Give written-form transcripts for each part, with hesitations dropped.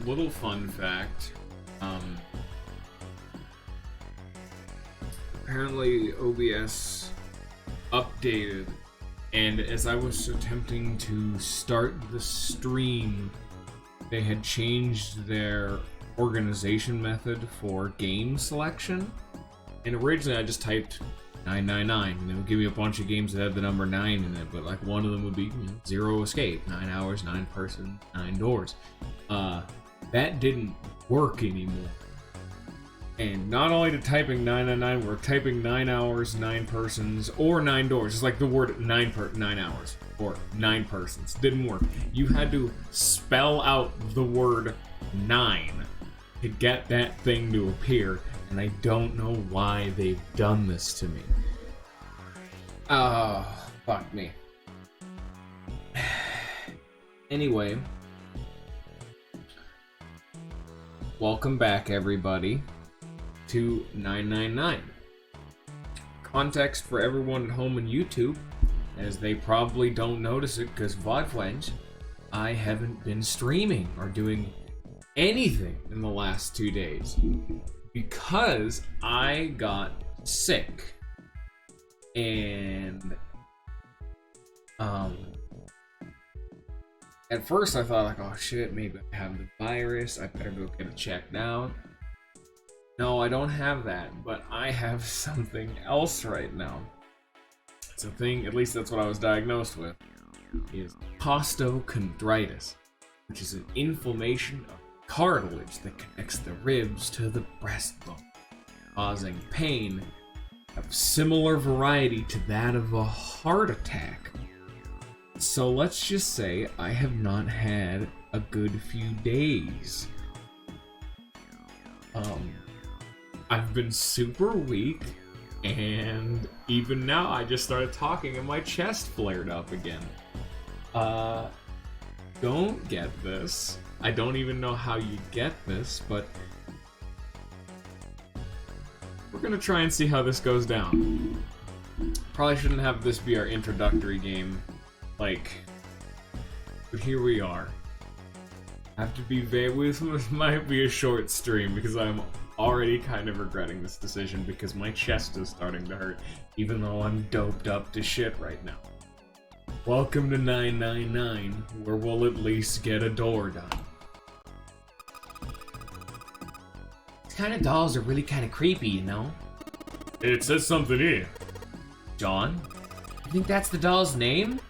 little fun fact. Apparently OBS updated, and as I was attempting to start the stream, they had changed their organization method for game selection. And originally I just typed 999, and it would give me a bunch of games that had the number 9 in it, but like one of them would be Zero Escape, 9 hours, 9 person, 9 doors. That didn't work anymore. And not only did typing 999, we're typing 9 hours, 9 persons, or 9 doors. It's like the word 9 hours, or 9 persons. Didn't work. You had to spell out the word 9 to get that thing to appear. And I don't know why they've done this to me. Fuck me. Anyway. Welcome back, everybody, to 999. Context for everyone at home on YouTube, as they probably don't notice it because VODflens, I haven't been streaming or doing anything in the last 2 days. Because I got sick, and at first I thought like, oh shit, maybe I have the virus, I better go get it checked out. No, I don't have that, but I have something else right now. It's a thing, at least that's what I was diagnosed with, is costochondritis, which is an inflammation of cartilage that connects the ribs to the breastbone, causing pain of similar variety to that of a heart attack. So let's just say I have not had a good few days. I've been super weak, and even now I just started talking and my chest flared up again. Don't get this. I don't even know how you get this, but we're gonna try and see how this goes down. Probably shouldn't have this be our introductory game, like, but here we are. I have to be this might be a short stream because I'm already kind of regretting this decision because my chest is starting to hurt, even though I'm doped up to shit right now. Welcome to 999, where we'll at least get a door done. These kind of dolls are really kind of creepy, you know? It says something here. John? You think that's the doll's name?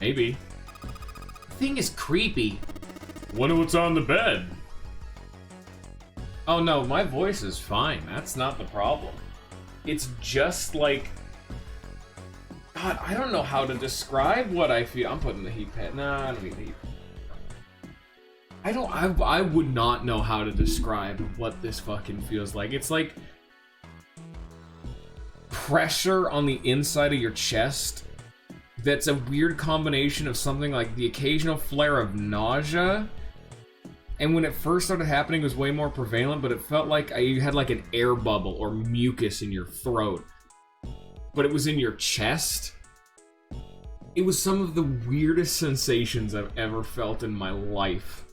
Maybe. The thing is creepy. Wonder what's on the bed. Oh no, my voice is fine. That's not the problem. It's just like... God, I don't know how to describe what I feel. I'm putting the heat pad. Nah, I don't need the heat pad. I would not know how to describe what this fucking feels like. It's like pressure on the inside of your chest that's a weird combination of something like the occasional flare of nausea. And when it first started happening, it was way more prevalent, but it felt like you had like an air bubble or mucus in your throat. But it was in your chest. It was some of the weirdest sensations I've ever felt in my life.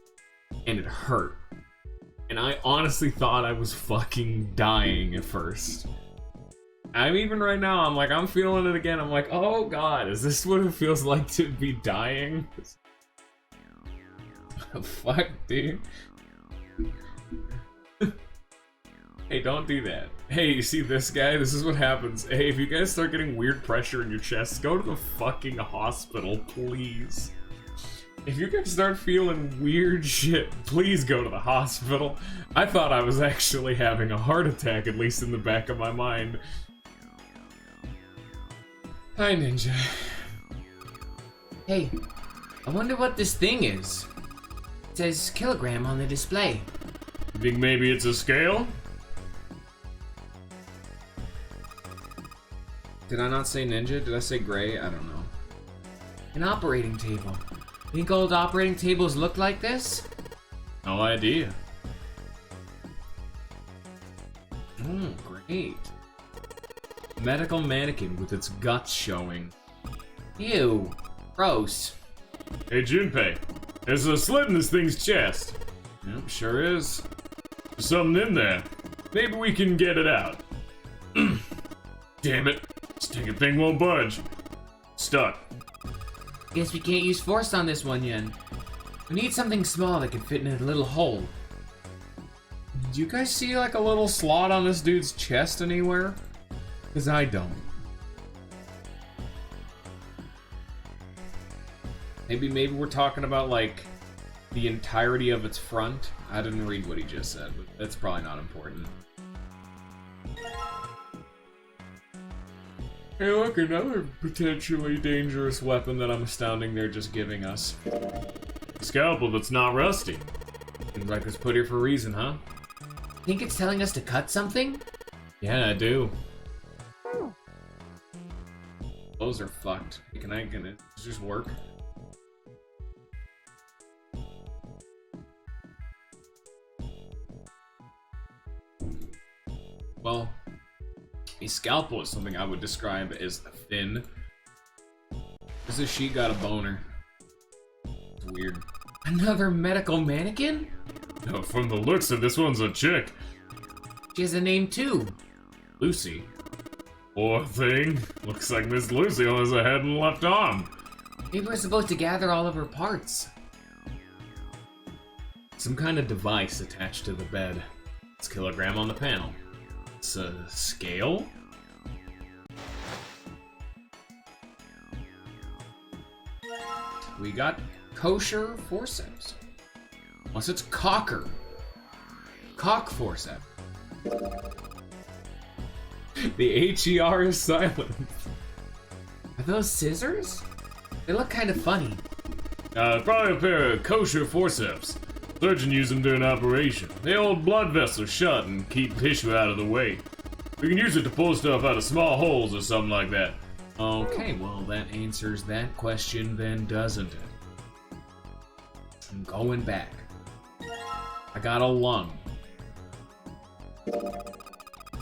And it hurt. And I honestly thought I was fucking dying at first. Even right now, I'm feeling it again. I'm like, oh god, is this what it feels like to be dying? Fuck, dude. Hey, don't do that. Hey, you see this guy? This is what happens. Hey, if you guys start getting weird pressure in your chest, go to the fucking hospital, please. If you guys start feeling weird shit, please go to the hospital. I thought I was actually having a heart attack, at least in the back of my mind. Hi, Ninja. Hey, I wonder what this thing is. It says kilogram on the display. You think maybe it's a scale? Did I not say ninja? Did I say gray? I don't know. An operating table. Think old operating tables look like this? No idea. Great. Medical mannequin with its guts showing. Ew. Gross. Hey Junpei, there's a slit in this thing's chest. Yep, sure is. There's something in there. Maybe we can get it out. Damn it. This stinking thing won't budge. Stuck. Guess we can't use force on this one, Yen. We need something small that can fit in a little hole. Do you guys see like a little slot on this dude's chest anywhere? Because I don't. Maybe we're talking about like the entirety of its front. I didn't read what he just said, but that's probably not important. Hey look, another potentially dangerous weapon that I'm astounding they're just giving us. A scalpel that's not rusty. Seems like it's put here for a reason, huh? Think it's telling us to cut something? Yeah, I do. Those are fucked. Can it just work? Well, a scalpel is something I would describe as thin. This is she got a boner. It's weird. Another medical mannequin? Oh, from the looks of this one's a chick. She has a name too. Lucy. Poor thing. Looks like Miss Lucy only has a head and left arm. Maybe we're supposed to gather all of her parts. Some kind of device attached to the bed. It's kilogram on the panel. It's a scale? We got kosher forceps. Unless it's cocker. Cock forceps. The HER is silent. Are those scissors? They look kind of funny. Probably a pair of kosher forceps. Surgeon used them during operation. They hold blood vessels shut and keep tissue out of the way. We can use it to pull stuff out of small holes or something like that. Okay, well that answers that question then, doesn't it? I'm going back. I got a lung.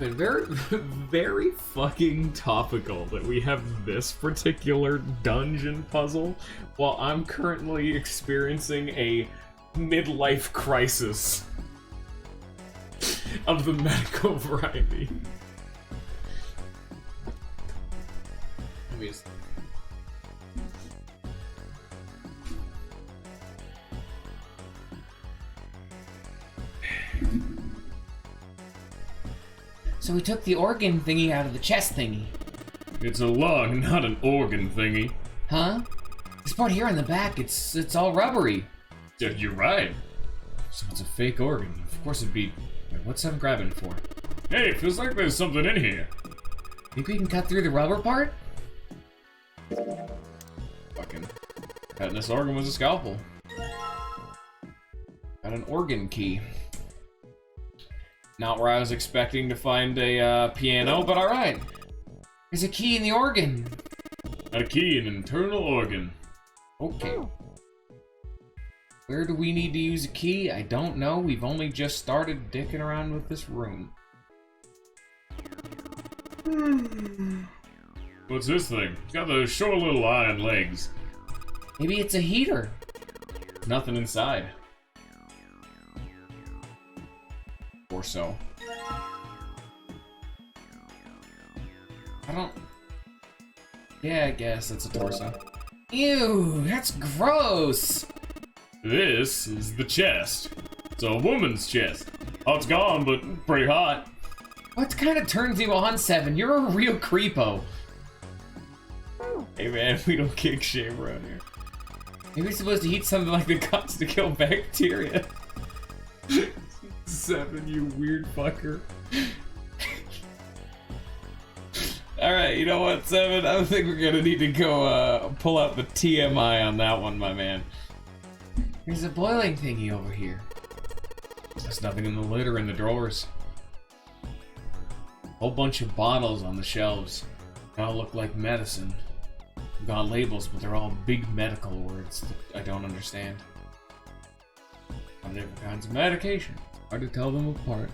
Been very, very fucking topical that we have this particular dungeon puzzle while I'm currently experiencing a midlife crisis of the medical variety. Obviously. So we took the organ thingy out of the chest thingy. It's a lung, not an organ thingy. Huh? This part here on the back, it's all rubbery. Yeah, you're right. So it's a fake organ. Of course it'd be... Wait, what's I'm grabbing it for? Hey, it feels like there's something in here. Think we can cut through the rubber part? Fucking... Cutting this organ was a scalpel. Got an organ key. Not where I was expecting to find a piano, but alright. There's a key in the organ. A key, an internal organ. Okay. Where do we need to use a key? I don't know. We've only just started dicking around with this room. What's this thing? It's got those short little iron legs. Maybe it's a heater. Nothing inside. Or so. I don't... Yeah, I guess it's a torso. Ew, that's gross. This is the chest. It's a woman's chest. Oh, it's gone, but pretty hot. What kind of turns you on, Seven? You're a real creepo. Hey man, we don't kick shame around here. Maybe we're supposed to heat something like the guts to kill bacteria. 7, you weird fucker. Alright, you know what, 7? I think we're gonna need to go pull out the TMI on that one, my man. There's a boiling thingy over here. There's nothing in the lid or in the drawers. Whole bunch of bottles on the shelves. They all look like medicine. We've got labels, but they're all big medical words that I don't understand. All different kinds of medication. Hard to tell them apart.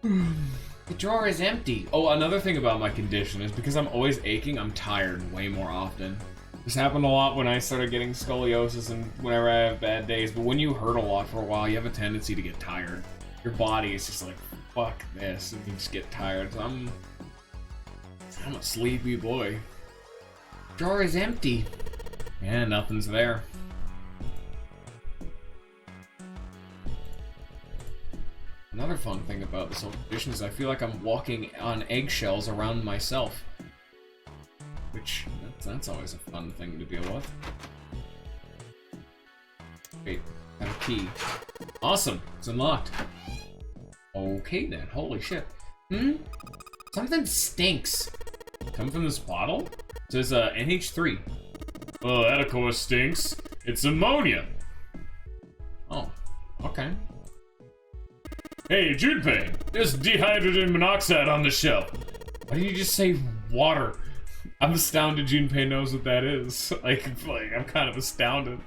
The drawer is empty. Oh, another thing about my condition is because I'm always aching, I'm tired way more often. This happened a lot when I started getting scoliosis and whenever I have bad days, but when you hurt a lot for a while, you have a tendency to get tired. Your body is just like, fuck this, and you just get tired. So I'm a sleepy boy. Drawer is empty. Yeah, nothing's there. Another fun thing about this whole edition is I feel like I'm walking on eggshells around myself. Which, that's always a fun thing to deal with. Wait, got a key. Awesome, it's unlocked. Okay then, holy shit. Something stinks. Come from this bottle? It says NH3. Well, that of course stinks. It's ammonia. Oh, okay. Hey, Junpei, there's dehydrogen monoxide on the shelf. Why did you just say water? I'm astounded Junpei knows what that is. Like, I'm kind of astounded.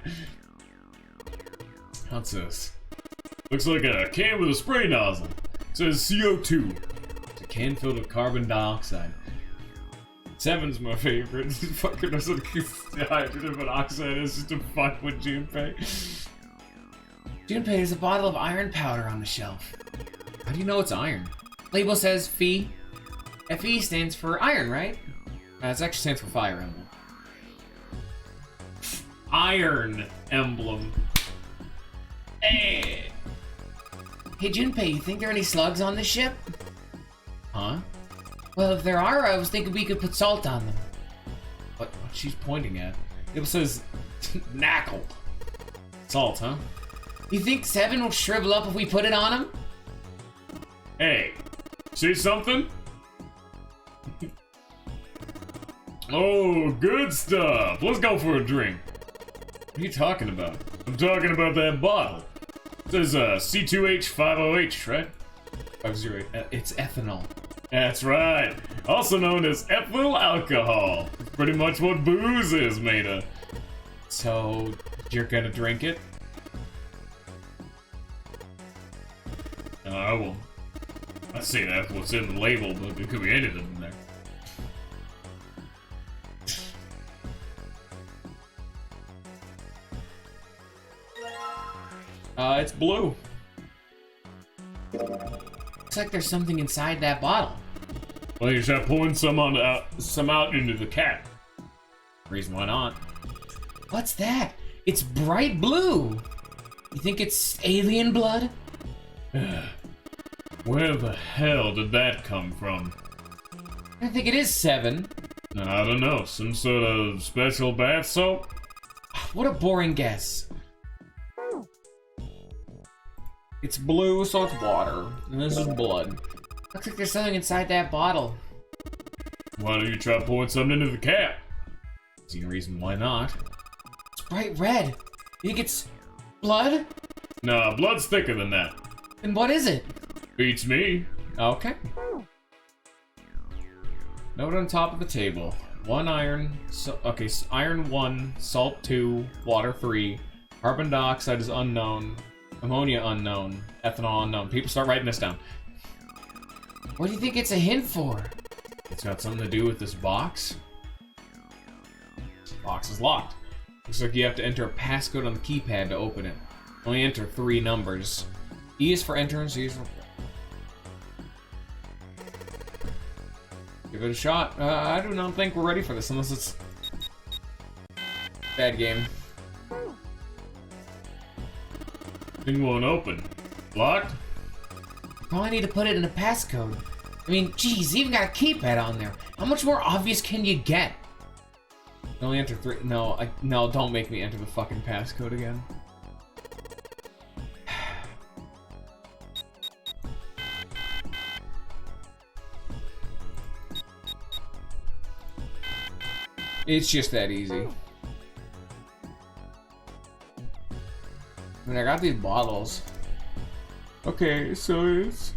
What's this? Looks like a can with a spray nozzle. It says CO2. It's a can filled with carbon dioxide. 7's my favorite. Fucking knows what hydrogen monoxide is just to fuck with Junpei. Junpei, there's a bottle of iron powder on the shelf. How do you know it's iron? Label says Fe. Fe stands for iron, right? It actually stands for Fire Emblem. Iron Emblem. Hey, Junpei, you think there are any slugs on the ship? Huh? Well, if there are, I was thinking we could put salt on them. What she's pointing at? It says knackle. Salt, huh? You think 7 will shrivel up if we put it on him? Hey, see something? Oh, good stuff. Let's go for a drink. What are you talking about? I'm talking about that bottle. It says C2H50H, right? 508. It's ethanol. That's right. Also known as ethyl alcohol. It's pretty much what booze is made of. So, you're gonna drink it? I won't. I say that's what's in the label, but it could be anything in there. It's blue. Looks like there's something inside that bottle. Well, you start pouring some out into the cap. Reason why not? What's that? It's bright blue. You think it's alien blood? Where the hell did that come from? I think it is 7. I don't know. Some sort of special bath soap? What a boring guess. It's blue, so it's water. And this is blood. Looks like there's something inside that bottle. Why don't you try pouring something into the cap? See a reason why not. It's bright red. You think it's blood? Nah, blood's thicker than that. Then what is it? Beats me. Okay. Note on top of the table. 1 iron, iron 1, salt 2, water 3, carbon dioxide is unknown, ammonia unknown, ethanol unknown. People start writing this down. What do you think it's a hint for? It's got something to do with this box. This box is locked. Looks like you have to enter a passcode on the keypad to open it. Only enter 3 numbers. E is for enter and C is for... Give it a shot. I do not think we're ready for this unless it's... Bad game. Thing won't open. Locked? Probably need to put it in a passcode. I mean, geez, even got a keypad on there. How much more obvious can you get? Only enter 3... No, no, don't make me enter the fucking passcode again. It's just that easy. I mean, I got these bottles. Okay, so it's...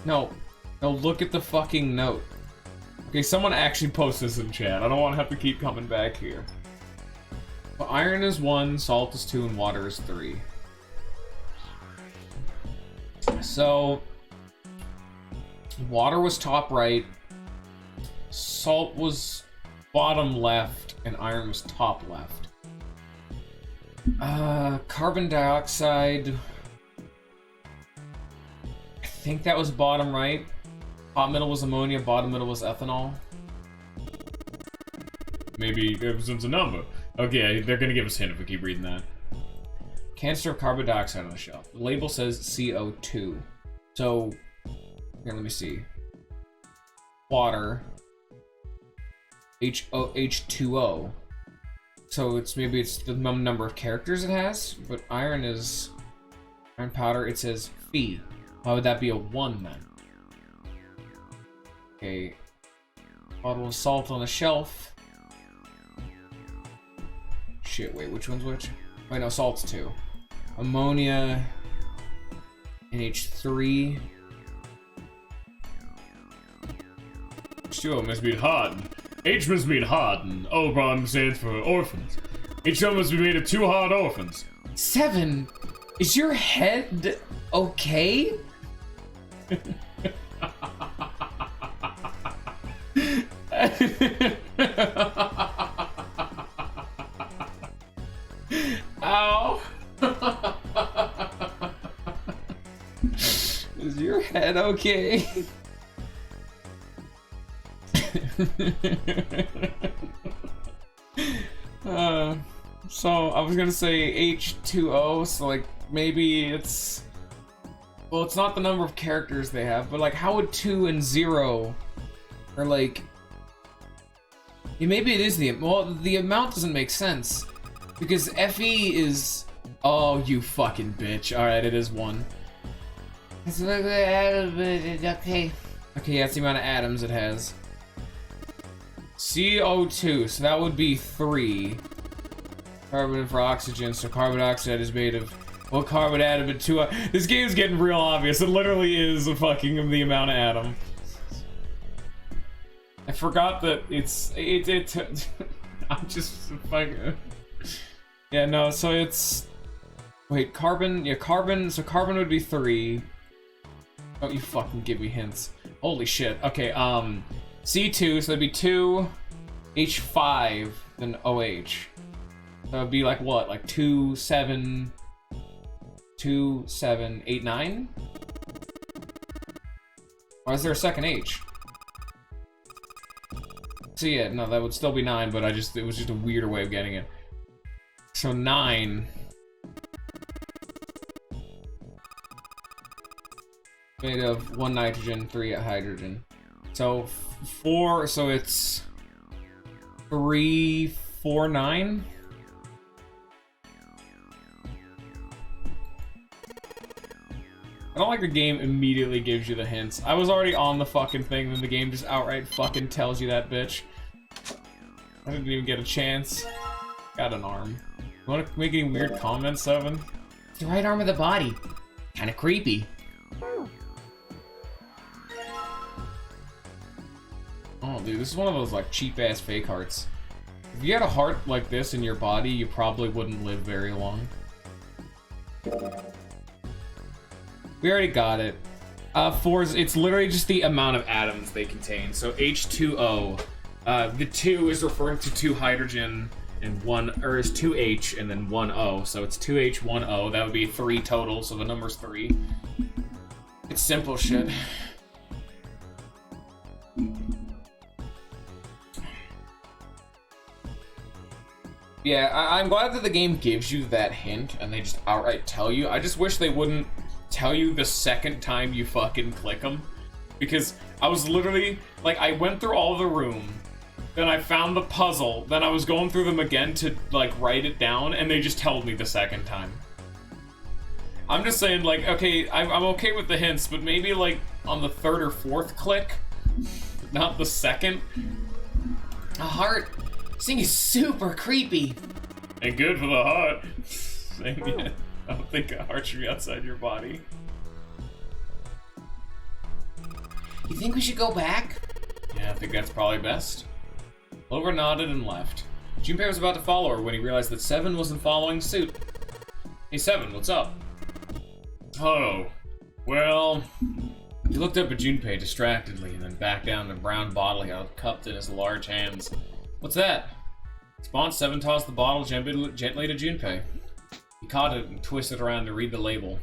No, look at the fucking note. Okay, someone actually post this in chat. I don't want to have to keep coming back here. But iron is 1, salt is 2, and water is 3. So... Water was top right. Salt was bottom left and iron was top left. Carbon dioxide. I think that was bottom right. Top middle was ammonia, bottom middle was ethanol. Maybe it represents a number. Okay, they're gonna give us a hint if we keep reading that. Canister of carbon dioxide on the shelf. The label says CO2. So, here, let me see. Water. H2O. So maybe it's the number of characters it has, but iron is iron powder. It says Phe. Why would that be a 1 then? Okay. Bottle of salt on the shelf. Shit, wait, which one's which? Wait, no, salt's 2. Ammonia. NH3. H2O must mean hot. H must mean hot, and O stands for orphans. H2O must be made of 2 hot orphans. 7. Is your head okay? Ow. Is your head okay? So I was gonna say H2O, so like maybe it's, well, it's not the number of characters they have, but like how would 2 and 0 or like, yeah, maybe it is the amount doesn't make sense because Fe is, oh you fucking bitch. All right, it is 1. Okay. Okay, yeah, that's the amount of atoms it has. CO2, so that would be 3. Carbon for oxygen, so carbon dioxide is made of, well, carbon atom and 2. This game's getting real obvious. It literally is a fucking the amount of atom. I forgot that I'm just fucking. Yeah, no, so it's. Wait, carbon, yeah, carbon, so carbon would be 3. Oh, you fucking give me hints. Holy shit. Okay, C2, so that'd be 2, H5, then OH. So it'd be like what? Like 2, 7, 2, 7, 8, 9? Why is there a second H? So yeah, no, that would still be 9, but it was just a weirder way of getting it. So 9. Made of 1 nitrogen, 3 hydrogen. So 4, so it's 3, 4, 9? I don't like the game immediately gives you the hints. I was already on the fucking thing, then the game just outright fucking tells you that bitch. I didn't even get a chance. Got an arm. You wanna make any weird comments, Seven? It's the right arm of the body. Kinda creepy. Oh, dude, this is one of those, like, cheap-ass fake hearts. If you had a heart like this in your body, you probably wouldn't live very long. We already got it. 4 is, it's literally just the amount of atoms they contain. So H2O. The 2 is referring to 2 hydrogen and 1, or is 2H and then 1 O. So it's 2H, 1 O. That would be 3 total, so the number's 3. It's simple shit. Yeah, I'm glad that the game gives you that hint and they just outright tell you. I just wish they wouldn't tell you the second time you fucking click them. Because I was literally, like, I went through all the room, then I found the puzzle, then I was going through them again to, like, write it down, and they just told me the second time. I'm just saying, like, okay, I'm okay with the hints, but maybe, like, on the 3rd or 4th click, not the 2nd. A heart. This thing is super creepy. And good for the heart. Yeah, I don't think a heart should be outside your body. You think we should go back? Yeah, I think that's probably best. Clover nodded and left. Junpei was about to follow her when he realized that Seven wasn't following suit. Hey Seven, what's up? Oh, well, He looked up at Junpei distractedly and then back down to the brown bottle he held cupped in his large hands. What's that? Response, Seven tossed the bottle gently to Junpei. He caught it and twisted around to read the label.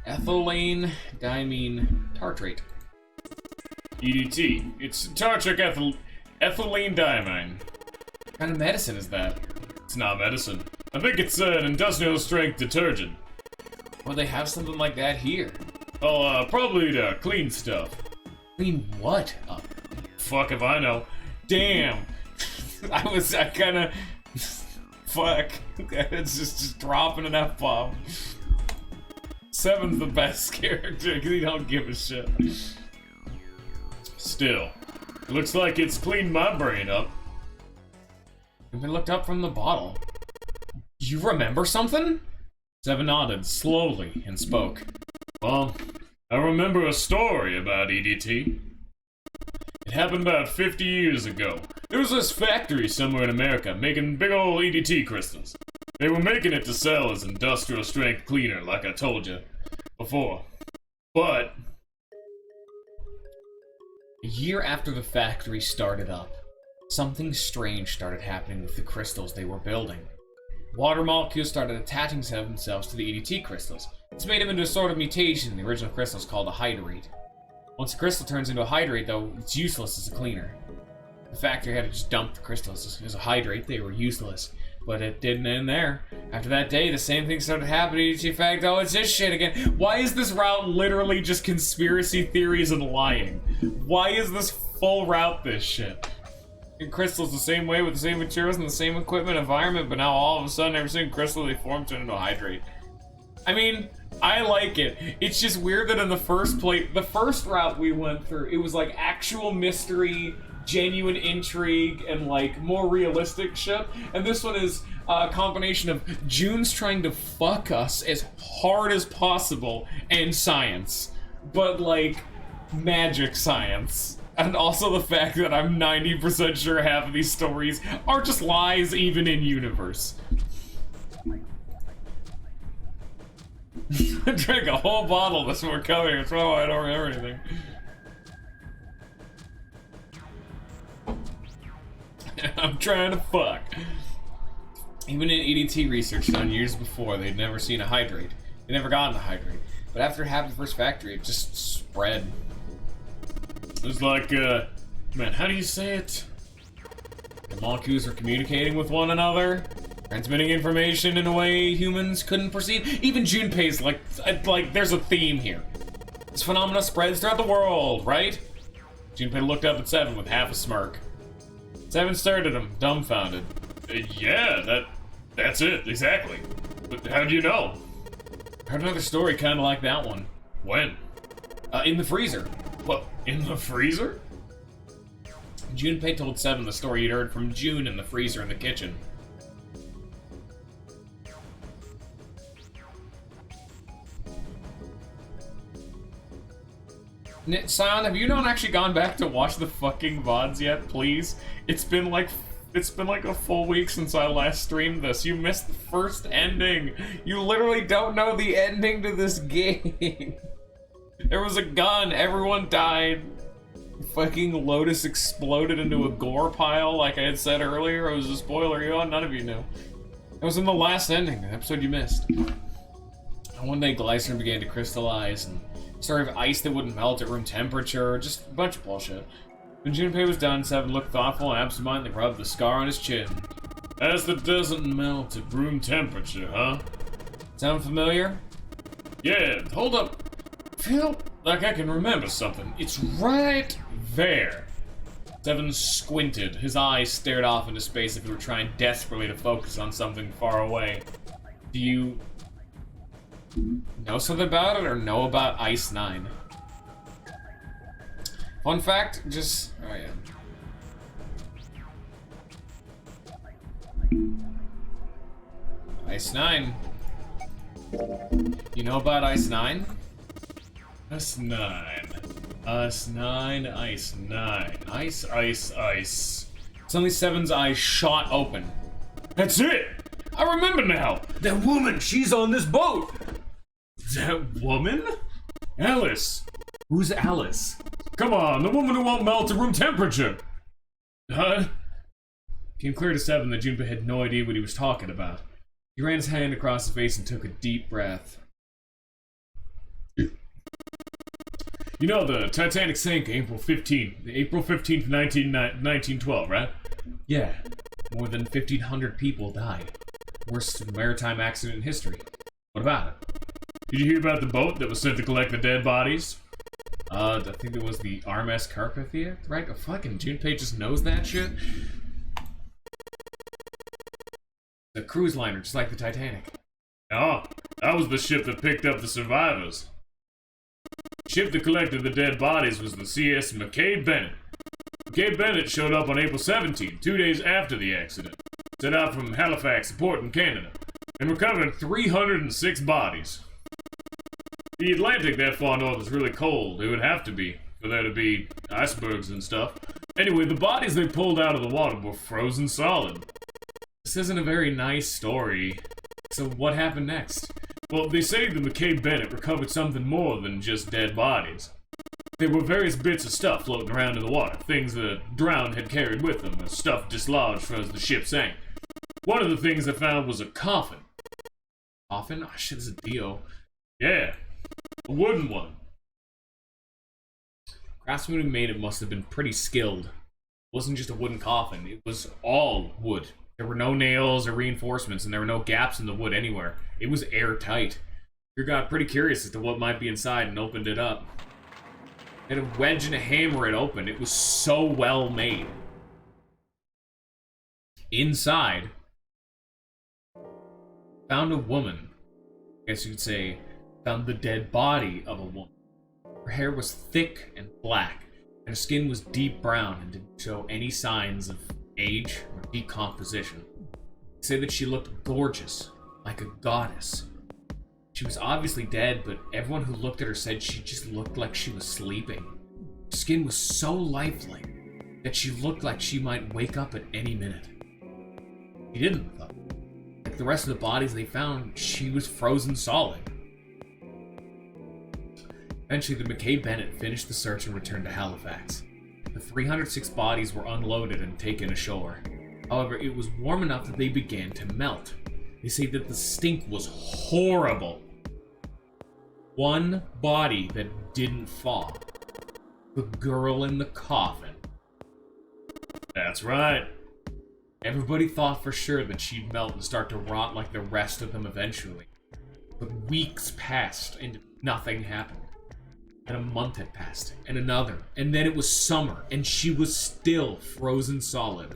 Ethylene diamine tartrate. EDT. It's tartric ethylene diamine. What kind of medicine is that? It's not medicine. I think it's an industrial strength detergent. Well, they have something like that here. Oh, probably to clean stuff. Clean what up? Fuck if I know. Damn. I kinda... Fuck. It's just dropping an F-bomb. Seven's the best character, because he don't give a shit. Still, it looks like it's cleaned my brain up. And we looked up from the bottle. You remember something? Seven nodded slowly and spoke. Well, I remember a story about EDT. It happened about 50 years ago. There was this factory somewhere in America making big ol' EDT crystals. They were making it to sell as industrial strength cleaner, like I told you before. But a year after the factory started up, something strange started happening with the crystals they were building. Water molecules started attaching themselves to the EDT crystals. This made them into a sort of mutation in the original crystals called a hydrate. Once a crystal turns into a hydrate, though, it's useless as a cleaner. The factory had to just dump the crystals. As a hydrate, they were useless. But it didn't end there. After that day, the same thing started happening to EDT fact. Oh, it's this shit again. Why is this route literally just conspiracy theories and lying? Why is this full route this shit? And crystals the same way with the same materials and the same equipment environment, but now all of a sudden every single crystal they form turned into a hydrate. I mean, I like it. It's just weird that in the first route we went through, it was like actual mystery, genuine intrigue, and like more realistic shit. And this one is a combination of June's trying to fuck us as hard as possible and science, but like magic science. And also the fact that I'm 90% sure half of these stories are just lies even in universe. I drank a whole bottle this before coming here, that's why I don't remember anything. I'm trying to fuck. Even in EDT research done years before, they'd never seen a hydrate. They never gotten a hydrate. But after it happened the first factory, it just spread. it was like, man, how do you say it? The molecules were communicating with one another, transmitting information in a way humans couldn't perceive. Even Junpei's like there's a theme here. This phenomena spreads throughout the world, right? Junpei looked up at Seven with half a smirk. Seven stared at him, dumbfounded. Yeah, that's it, exactly. But how do you know? I heard another story kind of like that one. When? In the freezer. What, in the freezer? Junpei told Seven the story he'd heard from June in the freezer in the kitchen. Sion, have you not actually gone back to watch the fucking VODs yet, please? It's been like a full week since I last streamed this. You missed the first ending. You literally don't know the ending to this game. There was a gun, everyone died. Fucking Lotus exploded into a gore pile, like I had said earlier. It was a spoiler, none of you knew. It was in the last ending, the episode you missed. And one day glycerin began to crystallize, and sort of ice that wouldn't melt at room temperature, just a bunch of bullshit. When Junpei was done, Seven looked thoughtful and absentmindedly rubbed the scar on his chin. As that doesn't melt at room temperature, huh? Sound familiar? Yeah, hold up. Feel like I can remember something. It's right there. Seven squinted. His eyes stared off into space if he were trying desperately to focus on something far away. Do you know something about it or know about Ice 9? Fun fact, just... oh yeah. Ice 9. You know about Ice 9? Ice 9. Ice 9, Ice 9. Ice, ice, ice. Suddenly Seven's eyes shot open. That's it! I remember now! That woman, she's on this boat! That woman? Alice! Who's Alice? Come on, the woman who won't melt to room temperature! Huh? Came clear to Seven that Junpei had no idea what he was talking about. He ran his hand across his face and took a deep breath. You know the Titanic sank April 15th, 1912, right? Yeah, more than 1,500 people died. Worst maritime accident in history. What about it? Did you hear about the boat that was sent to collect the dead bodies? I think it was the RMS Carpathia, right? Oh, fucking Junpei just knows that shit. The cruise liner, just like the Titanic. Oh, that was the ship that picked up the survivors. The ship that collected the dead bodies was the CS McKay Bennett. McKay Bennett showed up on April 17, 2 days after the accident. Set out from Halifax port in Canada, and recovered 306 bodies. The Atlantic that far north is really cold. It would have to be, for there to be icebergs and stuff. Anyway, the bodies they pulled out of the water were frozen solid. This isn't a very nice story. So what happened next? Well, they say that McKay Bennett recovered something more than just dead bodies. There were various bits of stuff floating around in the water, things the drowned had carried with them, and stuff dislodged as the ship sank. One of the things they found was a coffin. Coffin? Oh shit, this is Dio. Yeah, a wooden one. Craftsman who made it must have been pretty skilled. It wasn't just a wooden coffin, it was all wood. There were no nails or reinforcements, and there were no gaps in the wood anywhere. It was airtight. You got pretty curious as to what might be inside and opened it up. It had a wedge and a hammer it opened. It was so well made. Inside, found a woman. I guess you'd say, found the dead body of a woman. Her hair was thick and black, and her skin was deep brown and didn't show any signs of age or decomposition. They say that she looked gorgeous, like a goddess. She was obviously dead, but everyone who looked at her said she just looked like she was sleeping. Her skin was so lifelike that she looked like she might wake up at any minute. She didn't, though. Like the rest of the bodies they found, she was frozen solid. Eventually, the McKay Bennett finished the search and returned to Halifax. The 306 bodies were unloaded and taken ashore. However, it was warm enough that they began to melt. They say that the stink was horrible. One body that didn't fall. The girl in the coffin. That's right. Everybody thought for sure that she'd melt and start to rot like the rest of them eventually. But weeks passed and nothing happened. And a month had passed, and another, and then it was summer, and she was still frozen solid.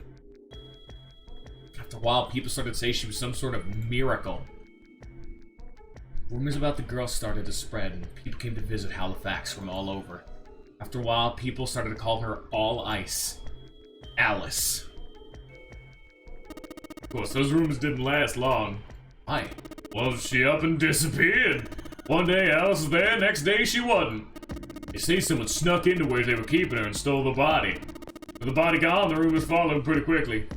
After a while, people started to say she was some sort of miracle. Rumors about the girl started to spread, and people came to visit Halifax from all over. After a while, people started to call her All Ice. Alice. Of course, those rumors didn't last long. Why? Well, she up and disappeared. One day Alice was there, next day she wasn't. They say someone snuck into where they were keeping her and stole the body. With the body gone, the rumors followed pretty quickly.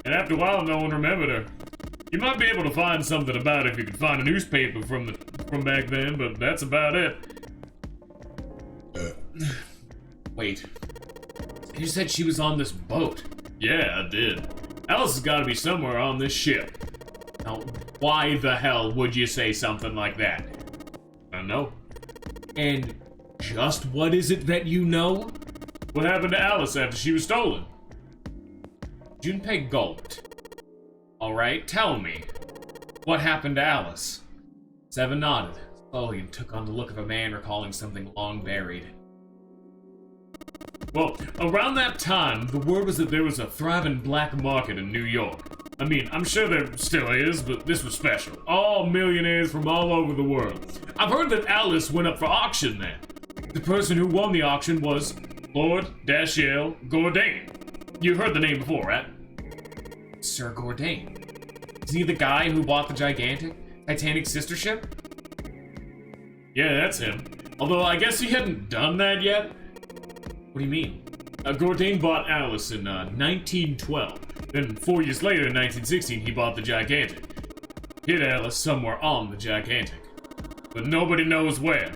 And after a while, no one remembered her. You might be able to find something about it if you could find a newspaper from back then, but that's about it. Wait. You said she was on this boat. Yeah, I did. Alice has got to be somewhere on this ship. Now, why the hell would you say something like that? I don't know. And just what is it that you know? What happened to Alice after she was stolen? Junpei gulped. Alright, tell me. What happened to Alice? Seven nodded slowly and took on the look of a man recalling something long buried. Well, around that time, the word was that there was a thriving black market in New York. I mean, I'm sure there still is, but this was special. All millionaires from all over the world. I've heard that Alice went up for auction there. The person who won the auction was Lord Dashiell Gourdain. You heard the name before, right? Sir Gourdain. Is he the guy who bought the gigantic Titanic sister ship? Yeah, that's him. Although I guess he hadn't done that yet. What do you mean? Gourdain bought Alice in 1912. Then 4 years later, in 1916, he bought the gigantic. Hid Alice somewhere on the gigantic. But nobody knows where.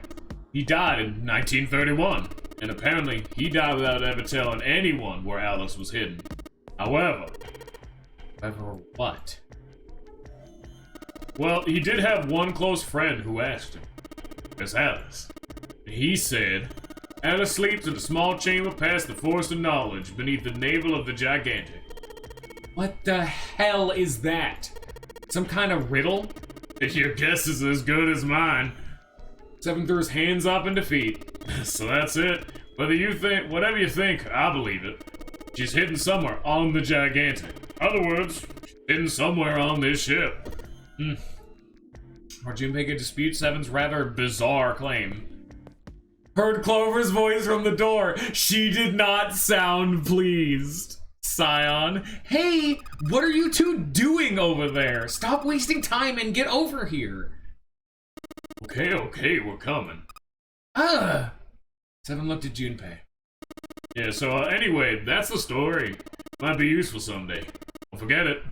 He died in 1931, and apparently he died without ever telling anyone where Alice was hidden. However, What? well, he did have one close friend who asked him. It's Alice. He said, Alice sleeps in a small chamber past the forest of knowledge beneath the navel of the gigantic. What the hell is that? Some kind of riddle? Your guess is as good as mine. Seven threw his hands up in defeat. So that's it. Whatever you think, I believe it. She's hidden somewhere on the gigantic. Other words, hidden somewhere on this ship. Or Junpei could dispute Seven's rather bizarre claim. Heard Clover's voice from the door. She did not sound pleased. Scion, hey, what are you two doing over there? Stop wasting time and get over here. Okay, we're coming. Seven looked at Junpei. Yeah, so anyway, that's the story. Might be useful someday. Don't forget it.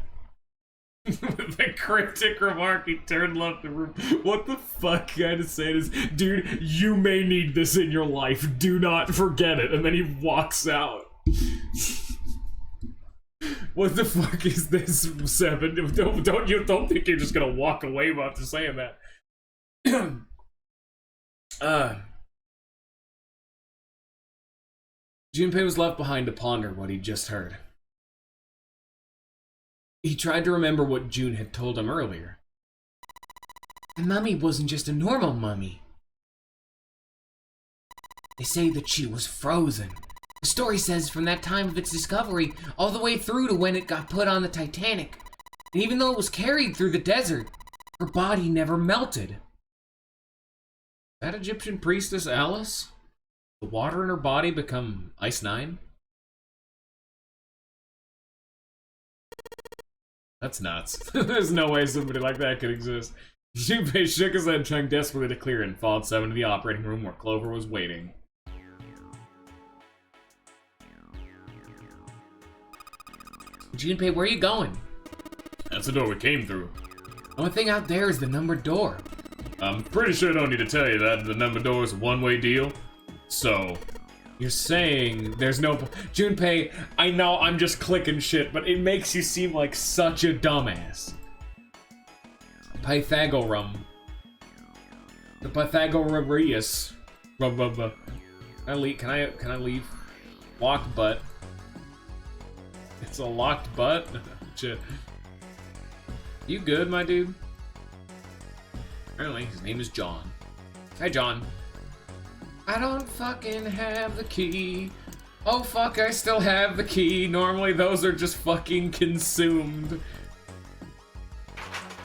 With a cryptic remark, he turned left the room. What the fuck kind of say this? Dude, you may need this in your life. Do not forget it. And then he walks out. What the fuck is this, Seven? Don't think you're just gonna walk away after saying that. Junpei was left behind to ponder what he'd just heard. He tried to remember what June had told him earlier. The mummy wasn't just a normal mummy. They say that she was frozen. The story says from that time of its discovery all the way through to when it got put on the Titanic. And even though it was carried through the desert, her body never melted. That Egyptian priestess Alice? The water in her body become Ice 9? That's nuts. There's no way somebody like that could exist. Junpei shook his head, trying desperately to clear it, and followed Seven to the operating room where Clover was waiting. Junpei, where are you going? That's the door we came through. The only thing out there is the numbered door. I'm pretty sure I don't need to tell you that the number door is a one-way deal. So, You're saying there's no... Junpei, I know I'm just clicking shit, but it makes you seem like such a dumbass. Pythagorum. The Pythagoreus. Can I leave? Locked butt. It's a locked butt? Shit. You good, my dude? Apparently, his name is John. Hi, John. I don't fucking have the key. Oh fuck, I still have the key. Normally those are just fucking consumed.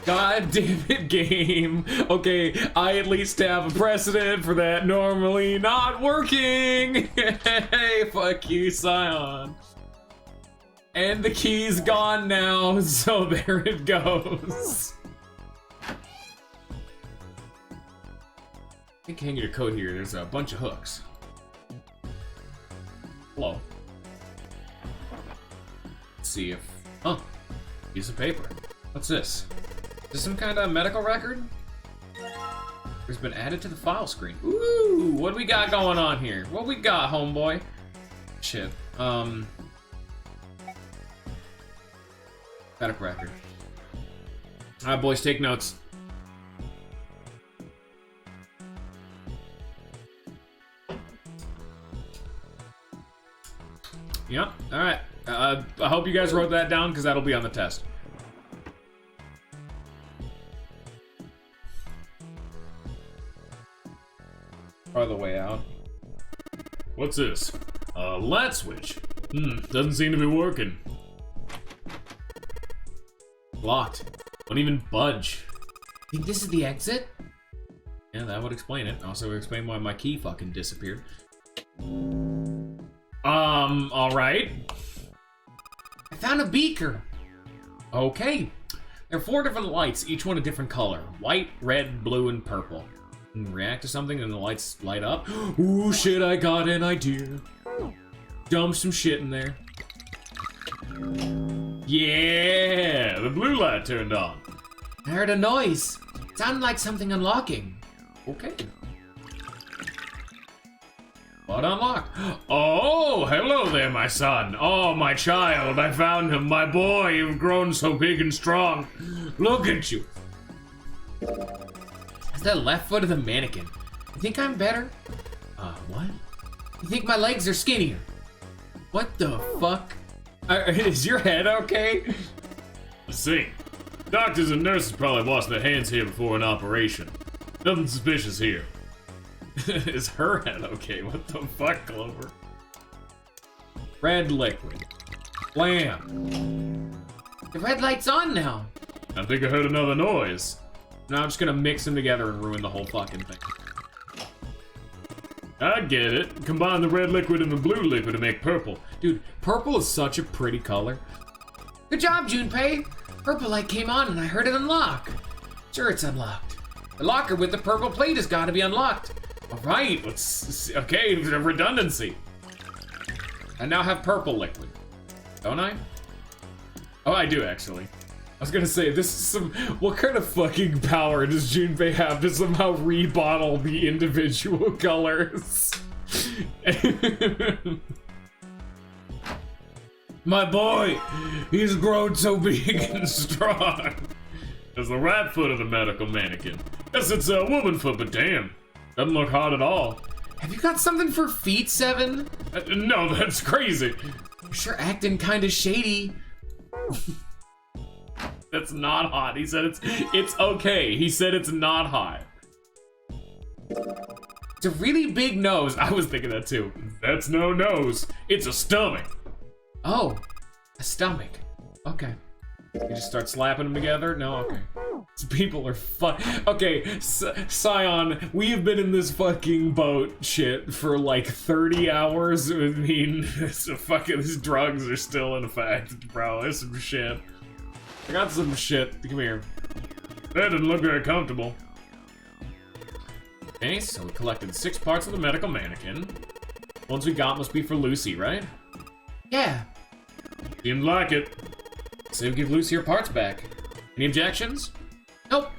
God damn it, game. Okay, I at least have a precedent for that normally not working. Hey, fuck you, Scion. And the key's gone now, so there it goes. I think hanging your coat here, there's a bunch of hooks. Hello. Let's see if... Huh. Piece of paper. What's this? Is this some kind of medical record? It's been added to the file screen. Ooh, what do we got going on here? What we got, homeboy? Shit. Medical record. Alright, boys, take notes. Yep, alright. I hope you guys wrote that down, because that'll be on the test. Or the way out. what's this? A light switch. Doesn't seem to be working. Locked. Won't even budge. Think this is the exit? Yeah, that would explain it. Also would explain why my key fucking disappeared. Alright. I found a beaker. Okay. There are 4 different lights, each one a different color. White, red, blue, and purple. You can react to something and the lights light up. Ooh, shit, I got an idea. Dump some shit in there. Yeah, the blue light turned on. I heard a noise. It sounded like something unlocking. Okay. But unlocked. Oh, hello there, my son. Oh, my child, I found him. My boy, you've grown so big and strong. Look at you. That's the left foot of the mannequin. You think I'm better? What? You think my legs are skinnier? What the fuck? Is your head okay? Let's see. Doctors and nurses probably washed their hands here before an operation. Nothing suspicious here. Is her head okay? What the fuck, Clover? Red liquid. Blam. The red light's on now. I think I heard another noise. Now I'm just gonna mix them together and ruin the whole fucking thing. I get it. Combine the red liquid and the blue liquid to make purple. Dude, purple is such a pretty color. Good job, Junpei. Purple light came on and I heard it unlock. Sure, it's unlocked. The locker with the purple plate has got to be unlocked. Alright, okay, redundancy. I now have purple liquid. Don't I? Oh, I do actually. I was gonna say, this is some. What kind of fucking power does Junpei have to somehow rebottle the individual colors? My boy, he's grown so big and strong. There's the rat foot of the medical mannequin. Yes, it's a woman foot, but damn. Doesn't look hot at all. Have you got something for feet, Seven? No, that's crazy. You're sure acting kind of shady. That's not hot. He said it's okay. He said it's not hot. It's a really big nose. I was thinking that too. That's no nose. It's a stomach. Oh, a stomach. Okay. You just start slapping them together? No? Okay. These people are Okay, Scion, we have been in this fucking boat shit for like 30 hours. I mean, these drugs are still in effect, bro. There's some shit. I got some shit. Come here. That didn't look very comfortable. Okay, so we collected 6 parts of the medical mannequin. Ones we got must be for Lucy, right? Yeah. Seems like it. So give Lucy her parts back. Any objections? Nope.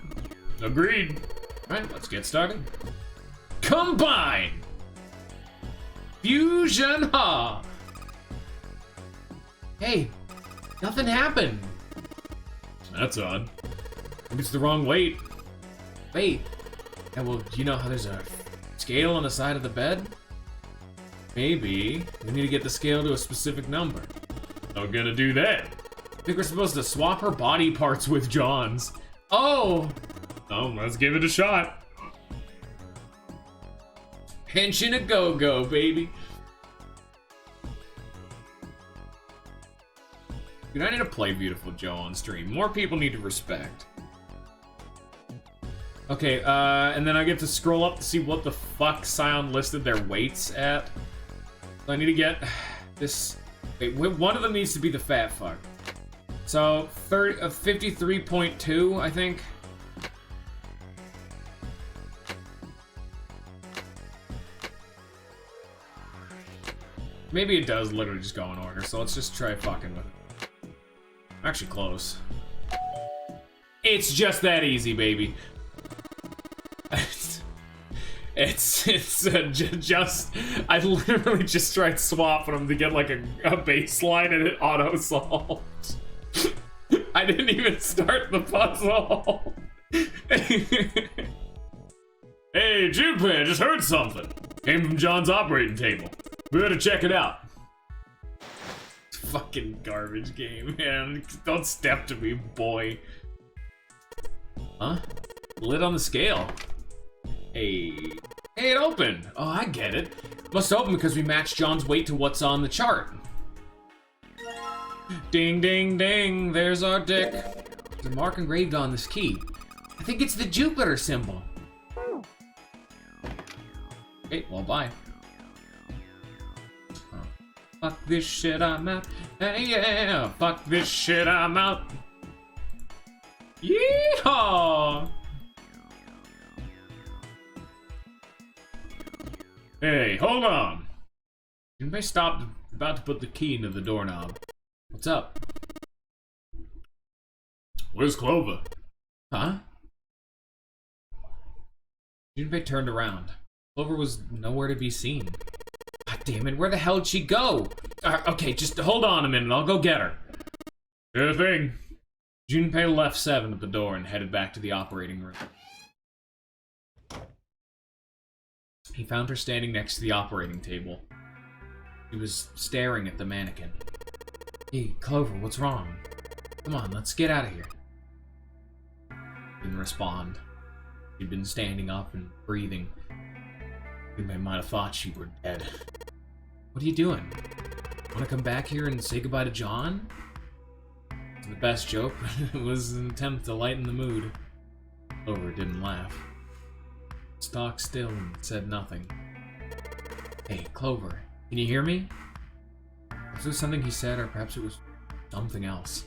Agreed. Alright, let's get started. Combine! Fusion ha! Hey, nothing happened. That's odd. Maybe it's the wrong weight. Wait, Yeah, well, you know how there's a scale on the side of the bed? Maybe we need to get the scale to a specific number. How gonna do that? I think we're supposed to swap her body parts with John's. Oh! Oh, let's give it a shot. Henshin a go-go, baby. Dude, I need to play Beautiful Joe on stream. More people need to respect. Okay, and then I get to scroll up to see what the fuck Scion listed their weights at. So I need to get this. Wait, one of them needs to be the fat fuck. So 53.2, I think. Maybe it does literally just go in order, so let's just try fucking with it. Actually close. It's just that easy, baby. It's just I literally just tried swapping them to get like a baseline and it auto solved. I didn't even start the puzzle. Hey, Junpei, I just heard something. Came from John's operating table. We better check it out. Fucking garbage game, man. Don't step to me, boy. Huh? Lid on the scale. Hey, it opened. Oh, I get it. Must open because we matched John's weight to what's on the chart. Ding, ding, ding. There's our dick. There's a mark engraved on this key. I think it's the Jupiter symbol. Okay, well, bye. Fuck this shit, I'm out. Hey, yeah, fuck this shit, I'm out. Yeehaw! Hey, hold on. Junpei stopped about to put the key into the doorknob. What's up? Where's Clover? Huh? Junpei turned around. Clover was nowhere to be seen. God damn it, where the hell did she go? Okay, just hold on a minute, I'll go get her. Sure thing. Junpei left Seven at the door and headed back to the operating room. He found her standing next to the operating table. She was staring at the mannequin. Hey, Clover, what's wrong? Come on, let's get out of here. Didn't respond. She'd been standing up and breathing. Junpei might have thought she were dead. What are you doing? Want to come back here and say goodbye to John? The best joke was an attempt to lighten the mood. Clover didn't laugh. Stalked still and said nothing. Hey, Clover, can you hear me? Was it something he said, or perhaps it was something else?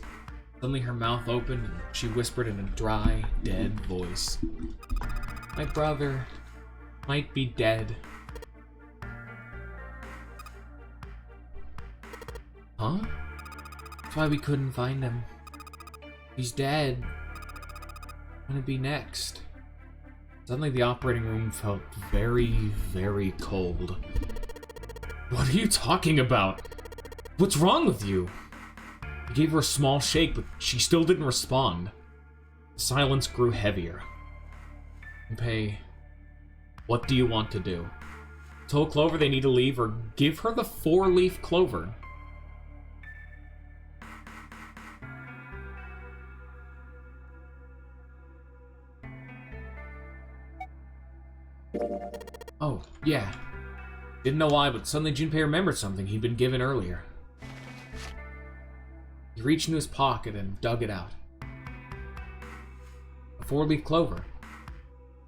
Suddenly her mouth opened and she whispered in a dry, dead voice. My brother might be dead. Huh? That's why we couldn't find him. He's dead. What's gonna be next? Suddenly the operating room felt very, very cold. What are you talking about? What's wrong with you? He gave her a small shake, but she still didn't respond. The silence grew heavier. Junpei, what do you want to do? Tell Clover they need to leave, or give her the 4-leaf clover. Oh, yeah. Didn't know why, but suddenly Junpei remembered something he'd been given earlier. He reached into his pocket and dug it out. A 4-leaf clover.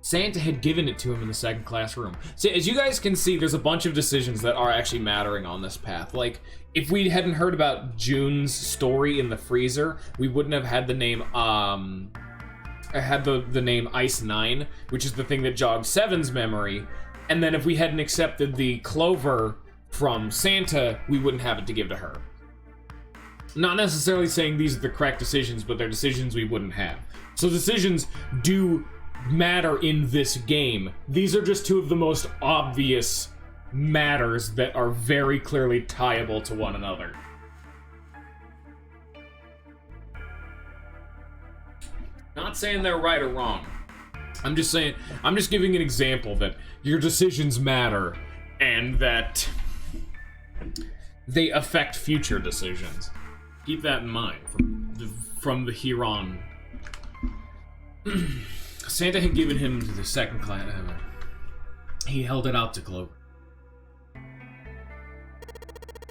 Santa had given it to him in the second class room. So as you guys can see, there's a bunch of decisions that are actually mattering on this path. Like, if we hadn't heard about June's story in the freezer, we wouldn't have had the name, the name Ice 9, which is the thing that jogs Seven's memory. And then if we hadn't accepted the clover from Santa, we wouldn't have it to give to her. Not necessarily saying these are the correct decisions, but they're decisions we wouldn't have. So decisions do matter in this game. These are just two of the most obvious matters that are very clearly tieable to one another. Not saying they're right or wrong. I'm just saying, I'm just giving an example that your decisions matter and that they affect future decisions. Keep that in mind from the here on. Santa had given him the second class. He held it out to Clover.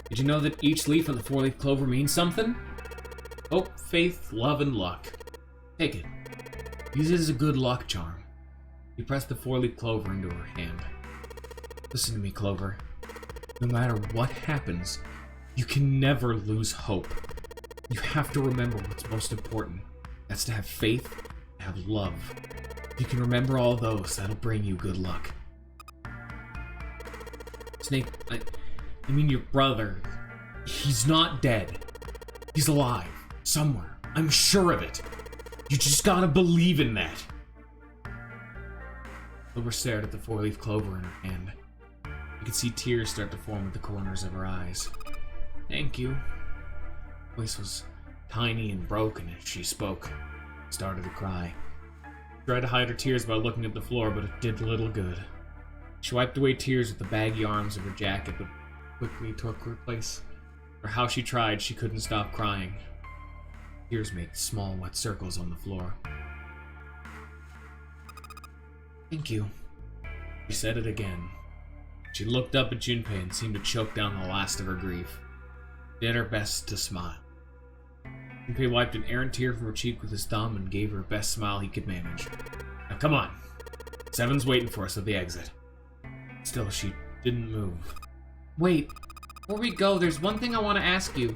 Did you know that each leaf on the 4-leaf clover means something? Hope, faith, love, and luck. Take it. Use it as a good luck charm. He pressed the 4-leaf clover into her hand. Listen to me, Clover. No matter what happens, you can never lose hope. You have to remember what's most important. That's to have faith and have love. If you can remember all those, that'll bring you good luck. Snake, I mean your brother. He's not dead. He's alive. Somewhere. I'm sure of it. You just gotta believe in that. Clover stared at the 4-leaf clover in her hand. You could see tears start to form at the corners of her eyes. Thank you. Her voice was tiny and broken as she spoke. Started to cry. She tried to hide her tears by looking at the floor, but it did little good. She wiped away tears with the baggy arms of her jacket, but quickly took her place. For how she tried, she couldn't stop crying. Tears made small, wet circles on the floor. Thank you. She said it again. She looked up at Junpei and seemed to choke down the last of her grief. She did her best to smile. Junpei wiped an errant tear from her cheek with his thumb and gave her the best smile he could manage. Now come on. Seven's waiting for us at the exit. Still, she didn't move. Wait, before we go, there's one thing I want to ask you.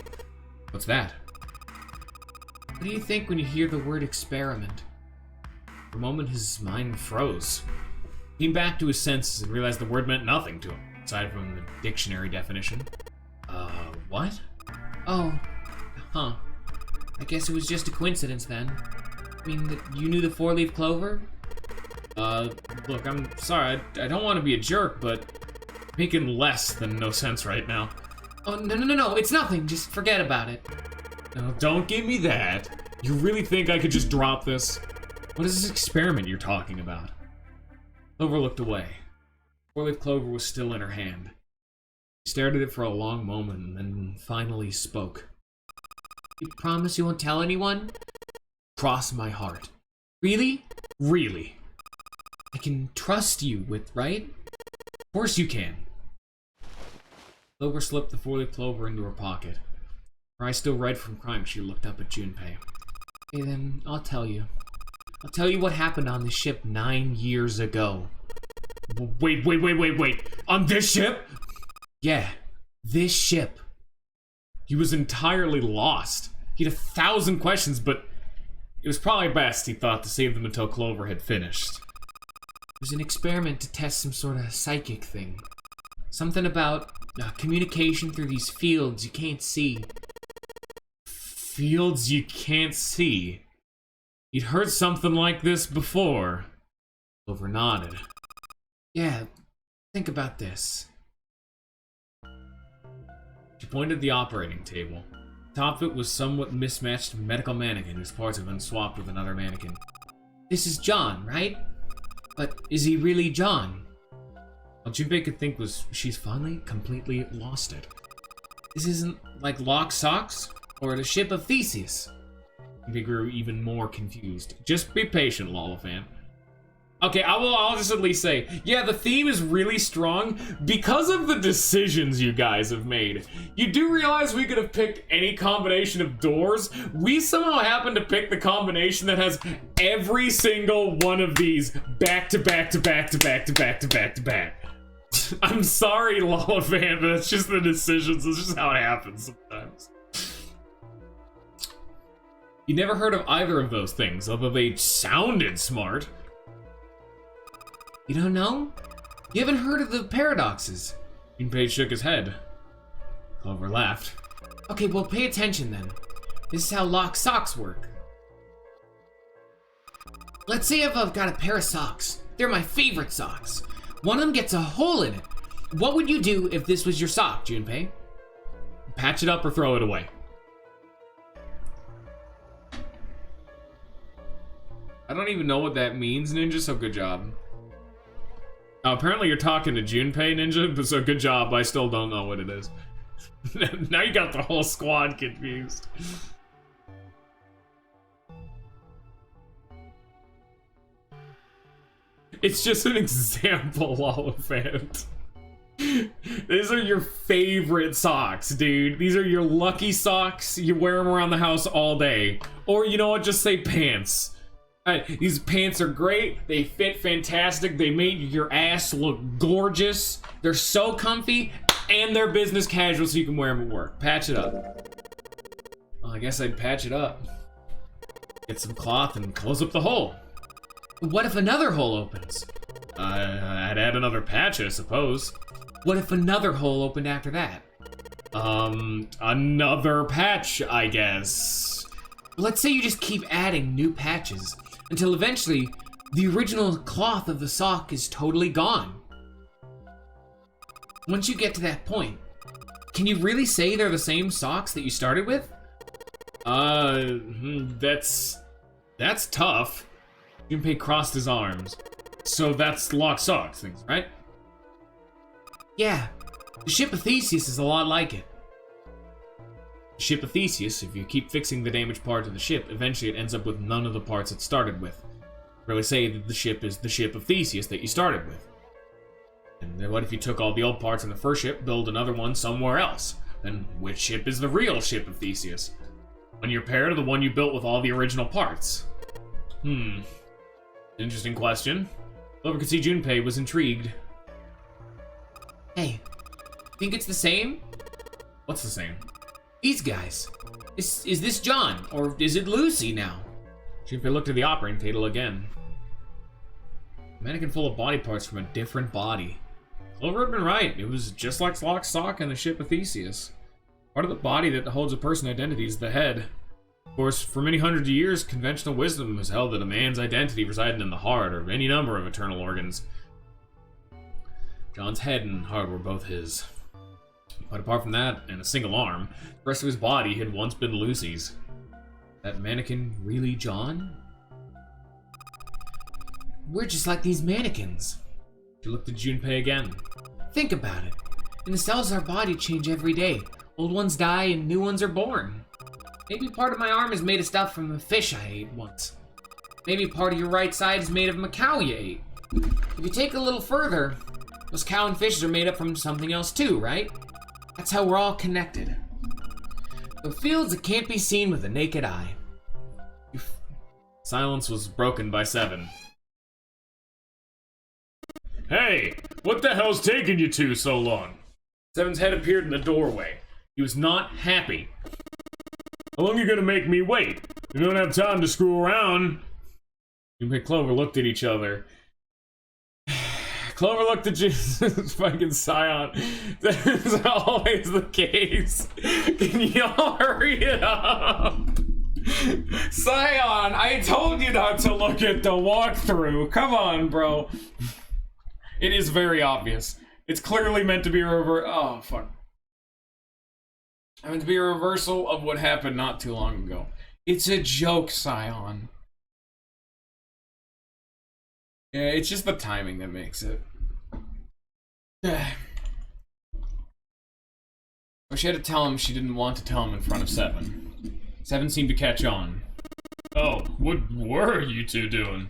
What's that? What do you think when you hear the word experiment? For a moment, his mind froze. He came back to his senses and realized the word meant nothing to him, aside from the dictionary definition. What? Oh, huh. I guess it was just a coincidence then. I mean, you knew the 4-leaf clover? Look, I'm sorry, I don't want to be a jerk, but Making less than no sense right now. Oh, no, it's nothing. Just forget about it. No, don't give me that. You really think I could just drop this? What is this experiment you're talking about? Clover looked away. Four-leaf clover was still in her hand. She stared at it for a long moment and then finally spoke. You promise you won't tell anyone? Cross my heart. Really? Really. I can trust you with, right? Of course you can. Clover slipped the four-leaf clover into her pocket. Her eyes still red from crying, she looked up at Junpei. Okay, then I'll tell you. I'll tell you what happened on the ship 9 years ago. Wait. On this ship? Yeah, this ship. He was entirely lost. He had 1,000 questions, but it was probably best, he thought, to save them until Clover had finished. It was an experiment to test some sort of psychic thing. Something about communication through these fields you can't see. Fields you can't see? You'd heard something like this before. Clover nodded. Yeah, think about this. She pointed at the operating table. Atop it was somewhat mismatched medical mannequin whose parts had been swapped with another mannequin. This is John, right? But is he really John? All Junpei could think was she's finally completely lost it. This isn't like Lock Socks or the ship of Theseus. Junpei grew even more confused. Just be patient, Lollifan. Okay, I'll just at least say, yeah, the theme is really strong because of the decisions you guys have made. You do realize we could have picked any combination of doors? We somehow happened to pick the combination that has every single one of these back to back to back to back to back to back to back. I'm sorry, Lollifan, but that's just the decisions. That's just how it happens sometimes. You never heard of either of those things, although they sounded smart. You don't know? You haven't heard of the paradoxes? Junpei shook his head. Clover laughed. Okay, well, pay attention then. This is how lock socks work. Let's say if I've got a pair of socks. They're my favorite socks. One of them gets a hole in it. What would you do if this was your sock, Junpei? Patch it up or throw it away. I don't even know what that means, Ninja, so good job. Apparently you're talking to Junpei, Ninja, but so good job, I still don't know what it is. Now you got the whole squad confused. It's just an example, Lollifant. These are your favorite socks, dude. These are your lucky socks. You wear them around the house all day. Or, you know what, just say pants. These pants are great. They fit fantastic. They made your ass look gorgeous. They're so comfy, and they're business casual, so you can wear them at work. Patch it up. Well, I guess I'd patch it up. Get some cloth and close up the hole. What if another hole opens? I'd add another patch, I suppose. What if another hole opened after that? Another patch, I guess. Let's say you just keep adding new patches until eventually the original cloth of the sock is totally gone. Once you get to that point, can you really say they're the same socks that you started with? That's tough. Junpei crossed his arms. So that's lock socks things, right? Yeah, the ship of Theseus is a lot like it. The ship of Theseus, if you keep fixing the damaged part of the ship, eventually it ends up with none of the parts it started with. Really say that the ship is the ship of Theseus that you started with. And then what if you took all the old parts in the first ship, build another one somewhere else? Then which ship is the real ship of Theseus? One you're paired or the one you built with all the original parts? Interesting question. Clover could see Junpei was intrigued. Hey, think it's the same? What's the same? These guys. Is this John, or is it Lucy now? Junpei looked at the operating table again. A mannequin full of body parts from a different body. Clover had been right. It was just like Lock's sock and the ship of Theseus. Part of the body that holds a person's identity is the head. Of course, for many hundreds of years, conventional wisdom has held that a man's identity resided in the heart or any number of internal organs. John's head and heart were both his. But apart from that, and a single arm, the rest of his body had once been Lucy's. That mannequin really John? We're just like these mannequins. She looked at Junpei again. Think about it. And the cells of our body change every day. Old ones die and new ones are born. Maybe part of my arm is made of stuff from a fish I ate once. Maybe part of your right side is made of a cow you ate. If you take it a little further, those cow and fishes are made up from something else too, right? That's how we're all connected. The fields that can't be seen with the naked eye. Silence was broken by Seven. Hey, what the hell's taking you two so long? Seven's head appeared in the doorway. He was not happy. How long are you gonna make me wait? You don't have time to screw around. Junpei and Clover looked at each other. Clover looked at fucking Scion. That is always the case. Can y'all hurry it up? Scion, I told you not to look at the walkthrough. Come on, bro. It is very obvious. It's clearly meant to be a oh, fuck. I meant to be a reversal of what happened not too long ago. It's a joke, Scion. Yeah, it's just the timing that makes it. But she had to tell him she didn't want to tell him in front of Seven. Seven seemed to catch on. Oh, what were you two doing?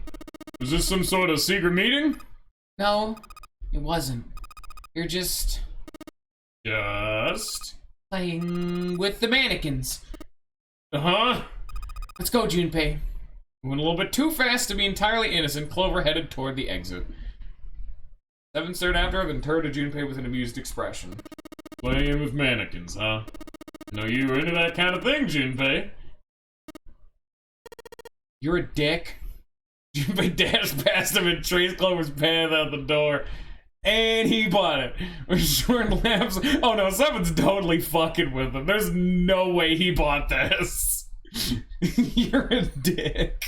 Was this some sort of secret meeting? No, it wasn't. You're just playing with the mannequins. Uh-huh. Let's go, Junpei. Went a little bit too fast to be entirely innocent. Clover headed toward the exit. Seven stared after her, then turned to Junpei with an amused expression. Playing with mannequins, huh? Know you were into that kind of thing, Junpei. You're a dick. Junpei dashed past him and traced Clover's path out the door. And he bought it. With short lamps. Oh no, Seven's totally fucking with him. There's no way he bought this. You're a dick.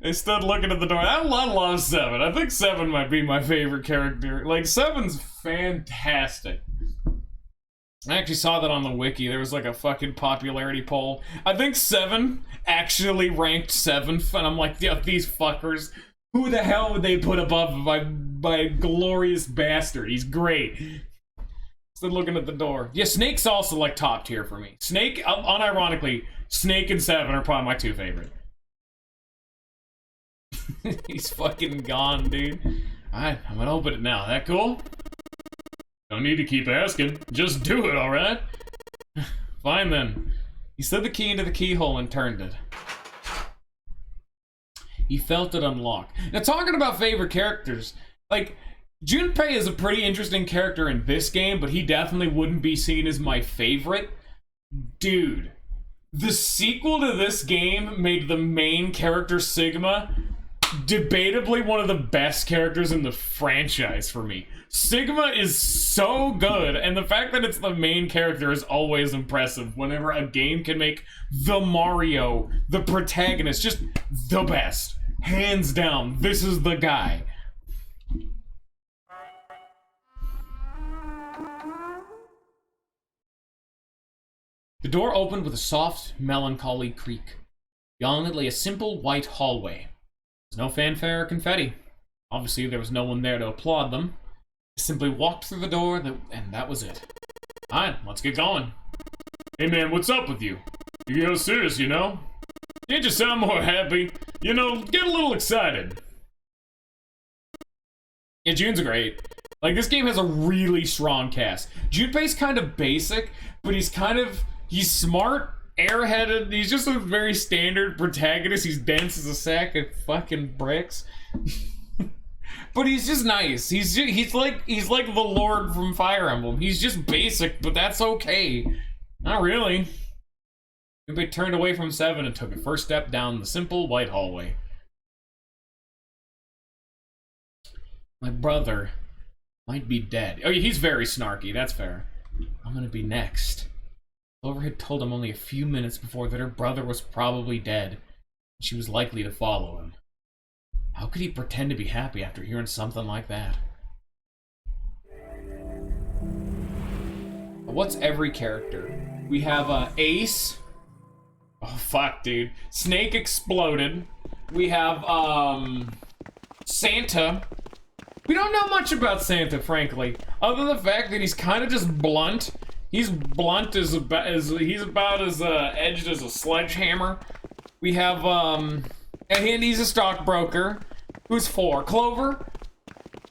They stood looking at the door. I love Seven. I think Seven might be my favorite character. Like, Seven's fantastic. I actually saw that on the wiki. There was like a fucking popularity poll. I think Seven actually ranked 7th, and I'm like, yeah, these fuckers. Who the hell would they put above my glorious bastard? He's great. Stood looking at the door. Yeah, Snake's also like top tier for me. Snake, unironically, Snake and Seven are probably my two favorite. He's fucking gone, dude. Alright, I'm gonna open it now. That cool? Don't need to keep asking. Just do it, alright? Fine then. He slid the key into the keyhole and turned it. He felt it unlock. Now, talking about favorite characters, like, Junpei is a pretty interesting character in this game, but he definitely wouldn't be seen as my favorite. Dude, the sequel to this game made the main character, Sigma, debatably one of the best characters in the franchise for me. Sigma is so good, and the fact that it's the main character is always impressive whenever a game can make the Mario, the protagonist, just the best. Hands down, this is the guy. The door opened with a soft, melancholy creak. Beyond it lay a simple white hallway. There was no fanfare or confetti. Obviously, there was no one there to applaud them. They simply walked through the door, and that was it. Alright, let's get going. Hey man, what's up with you? You get serious, you know? Can't you sound more happy? You know, get a little excited. Yeah, June's great. Like, this game has a really strong cast. Junpei's kind of basic, but he's smart, airheaded. He's just a very standard protagonist. He's dense as a sack of fucking bricks. But he's just nice. He's like the Lord from Fire Emblem. He's just basic, but that's okay. Not really. Junpei turned away from Seven and took a first step down the simple white hallway. My brother might be dead. Oh, he's very snarky. That's fair. I'm gonna be next. Clover had told him only a few minutes before that her brother was probably dead, and she was likely to follow him. How could he pretend to be happy after hearing something like that? what's every character? We have Ace. Oh fuck, dude. Snake exploded. We have Santa. We don't know much about Santa, frankly, other than the fact that he's kind of just blunt. He's blunt he's about as edged as a sledgehammer. We have and he's a stockbroker who's 4.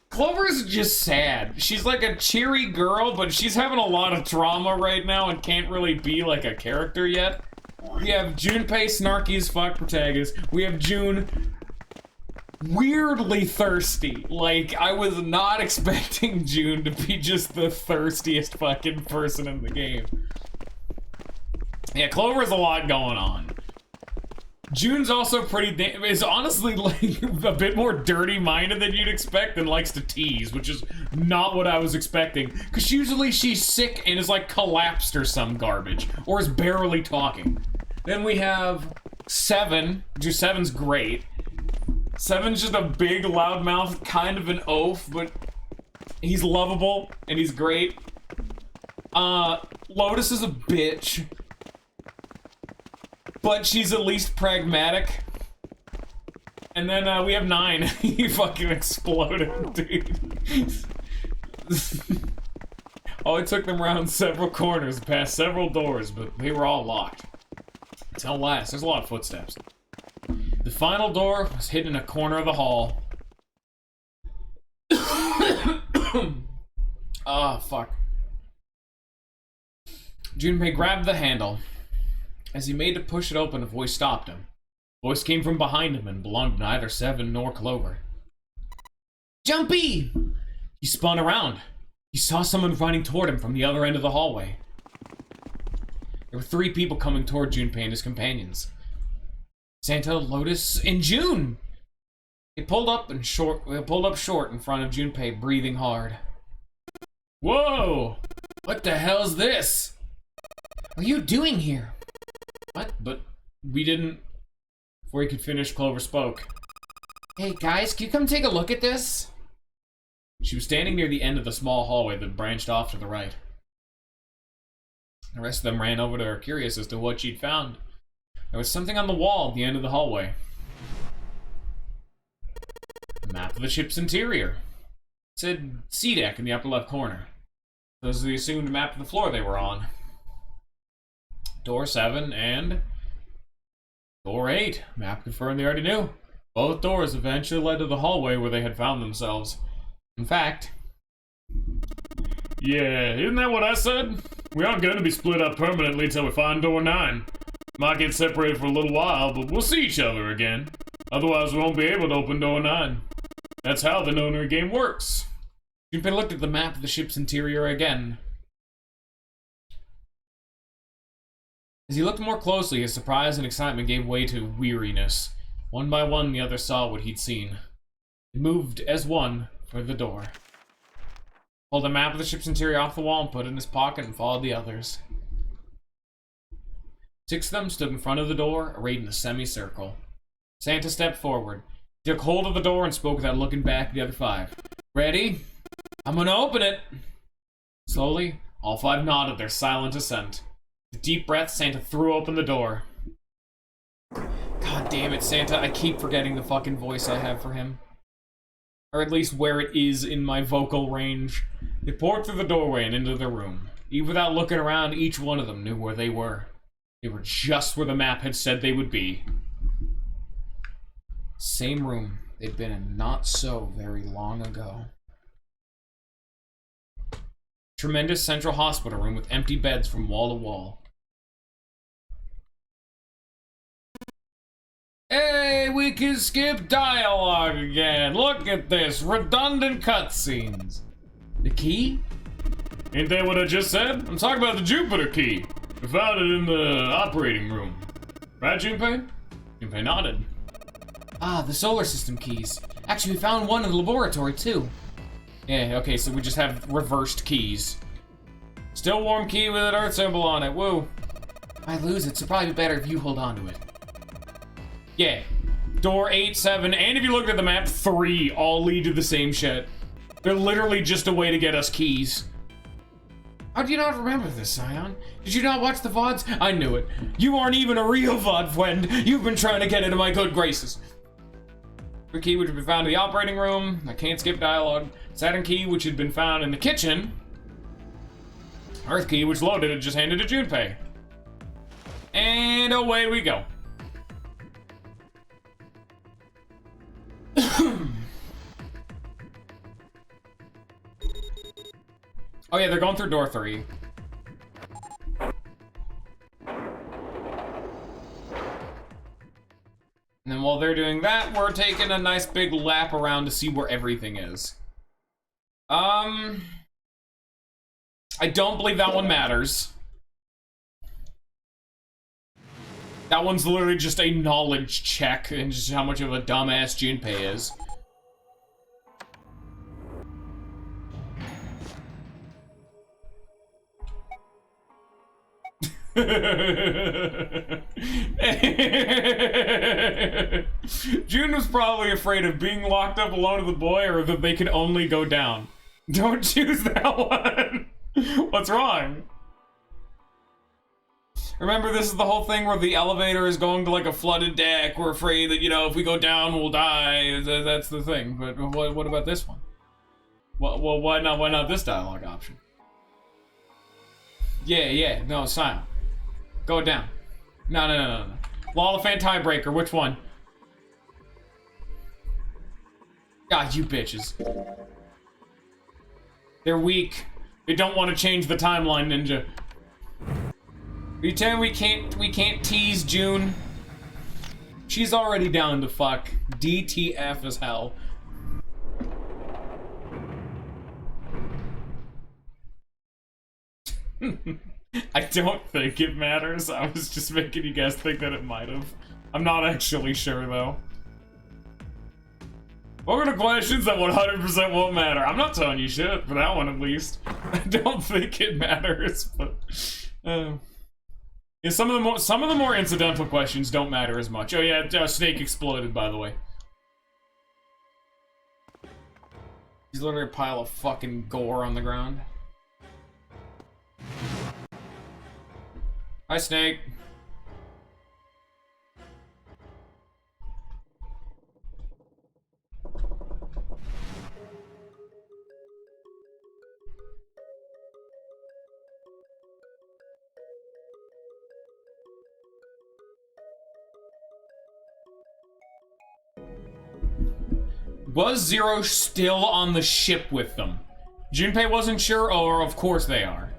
Clover's just sad. She's like a cheery girl, but she's having a lot of trauma right now and can't really be like a character yet. We have Junpei, snarky as fuck protagonist. We have June, weirdly thirsty. Like, I was not expecting June to be just the thirstiest fucking person in the game. Yeah, Clover's a lot going on. June's also is honestly like a bit more dirty-minded than you'd expect and likes to tease, which is not what I was expecting. Because usually she's sick and is like collapsed or some garbage, or is barely talking. Then we have Seven. Seven's great. Seven's just a big loudmouth, kind of an oaf, but he's lovable and he's great. Lotus is a bitch, but she's at least pragmatic. And then we have 9. He fucking exploded, dude. Oh, it took them around several corners, past several doors, but they were all locked. Tell last, there's a lot of footsteps. The final door was hidden in a corner of the hall. Ah, fuck. Junpei grabbed the handle. As he made to push it open, a voice stopped him. The voice came from behind him and belonged to neither Seven nor Clover. Jumpy! He spun around. He saw someone running toward him from the other end of the hallway. There were 3 people coming toward Junpei and his companions. Santa, Lotus, and June! They pulled up short in front of Junpei, breathing hard. Whoa! What the hell's this? What are you doing here? What? But we didn't... Before he could finish, Clover spoke. Hey guys, can you come take a look at this? She was standing near the end of the small hallway that branched off to the right. The rest of them ran over to her, curious as to what she'd found. There was something on the wall at the end of the hallway. A map of the ship's interior. It said C deck in the upper left corner. Those are the assumed map of the floor they were on. Door 7 and door 8. Map confirmed they already knew. Both doors eventually led to the hallway where they had found themselves. In fact... Yeah, isn't that what I said? We aren't going to be split up permanently till we find door 9. Might get separated for a little while, but we'll see each other again. Otherwise, we won't be able to open door 9. That's how the Nonary game works. Junpei looked at the map of the ship's interior again. As he looked more closely, his surprise and excitement gave way to weariness. One by one, the others saw what he'd seen. He moved as one for the door. Pulled the map of the ship's interior off the wall and put it in his pocket and followed the others. 6 of them stood in front of the door, arrayed in a semicircle. Santa stepped forward, took hold of the door, and spoke without looking back at the other 5. Ready? I'm gonna open it! Slowly, all 5 nodded their silent assent. With a deep breath, Santa threw open the door. God damn it, Santa, I keep forgetting the fucking voice I have for him. Or at least where it is in my vocal range. They poured through the doorway and into their room. Even without looking around, each one of them knew where they were. They were just where the map had said they would be. Same room they'd been in not so very long ago. Tremendous central hospital room with empty beds from wall to wall. Hey, we can skip dialogue again. Look at this. Redundant cutscenes. The key? Ain't that what I just said? I'm talking about the Jupiter key. We found it in the operating room. Right, Junpei? Junpei nodded. Ah, the solar system keys. Actually, we found one in the laboratory, too. Yeah, okay, so we just have reversed keys. Still warm key with an Earth symbol on it. Woo. I lose it, so probably better if you hold on to it. Yeah. Door 8, 7, and if you look at the map, 3 all lead to the same shit. They're literally just a way to get us keys. How do you not remember this, Scion? Did you not watch the VODs? I knew it. You aren't even a real VOD friend. You've been trying to get into my good graces. The key which had been found in the operating room. I can't skip dialogue. Saturn key which had been found in the kitchen. Earth key which loaded and just handed to Junpei. And away we go. Oh yeah, they're going through door 3. And then while they're doing that, we're taking a nice big lap around to see where everything is. I don't believe that one matters. That one's literally just a knowledge check and just how much of a dumbass Junpei is. June was probably afraid of being locked up alone with the boy or that they could only go down. Don't choose that one. What's wrong? Remember, this is the whole thing where the elevator is going to like a flooded deck. We're afraid that, you know, if we go down, we'll die. That's the thing. But what about this one? Well, why not this dialogue option? Yeah, no, silent. Go down. No. Lollifant tiebreaker, which one? God, you bitches. They're weak. They don't want to change the timeline, Ninja. Are you telling me we can't tease June? She's already down to fuck. DTF as hell. I don't think it matters. I was just making you guys think that it might have. I'm not actually sure, though. Welcome to questions that 100% won't matter. I'm not telling you shit, for that one at least. I don't think it matters, but... yeah, some of the more incidental questions don't matter as much. Oh yeah, Snake exploded, by the way. He's literally a pile of fucking gore on the ground. Hi, Snake. Was Zero still on the ship with them? Junpei wasn't sure, or of course they are.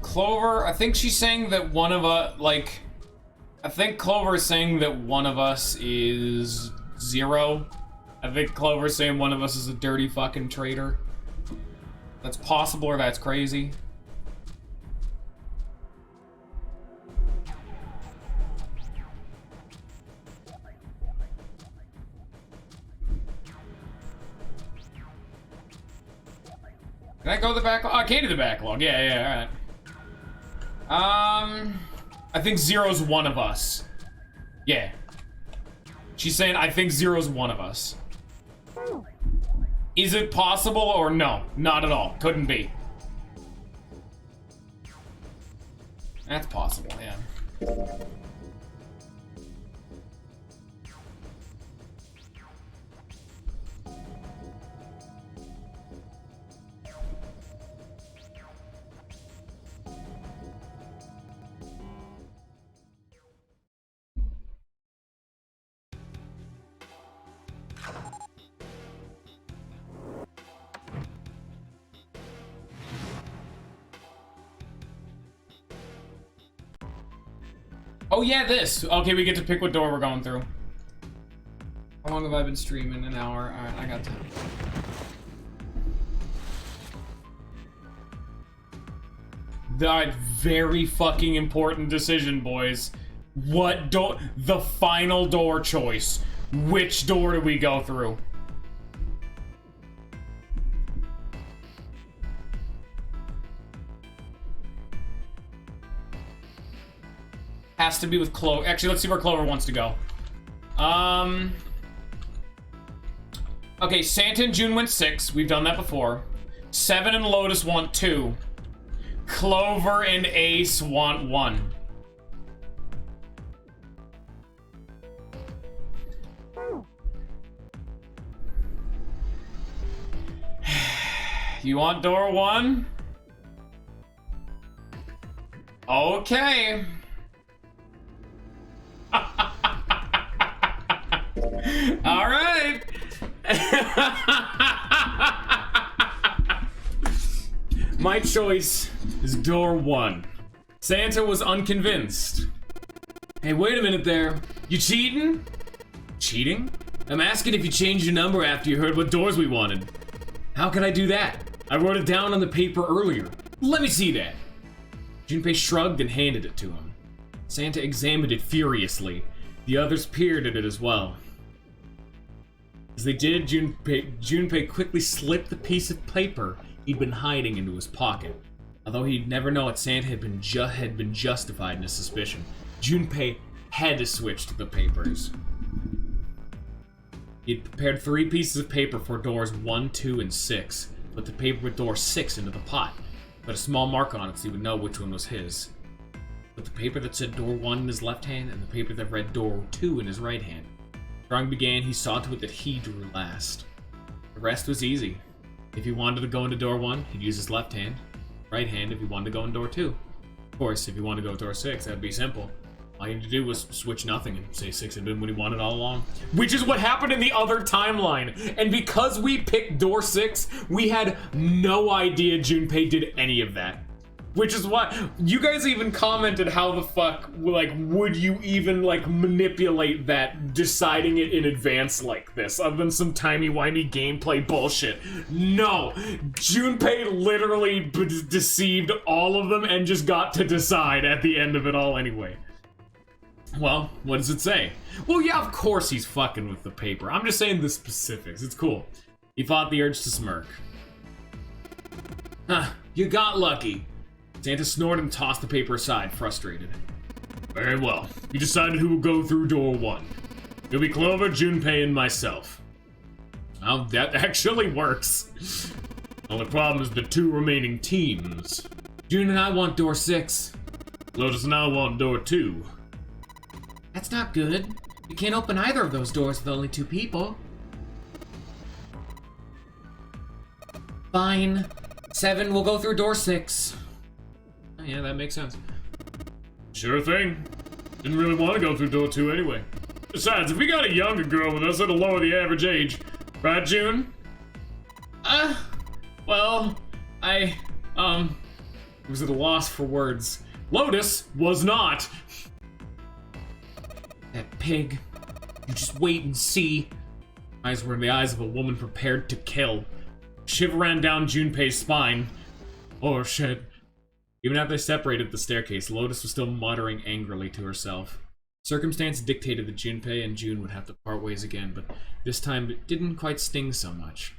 Clover, I think she's saying that one of us, like, I think Clover is saying that one of us is Zero. I think Clover's saying one of us is a dirty fucking traitor. That's possible or that's crazy. Can I go to the backlog? Oh, I can't do the backlog. Yeah, alright. I think Zero's one of us. Yeah. She's saying, I think Zero's one of us. Is it possible or no? Not at all. Couldn't be. That's possible, yeah. Oh yeah, this. Okay, we get to pick what door we're going through. How long have I been streaming? An hour. Alright, I got time. That very fucking important decision, boys. What door? The final door choice. Which door do we go through? Has to be with Clover. Actually, let's see where Clover wants to go. Okay, Santa and June went 6. We've done that before. 7 and Lotus want 2. Clover and Ace want 1. You want door 1? Okay. All right. My choice is door 1. Santa was unconvinced. Hey, wait a minute there. You cheating? Cheating? I'm asking if you changed your number after you heard what doors we wanted. How can I do that? I wrote it down on the paper earlier. Let me see that. Junpei shrugged and handed it to him. Santa examined it furiously. The others peered at it as well. As they did, Junpei quickly slipped the piece of paper he'd been hiding into his pocket. Although he'd never know it, Santa had been justified in his suspicion. Junpei had to switch to the papers. He'd prepared 3 pieces of paper for doors 1, 2, and 6. Put the paper with door 6 into the pot. Put a small mark on it so he would know which one was his. Put the paper that said door 1 in his left hand and the paper that read door 2 in his right hand. Drawing began, he saw to it that he drew last. The rest was easy. If he wanted to go into door 1, he'd use his left hand. Right hand if he wanted to go in door 2. Of course, if he wanted to go door 6, that'd be simple. All you had to do was switch nothing and say 6 had been what he wanted all along. Which is what happened in the other timeline. And because we picked door 6, we had no idea Junpei did any of that. Which is what you guys even commented, how the fuck, like, would you even, like, manipulate that, deciding it in advance like this, other than some timey-wimey gameplay bullshit? No! Junpei literally deceived all of them and just got to decide at the end of it all anyway. Well, what does it say? Well, yeah, of course he's fucking with the paper. I'm just saying the specifics. It's cool. He fought the urge to smirk. Huh, you got lucky. Santa snorted and tossed the paper aside, frustrated. Very well. You decided who will go through door 1. It'll be Clover, Junpei, and myself. Well, that actually works. Only problem is the 2 remaining teams. June and I want door 6. Lotus and I want door 2. That's not good. We can't open either of those doors with only 2 people. Fine. 7 will go through door 6. Oh, yeah, that makes sense. Sure thing. Didn't really want to go through door 2 anyway. Besides, if we got a younger girl with us, it'll lower the average age. Right, June? Well, I was at a loss for words. Lotus was not. That pig. You just wait and see. Eyes were in the eyes of a woman prepared to kill. Shiver ran down Junpei's spine. Oh shit. Even after they separated at the staircase, Lotus was still muttering angrily to herself. Circumstance dictated that Junpei and June would have to part ways again, but this time it didn't quite sting so much.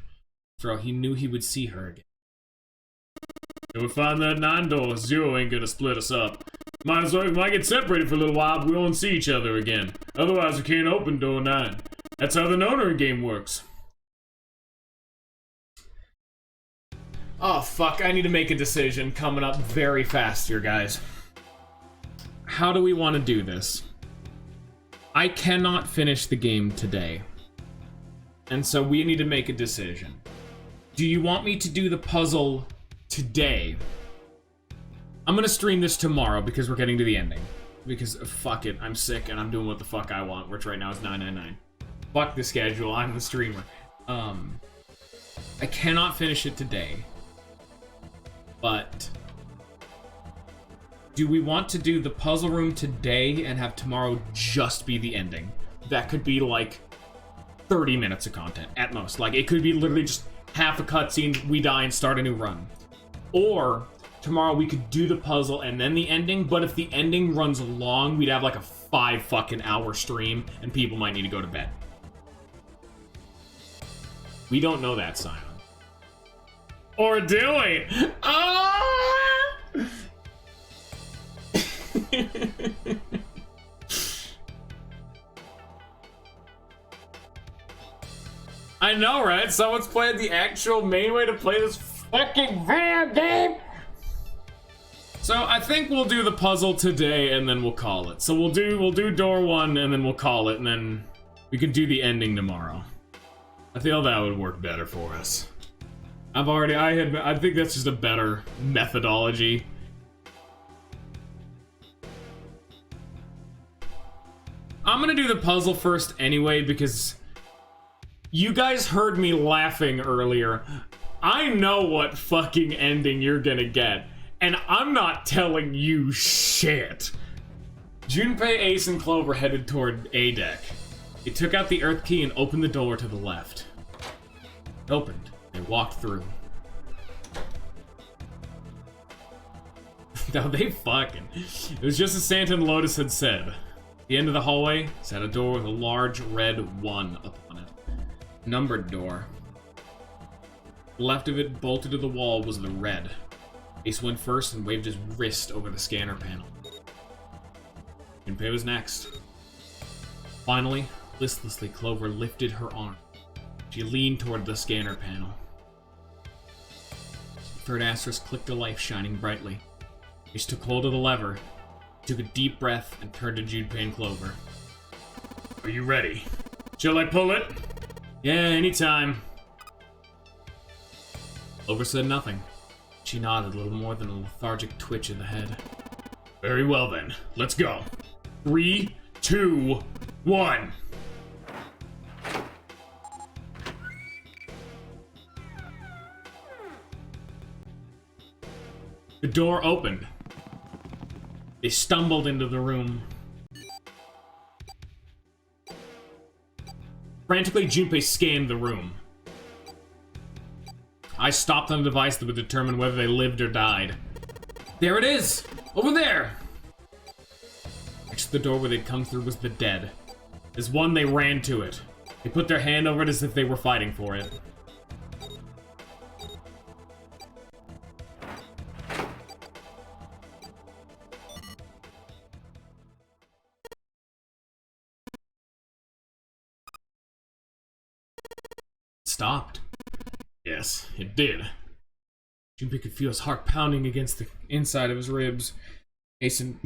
After all, he knew he would see her again. If we find that 9 door, 0 ain't gonna split us up. Might as well, we might get separated for a little while, but we won't see each other again. Otherwise, we can't open door 9. That's how the Nonary game works. Oh fuck, I need to make a decision coming up very fast here, guys. How do we want to do this? I cannot finish the game today. And so we need to make a decision. Do you want me to do the puzzle today? I'm gonna stream this tomorrow because we're getting to the ending. Because fuck it, I'm sick and I'm doing what the fuck I want, which right now is 999. Fuck the schedule, I'm the streamer. I cannot finish it today. But do we want to do the puzzle room today and have tomorrow just be the ending? That could be like 30 minutes of content at most. Like it could be literally just half a cutscene, we die and start a new run. Or tomorrow we could do the puzzle and then the ending, but if the ending runs long, we'd have like a 5 fucking hour stream and people might need to go to bed. We don't know that, Scion. Or do we? Ah! I know, right? Someone's playing the actual main way to play this fucking video game. So I think we'll do the puzzle today and then we'll call it. So we'll do door 1 and then we'll call it, and then we can do the ending tomorrow. I feel that would work better for us. I think that's just a better methodology. I'm gonna do the puzzle first anyway because you guys heard me laughing earlier. I know what fucking ending you're gonna get, and I'm not telling you shit. Junpei, Ace, and Clover headed toward A deck. They took out the Earth Key and opened the door to the left. It opened. They walked through. Now they fucking... It was just as Santa and Lotus had said. At the end of the hallway sat a door with a large red 1 upon it. Numbered door. Left of it, bolted to the wall, was the red. Ace went first and waved his wrist over the scanner panel. Junpei was next. Finally, listlessly, Clover lifted her arm. She leaned toward the scanner panel. The third asterisk clicked to life, shining brightly. Ace took hold of the lever, took a deep breath, and turned to Junpei and Clover. Are you ready? Shall I pull it? Yeah, anytime. Clover said nothing. She nodded, a little more than a lethargic twitch in the head. Very well then, let's go. 3, 2, 1. The door opened. They stumbled into the room. Frantically, Junpei scanned the room. I stopped on the device that would determine whether they lived or died. There it is! Over there! Next to the door where they'd come through was the dead. As one, they ran to it. They put their hand over it as if they were fighting for it. Stopped. Yes, it did. Junpei could feel his heart pounding against the inside of his ribs. Ace and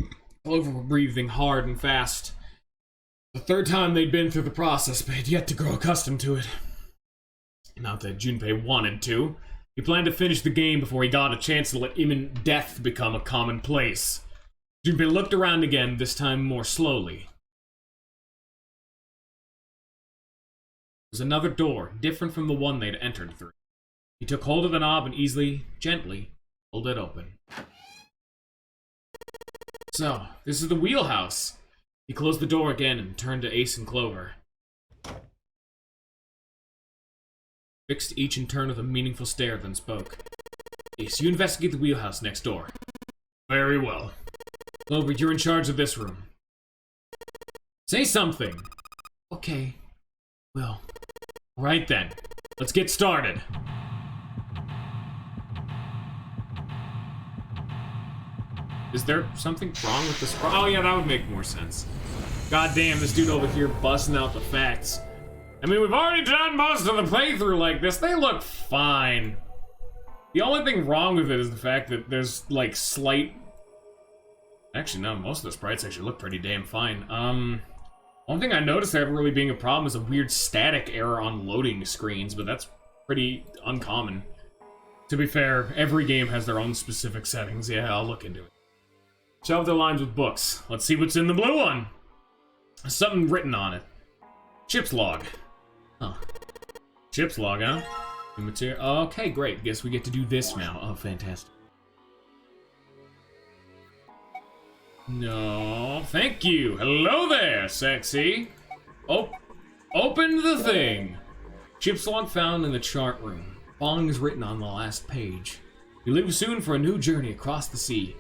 Clover were breathing hard and fast. The third time they'd been through the process, but had yet to grow accustomed to it. Not that Junpei wanted to. He planned to finish the game before he got a chance to let imminent death become a commonplace. Junpei looked around again, this time more slowly. There was another door, different from the one they'd entered through. He took hold of the knob and easily, gently, pulled it open. So, this is the wheelhouse. He closed the door again and turned to Ace and Clover. Fixed each in turn with a meaningful stare, then spoke. Ace, you investigate the wheelhouse next door. Very well. Clover, you're in charge of this room. Say something. Okay. Well. Right then. Let's get started. Is there something wrong with this? Oh yeah, that would make more sense. God damn, this dude over here busting out the facts. I mean, we've already done most of the playthrough like this. They look fine. The only thing wrong with it is the fact that there's, like, slight... Actually, no, most of the sprites actually look pretty damn fine. One thing I noticed there really being a problem is a weird static error on loading screens, but that's pretty uncommon. To be fair, every game has their own specific settings. Yeah, I'll look into it. Shelve their lines with books. Let's see what's in the blue one. There's something written on it. Chip's log. Huh. Chip's log, huh? New material. Okay, great. Guess we get to do this now. Oh, fantastic. No, thank you. Hello there, sexy. Oh, open the thing. Chip's log found in the chart room. Following is written on the last page. We leave soon for a new journey across the sea.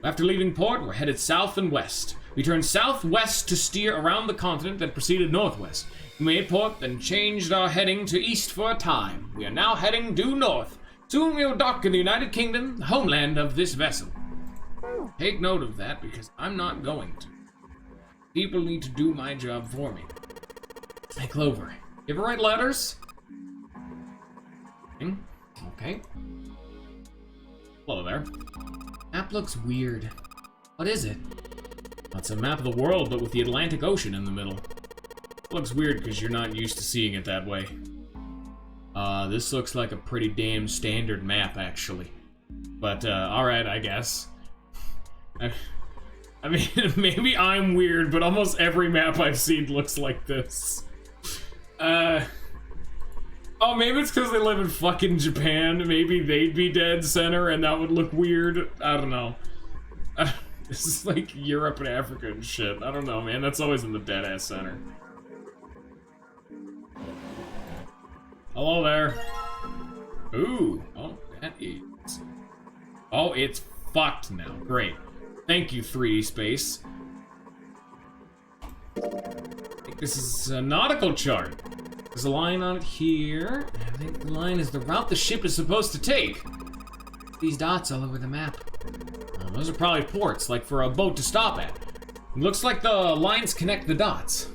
After leaving port, we're headed south and west. We turned southwest to steer around the continent, then proceeded northwest. We made port, then changed our heading to east for a time. We are now heading due north. Soon we will dock in the United Kingdom, the homeland of this vessel. Take note of that, because I'm not going to. People need to do my job for me. Hey, Clover, you ever write letters? Okay. Hello there. Map looks weird. What is it? That's a map of the world, but with the Atlantic Ocean in the middle. It looks weird because you're not used to seeing it that way. This looks like a pretty damn standard map, actually. But, alright, I guess. I mean, maybe I'm weird, but almost every map I've seen looks like this. Oh, maybe it's because they live in fucking Japan. Maybe they'd be dead center and that would look weird. I don't know. This is like Europe and Africa and shit. I don't know, man. That's always in the dead-ass center. Hello there. Ooh. Oh, that is... Oh, it's fucked now. Great. Thank you, 3D Space. I think this is a nautical chart. There's a line on it here. I think the line is the route the ship is supposed to take. These dots all over the map. Those are probably ports, like for a boat to stop at. It looks like the lines connect the dots.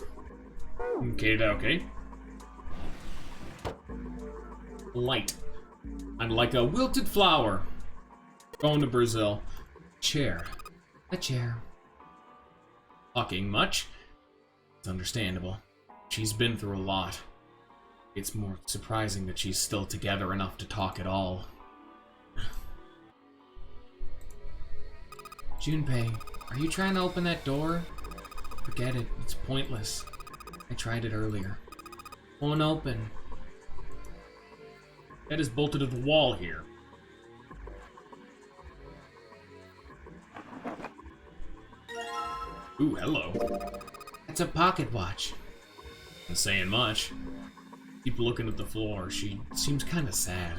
Okay. Light. I'm like a wilted flower. Going to Brazil. Chair. A chair. Talking much? It's understandable. She's been through a lot. It's more surprising that she's still together enough to talk at all. Junpei, are you trying to open that door? Forget it. It's pointless. I tried it earlier. Won't open. That is bolted to the wall here. Ooh, hello. It's a pocket watch. Not saying much. Keep looking at the floor. She seems kind of sad.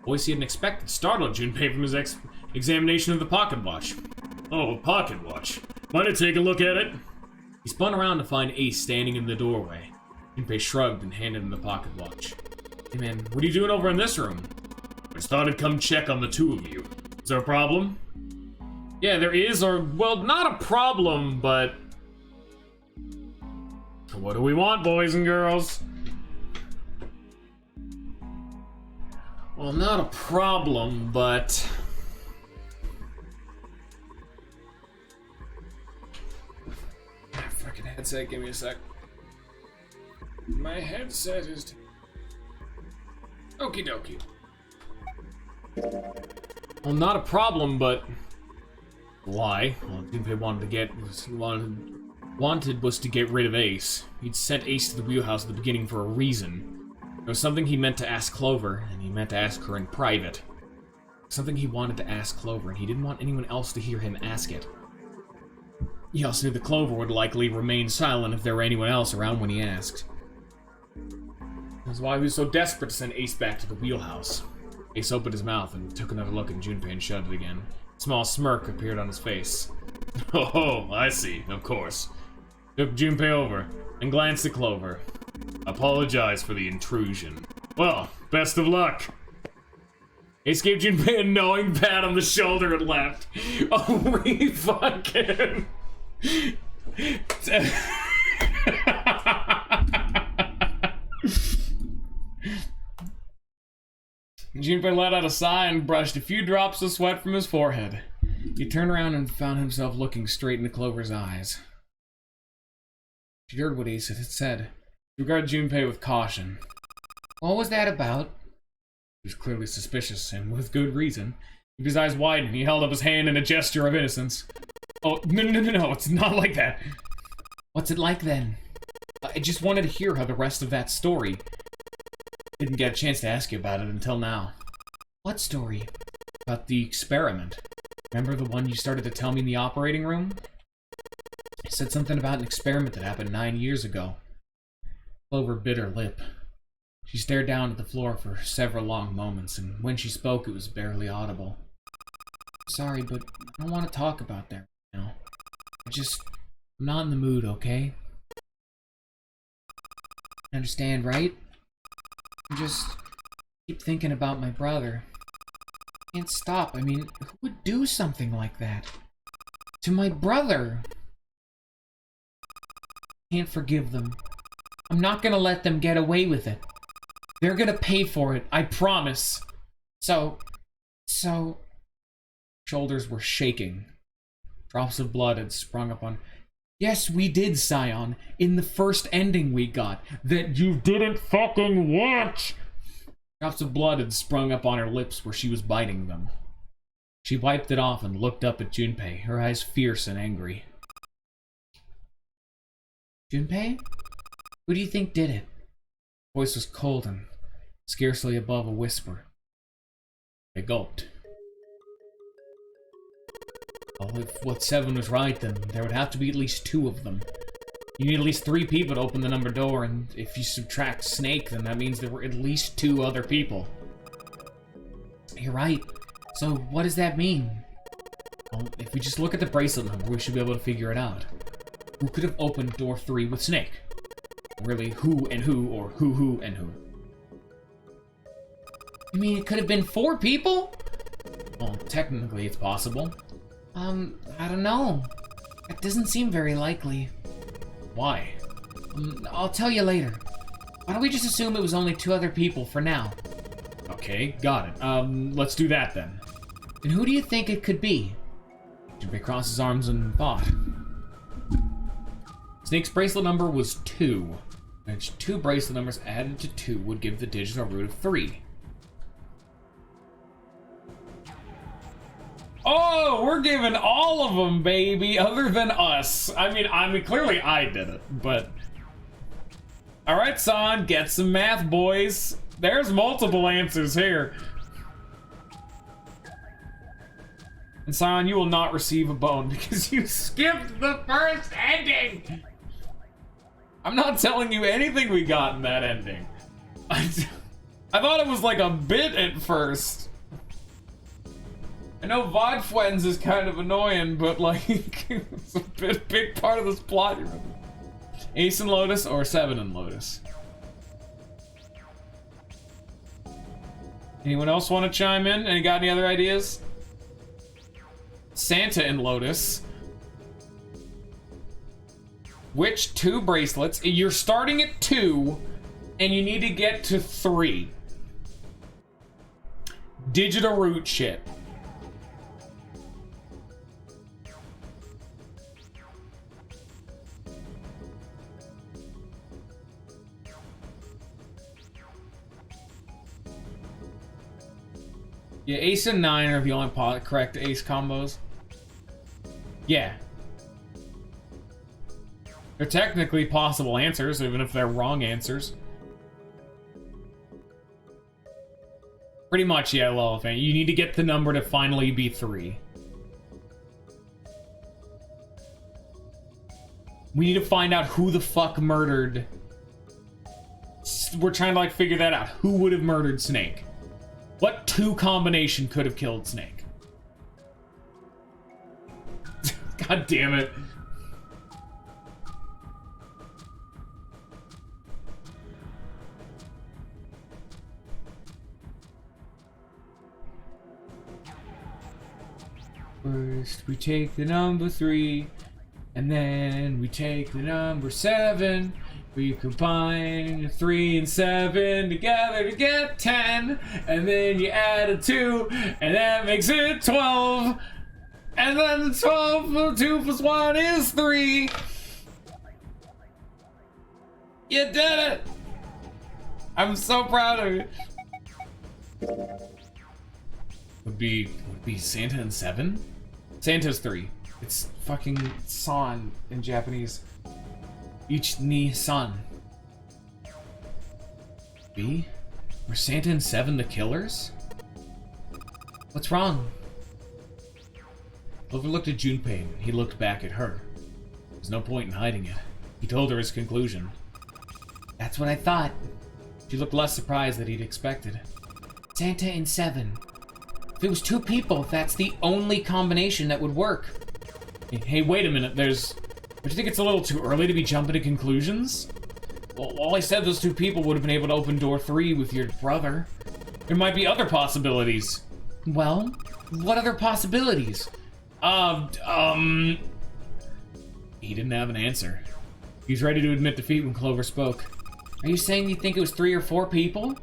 Voice he hadn't expected startled Junpei from his examination of the pocket watch. Oh, a pocket watch. Might I take a look at it? He spun around to find Ace standing in the doorway. Junpei shrugged and handed him the pocket watch. Hey man, what are you doing over in this room? I just thought I'd come check on the two of you. Is there a problem? Yeah, there is, or, well, not a problem, but... What do we want, boys and girls? Well, not a problem, but... Fucking headset, give me a sec. My headset is... Okie dokie. Well, not a problem, but... Why? Well, Junpei wanted was to get rid of Ace. He'd sent Ace to the wheelhouse at the beginning for a reason. There was something he meant to ask Clover, and he meant to ask her in private. Something he wanted to ask Clover, and he didn't want anyone else to hear him ask it. He also knew that Clover would likely remain silent if there were anyone else around when he asked. That's why he was so desperate to send Ace back to the wheelhouse. Ace opened his mouth and took another look at Junpei and shut it again. A small smirk appeared on his face. Oh, I see, of course. Took Junpei over and glanced at Clover. Apologize for the intrusion. Well, best of luck. Ace gave Junpei a knowing pat on the shoulder and laughed. Oh, we fucking... Junpei let out a sigh and brushed a few drops of sweat from his forehead. He turned around and found himself looking straight into Clover's eyes. She heard what Ace had said. She regarded Junpei with caution. What was that about? He was clearly suspicious, and with good reason. His eyes widened, he held up his hand in a gesture of innocence. Oh, no, it's not like that. What's it like then? I just wanted to hear how the rest of that story. Didn't get a chance to ask you about it until now. What story? About the experiment. Remember the one you started to tell me in the operating room? I said something about an experiment that happened 9 years ago. Clover bit her lip. She stared down at the floor for several long moments, and when she spoke, it was barely audible. Sorry, but I don't want to talk about that right now. I'm not in the mood, okay? Understand, right? I just keep thinking about my brother. I can't stop. I mean, who would do something like that? To my brother! Can't forgive them. I'm not gonna let them get away with it. They're gonna pay for it, I promise. So... Shoulders were shaking. Drops of blood had sprung up on... Yes, we did, Scion. In the first ending we got. That you didn't fucking watch! Drops of blood had sprung up on her lips where she was biting them. She wiped it off and looked up at Junpei, her eyes fierce and angry. Junpei? Who do you think did it? Her voice was cold and scarcely above a whisper. They gulped. Well, if what Seven was right, then there would have to be at least 2 of them. You need at least 3 people to open the number door, and if you subtract Snake, then that means there were at least 2 other people. You're right. So what does that mean? Well, if we just look at the bracelet number, we should be able to figure it out. Who could have opened door 3 with Snake? Really, who and who, or who and who? You mean it could have been 4 people? Well, technically it's possible. I don't know. That doesn't seem very likely. Why? I'll tell you later. Why don't we just assume it was only 2 other people for now? Okay, got it. Let's do that then. And who do you think it could be? Junpei crossed his arms and thought. Snake's bracelet number was 2. Which 2 bracelet numbers added to 2 would give the digital root of 3. Oh, we're giving all of them, baby, other than us. I mean, clearly I did it, but... Alright, son, get some math, boys. There's multiple answers here. And Sion, you will not receive a bone because you skipped the first ending! I'm not telling you anything we got in that ending. I thought it was like a bit at first. I know Vodfwens is kind of annoying, but like, it's a big part of this plot. Ace and Lotus or 7 and Lotus? Anyone else want to chime in? Any got any other ideas? Santa and Lotus. Which 2 bracelets? You're starting at 2, and you need to get to 3. Digital root shit. Yeah, Ace and 9 are the only correct Ace combos. Yeah. They're technically possible answers, even if they're wrong answers. Pretty much, yeah, Lilithant. You need to get the number to finally be 3. We need to find out who the fuck murdered... We're trying to, like, figure that out. Who would have murdered Snake? What 2 combination could have killed Snake? God damn it. First, we take the number 3, and then we take the number 7. We combine 3 and 7 together to get 10, and then you add a 2, and that makes it 12. And then the 12, 2 plus 1 is 3. You did it! I'm so proud of you. Would be Santa and 7? Santa's 3. It's fucking San in Japanese. Each ni san. B? Were Santa and 7 the killers? What's wrong? Clover looked at Junpei. He looked back at her. There's no point in hiding it. He told her his conclusion. That's what I thought. She looked less surprised than he'd expected. Santa and 7. If it was 2 people, that's the only combination that would work. Hey, wait a minute, Don't you think it's a little too early to be jumping to conclusions? Well, all I said those 2 people would have been able to open door 3 with your brother. There might be other possibilities. Well, what other possibilities? He didn't have an answer. He's ready to admit defeat when Clover spoke. Are you saying you think it was 3 or 4 people?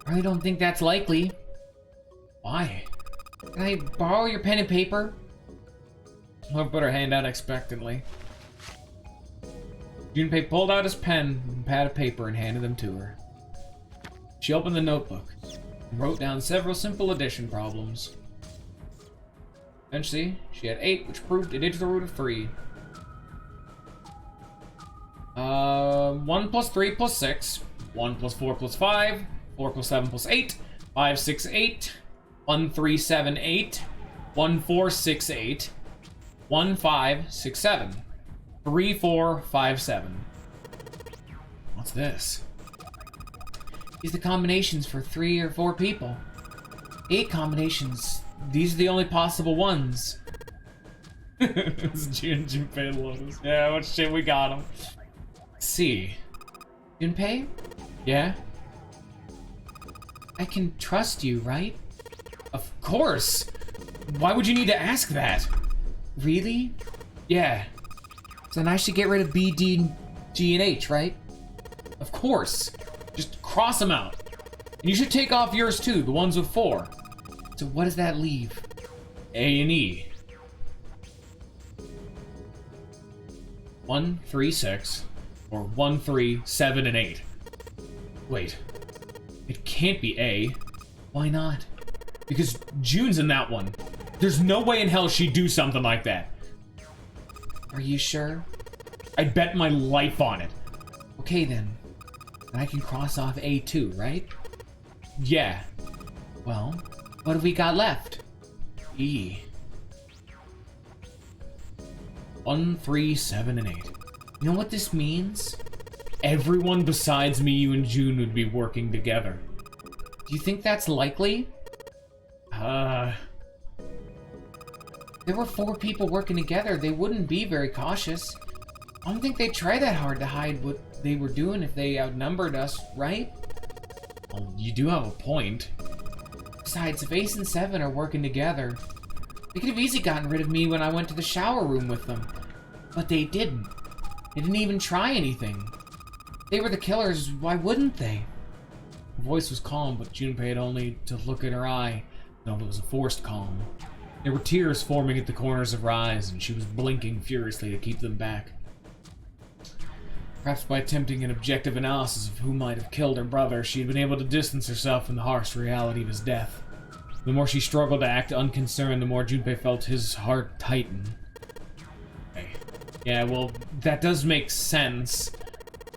I don't think that's likely. Why? Can I borrow your pen and paper? Clover put her hand out expectantly. Junpei pulled out his pen and pad of paper and handed them to her. She opened the notebook and wrote down several simple addition problems. Eventually, she had 8, which proved it is the root of 3. 1 plus 3 plus 6, 1 plus 4 plus 5, 4 plus 7 plus 8, 5, 6, 8, 1, 3, 7, 8, 1, 4, 6, 8, 1, 5, 6, 7, 3, 4, 5, 7. What's this? These are the combinations for 3 or 4 people. 8 combinations. These are the only possible ones. It's Junpei Lotus. Yeah, what shit, we got him. See. Junpei? Yeah? I can trust you, right? Of course! Why would you need to ask that? Really? Yeah. So then I should get rid of B, D, G, and H, right? Of course. Just cross them out. And you should take off yours too, the ones with 4. So what does that leave? A and E. 1, 3, 6. Or 1, 3, 7, and 8. Wait. It can't be A. Why not? Because June's in that one. There's no way in hell she'd do something like that. Are you sure? I'd bet my life on it. Okay then. I can cross off A too, right? Yeah. Well, what have we got left? E. 1, 3, 7, and 8. You know what this means? Everyone besides me, you, and June would be working together. Do you think that's likely? There were 4 people working together. They wouldn't be very cautious. I don't think they'd try that hard to hide what they were doing if they outnumbered us, right? Well, you do have a point. Besides, if Ace and 7 are working together, they could have easily gotten rid of me when I went to the shower room with them. But they didn't. They didn't even try anything. If they were the killers, why wouldn't they? Her voice was calm, but Junpei had only to look in her eye, though it was a forced calm. There were tears forming at the corners of her eyes, and she was blinking furiously to keep them back. Perhaps by attempting an objective analysis of who might have killed her brother, she had been able to distance herself from the harsh reality of his death. The more she struggled to act unconcerned, the more Junpei felt his heart tighten. Okay. Yeah, well, that does make sense.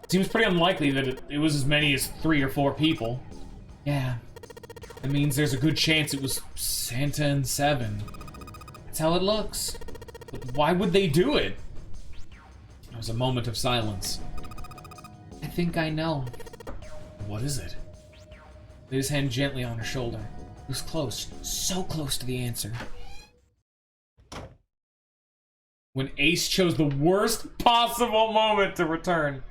Seems pretty unlikely that it was as many as 3 or 4 people. Yeah. That means there's a good chance it was Santa and 7. That's how it looks. But why would they do it? There was a moment of silence. I think I know. What is it? Laid his hand gently on her shoulder. It was close. So close to the answer. When Ace chose the worst possible moment to return,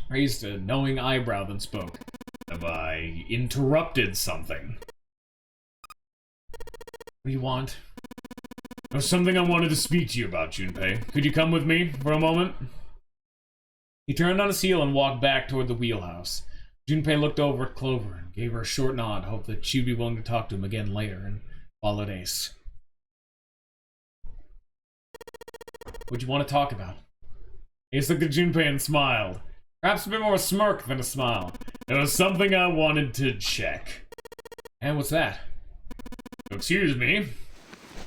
raised a knowing eyebrow, then spoke. Have I interrupted something? What do you want? There was something I wanted to speak to you about, Junpei. Could you come with me for a moment? He turned on his heel and walked back toward the wheelhouse. Junpei looked over at Clover and gave her a short nod, hoped that she'd be willing to talk to him again later, and followed Ace. What'd you want to talk about? Ace looked at Junpei and smiled. Perhaps a bit more a smirk than a smile. There was something I wanted to check. And what's that? Excuse me.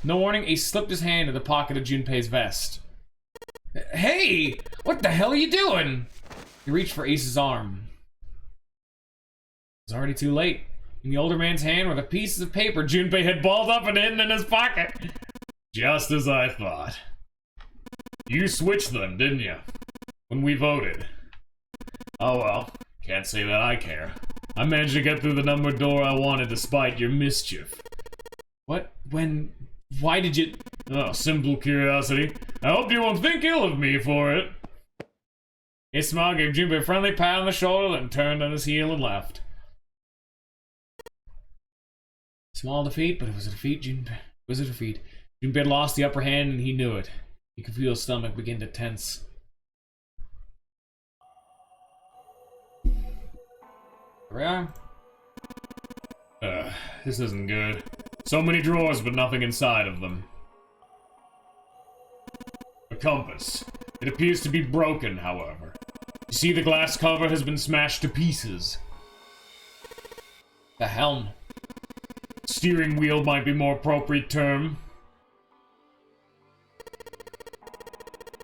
No warning, Ace slipped his hand in the pocket of Junpei's vest. Hey! What the hell are you doing? He reached for Ace's arm. It was already too late. In the older man's hand were the pieces of paper Junpei had balled up and hidden in his pocket. Just as I thought. You switched them, didn't you? When we voted. Oh well, can't say that I care. I managed to get through the numbered door I wanted despite your mischief. What? When? Why did you... Oh, simple curiosity. I hope you won't think ill of me for it. Isma gave Junpei a friendly pat on the shoulder, then turned on his heel and left. Small defeat, but it was a defeat. Junpei had lost the upper hand, and he knew it. He could feel his stomach begin to tense. Here we are. This isn't good. So many drawers, but nothing inside of them. A compass. It appears to be broken, however. You see the glass cover has been smashed to pieces. The helm. Steering wheel might be more appropriate term.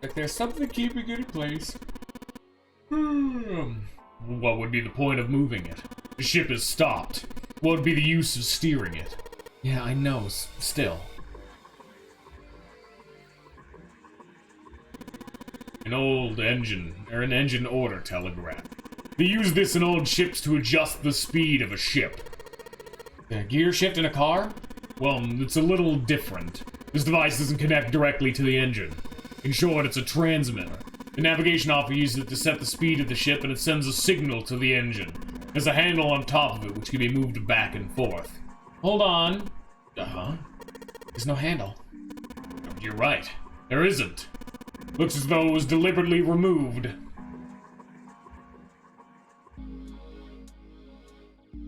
Like there's something keeping it in place. What would be the point of moving it? The ship is stopped. What would be the use of steering it? Yeah, I know, still. An old engine, or an engine order telegraph. They use this in old ships to adjust the speed of a ship. A gear shift in a car? Well, it's a little different. This device doesn't connect directly to the engine. In short, it's a transmitter. The navigation officer uses it to set the speed of the ship, and it sends a signal to the engine. There's a handle on top of it, which can be moved back and forth. Hold on. Uh-huh. There's no handle. You're right. There isn't. Looks as though it was deliberately removed.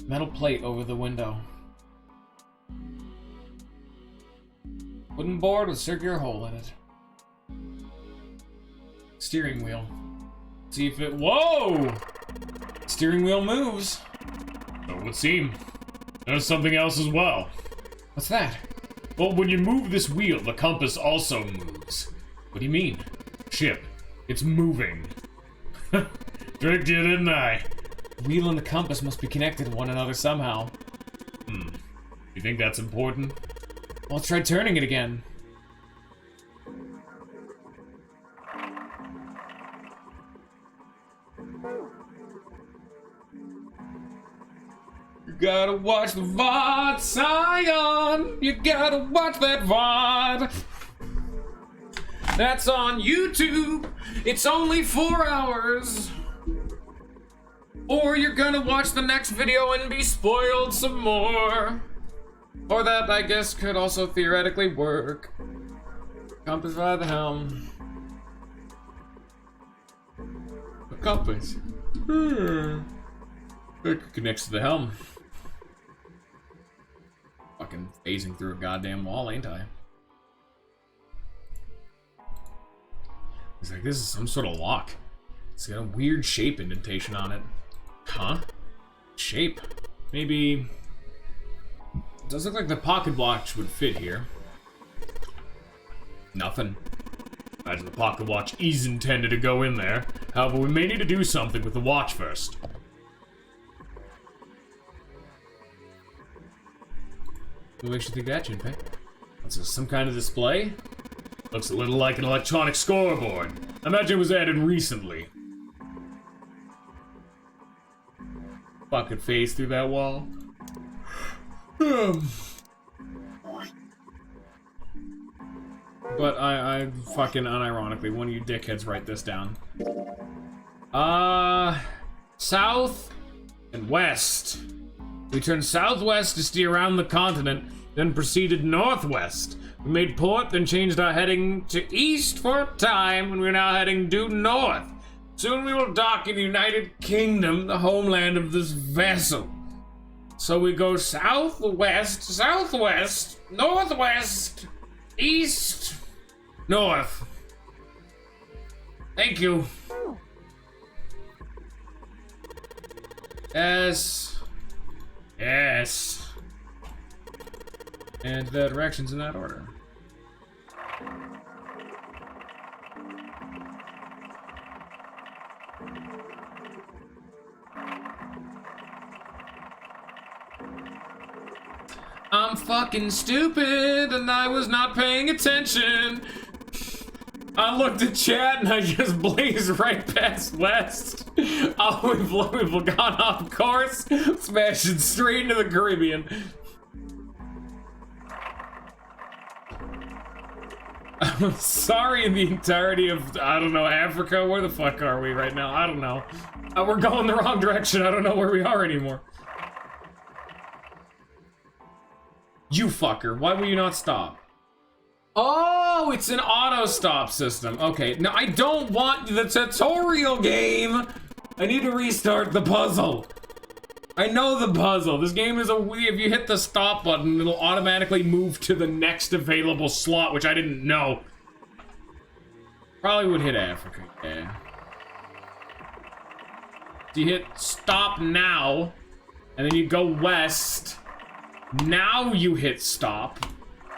Metal plate over the window. Wooden board with circular hole in it. Steering wheel. See if it... Whoa! Steering wheel moves. So it would seem. There's something else as well. What's that? Well, when you move this wheel, the compass also moves. What do you mean? Ship. It's moving. Tricked you, didn't I? The wheel and the compass must be connected to one another somehow. You think that's important? Well, let's try turning it again. You gotta watch the VOD, Scion! You gotta watch that VOD! That's on YouTube! It's only 4 hours! Or you're gonna watch the next video and be spoiled some more. Or that, I guess, could also theoretically work. Compass by the helm. A compass. It connects to the helm. Fucking phasing through a goddamn wall, ain't I? It's like, this is some sort of lock. It's got a weird shape indentation on it. Huh? Shape? Maybe... It does look like the pocket watch would fit here. Nothing. Imagine the pocket watch is intended to go in there. However, we may need to do something with the watch first. What makes you think that, Junpei? What's some kind of display? Looks a little like an electronic scoreboard. I imagine it was added recently. Fucking phase through that wall. But I fucking unironically, one of you dickheads write this down. South and west. We turned southwest to steer around the continent, then proceeded northwest. We made port, then changed our heading to east for a time, and we're now heading due north. Soon we will dock in the United Kingdom, the homeland of this vessel. So we go southwest, southwest, northwest, east, north. Thank you. Yes. Yes. And the directions in that order. I'm fucking stupid and I was not paying attention. I looked at chat and I just blazed right past west. Oh, we've gone off course, smashing straight into the Caribbean. I'm sorry in the entirety of, I don't know, Africa. Where the fuck are we right now? I don't know. We're going the wrong direction. I don't know where we are anymore. You fucker. Why will you not stop? Oh, it's an auto stop system. Okay, now I don't want the tutorial game. I need to restart the puzzle. I know the puzzle. This game is if you hit the stop button, it'll automatically move to the next available slot, which I didn't know. Probably would hit Africa, yeah. So you hit stop now, and then you go west. Now you hit stop.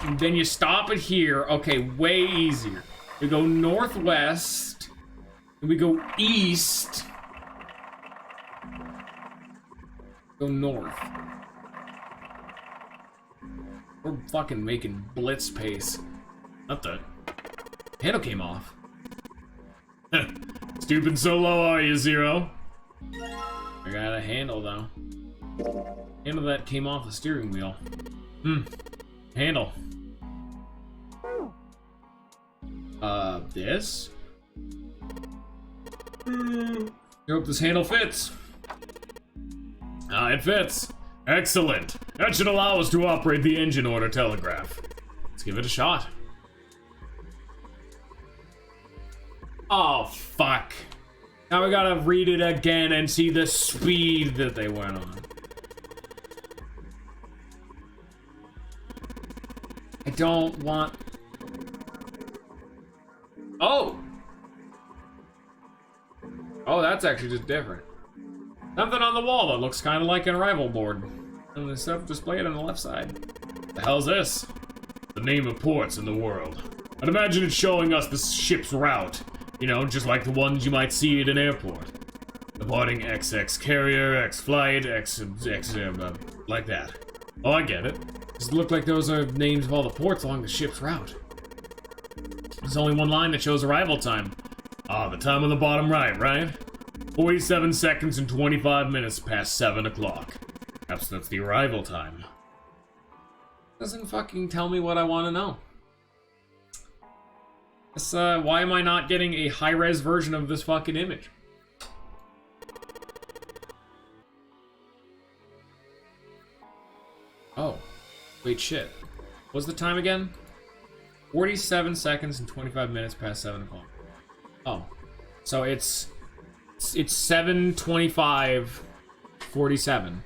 And then you stop it here. Okay, way easier. We go northwest. And we go east. Go north. We're fucking making blitz pace. Not that. Handle came off. Stooping so low, are you, Zero? I got a handle though. Handle that came off the steering wheel. Handle. This? I hope this handle fits. It fits. Excellent. That should allow us to operate the engine order telegraph. Let's give it a shot. Oh, fuck. Now we gotta read it again and see the speed that they went on. I don't want... Oh! Oh, that's actually just different. Something on the wall that looks kind of like an arrival board. And the stuff displayed on the left side. The hell's this? The name of ports in the world. I'd imagine it's showing us the ship's route. You know, just like the ones you might see at an airport. Departing XX carrier, X flight, X like that. Oh, I get it. Does it look like those are names of all the ports along the ship's route? There's only one line that shows arrival time. Ah, the time on the bottom right? 47 seconds and 25 minutes past 7 o'clock. Perhaps that's the arrival time. Doesn't fucking tell me what I want to know. Why am I not getting a high-res version of this fucking image? Oh. Wait, shit. What's the time again? 47 seconds and 25 minutes past 7 o'clock. Oh. So it's 7:25:47.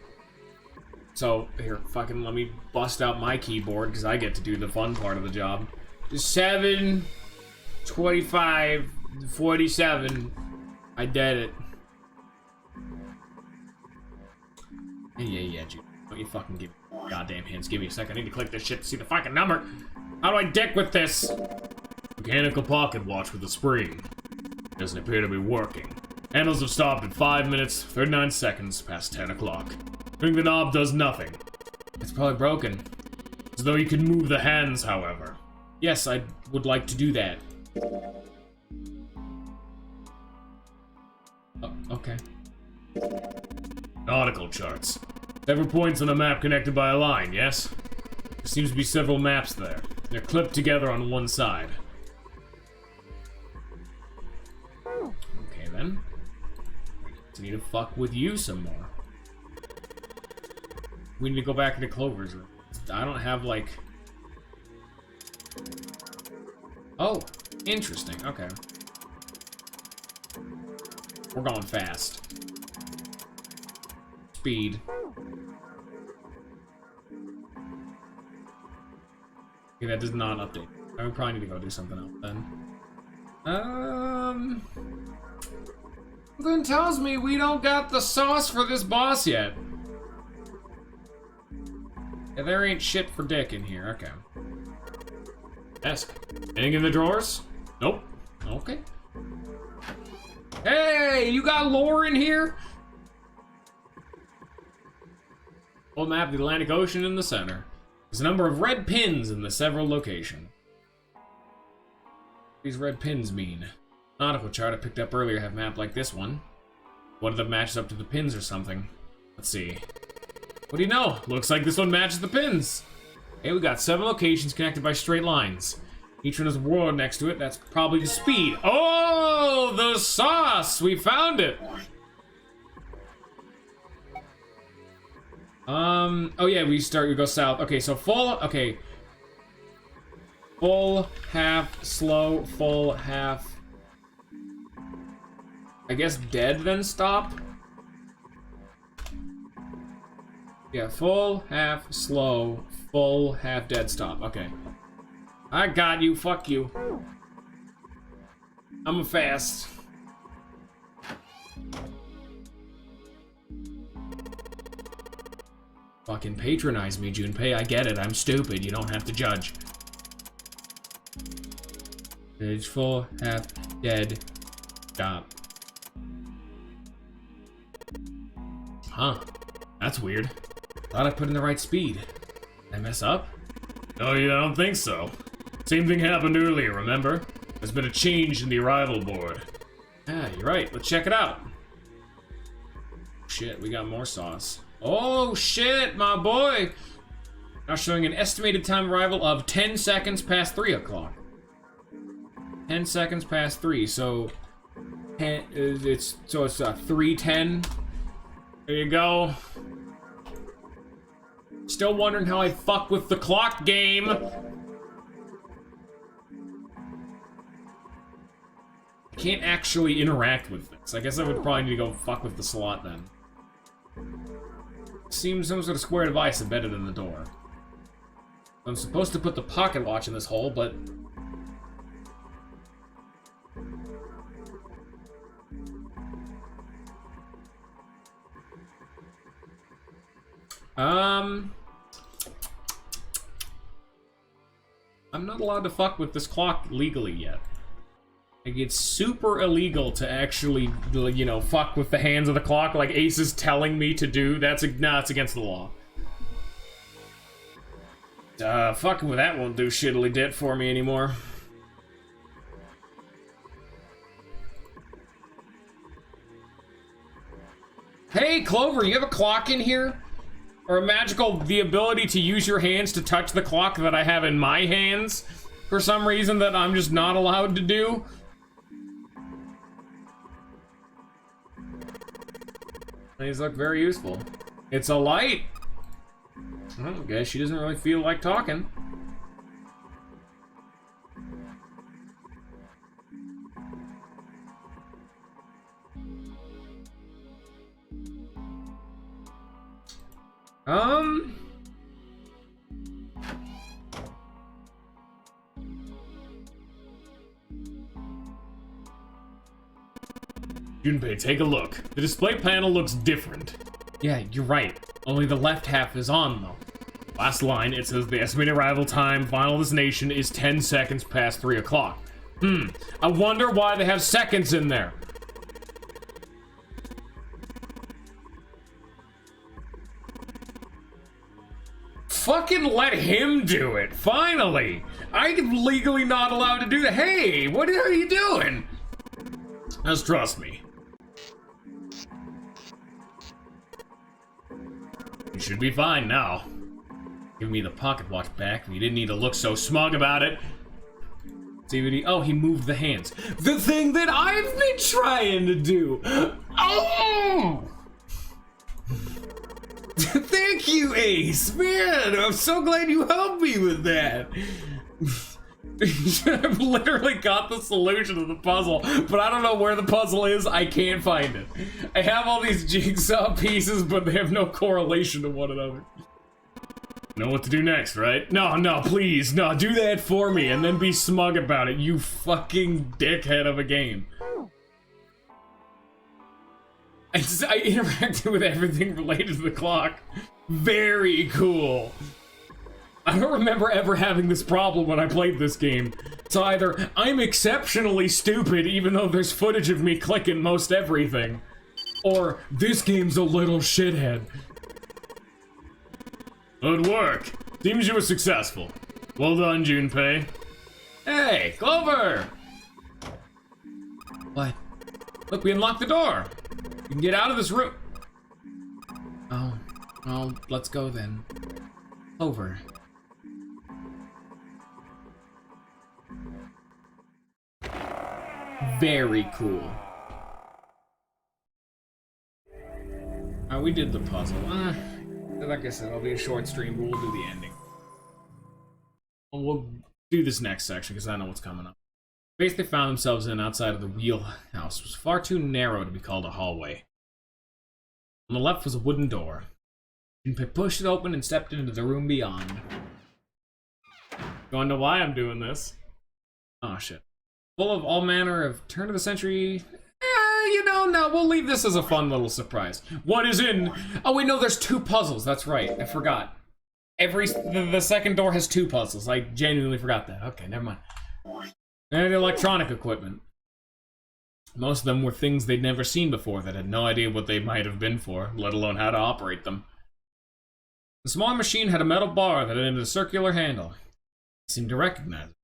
So, here, fucking let me bust out my keyboard, because I get to do the fun part of the job. 7:25:47. I did it. Yeah, Jude. Don't you fucking give me goddamn hints. Give me a second. I need to click this shit to see the fucking number. How do I dick with this? Mechanical pocket watch with a spring. Doesn't appear to be working. Handles have stopped at 5 minutes, 39 seconds past 10 o'clock. Turning the knob does nothing. It's probably broken. As though you can move the hands, however. Yes, I would like to do that. Oh, okay. Nautical charts. Several points on a map connected by a line, yes? There seems to be several maps there. They're clipped together on one side. Okay, then. I need to fuck with you some more. We need to go back into Clover's room. I don't have, like... Oh, interesting. Okay. We're going fast. Speed. Okay, that does not update. I would probably need to go do something else then. Then tells me we don't got the sauce for this boss yet. Yeah, there ain't shit for dick in here. Okay. Desk. Anything in the drawers? Nope. Okay. Hey, you got lore in here? Full map of the Atlantic Ocean in the center. There's a number of red pins in the several locations. What these red pins mean? Nautical chart I picked up earlier have a map like this one. One of them matches up to the pins or something. Let's see. What do you know? Looks like this one matches the pins. Hey, we got 7 locations connected by straight lines. Each one has a world next to it. That's probably the speed. Oh, the sauce! We found it! Oh yeah, we go south. Okay, so full, okay. Full, half, slow, full, half. I guess dead, then stop? Yeah, full, half, slow, full, half, dead, stop. Okay. I got you, fuck you. I'm a fast. Fucking patronize me, Junpei. I get it. I'm stupid. You don't have to judge. Stage full, half, dead, stop. Huh. That's weird. Thought I put in the right speed. Did I mess up? Oh, yeah, I don't think so. Same thing happened earlier, remember? There's been a change in the arrival board. Ah, you're right. Let's check it out. Shit, we got more sauce. Oh, shit, my boy! Now showing an estimated time arrival of 10 seconds past 3 o'clock. 10 seconds past 3, so... it's 3:10. There you go. Still wondering how I fuck with the clock game. I can't actually interact with this. I guess I would probably need to go fuck with the slot then. Seems some sort of square device embedded in the door. I'm supposed to put the pocket watch in this hole, but... I'm not allowed to fuck with this clock legally yet. Like, it's super illegal to actually, you know, fuck with the hands of the clock like Ace is telling me to do. Nah, it's against the law. Fucking with that won't do shittily dit for me anymore. Hey, Clover, you have a clock in here? Or the ability to use your hands to touch the clock that I have in my hands for some reason that I'm just not allowed to do? These look very useful. It's a light. I guess she doesn't really feel like talking. Junpei, take a look. The display panel looks different. Yeah, you're right. Only the left half is on, though. Last line, it says the estimated arrival time, final destination, is 10 seconds past 3 o'clock. I wonder why they have seconds in there. Fucking let him do it, finally! I'm legally not allowed to do that. Hey, what are you doing? Just trust me. You should be fine now. Give me the pocket watch back. You didn't need to look so smug about it. See what he... Oh, he moved the hands. The thing that I've been trying to do! Oh! Thank you, Ace! Man, I'm so glad you helped me with that! I've literally got the solution to the puzzle, but I don't know where the puzzle is. I can't find it. I have all these jigsaw pieces, but they have no correlation to one another. Know what to do next, right? No, please, no, do that for me and then be smug about it, you fucking dickhead of a game. I interacted with everything related to the clock. Very cool. I don't remember ever having this problem when I played this game. It's either I'm exceptionally stupid even though there's footage of me clicking most everything, or this game's a little shithead. Good work. Seems you were successful. Well done, Junpei. Hey, Clover! What? Look, we unlocked the door. You can get out of this room. Oh, well, let's go then. Over. Very cool. Alright, we did the puzzle. Like I said, it'll be a short stream, but we'll do the ending. We'll do this next section, because I know what's coming up. The space they found themselves in outside of the wheelhouse was far too narrow to be called a hallway. On the left was a wooden door. Junpei pushed it open and stepped into the room beyond. You wanna know why I'm doing this? Oh shit. Full of all manner of turn-of-the-century... no, we'll leave this as a fun little surprise. What is in... Oh wait, no, there's 2 puzzles, that's right, I forgot. The second door has 2 puzzles, I genuinely forgot that. Okay, never mind. And electronic equipment. Most of them were things they'd never seen before that had no idea what they might have been for, let alone how to operate them. The small machine had a metal bar that ended a circular handle. It seemed to recognize it.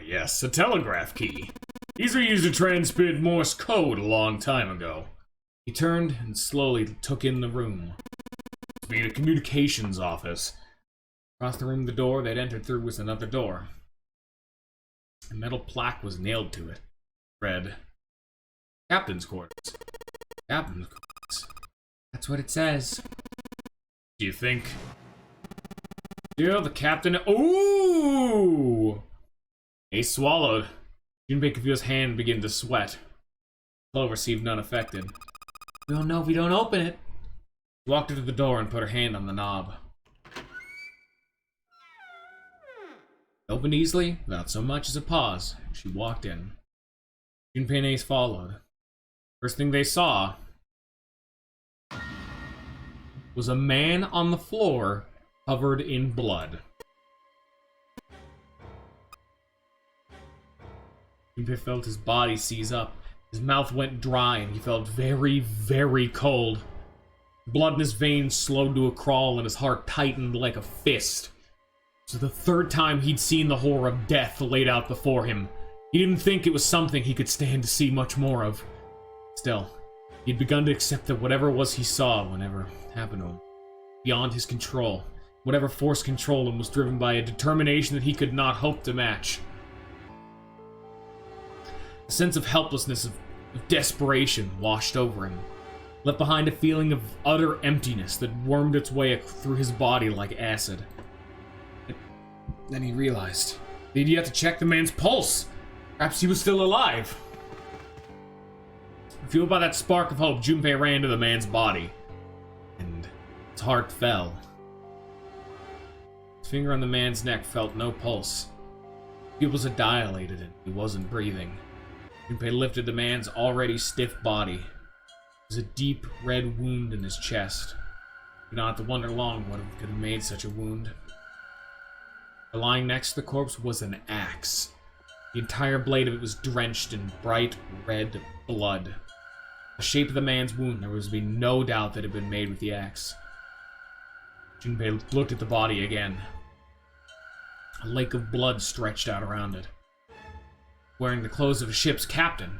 Yes, a telegraph key. These were used to transmit Morse code a long time ago. He turned and slowly took in the room. It's being a communications office. Across the room, the door they'd entered through was another door. A metal plaque was nailed to it. Read, Captain's Quarters. Captain's Quarters. That's what it says. Do you think? Yeah, the captain. Ooh! Ace swallowed. Junpei could feel his hand begin to sweat. Clover seemed unaffected. We don't know if we don't open it. She walked her to the door and put her hand on the knob. It opened easily, without so much as a pause. She walked in. Junpei and Ace followed. First thing they saw was a man on the floor covered in blood. Junpei felt his body seize up. His mouth went dry and he felt very, very cold. Blood in his veins slowed to a crawl and his heart tightened like a fist. So the 3rd time he'd seen the horror of death laid out before him. He didn't think it was something he could stand to see much more of. Still, he'd begun to accept that whatever it was he saw, whenever it happened to him, beyond his control, whatever force controlled him was driven by a determination that he could not hope to match. A sense of helplessness, of desperation washed over him, left behind a feeling of utter emptiness that wormed its way through his body like acid. Then he realized they'd yet to check the man's pulse. Perhaps he was still alive. Fueled by that spark of hope, Junpei ran to the man's body, and his heart fell. His finger on the man's neck felt no pulse. His pupils had dilated and he wasn't breathing. Junpei lifted the man's already stiff body. There was a deep red wound in his chest. You don't have to wonder long what could have made such a wound. Lying next to the corpse was an axe. The entire blade of it was drenched in bright red blood. The shape of the man's wound, there was to be no doubt that it had been made with the axe. Junpei looked at the body again. A lake of blood stretched out around it. Wearing the clothes of a ship's captain,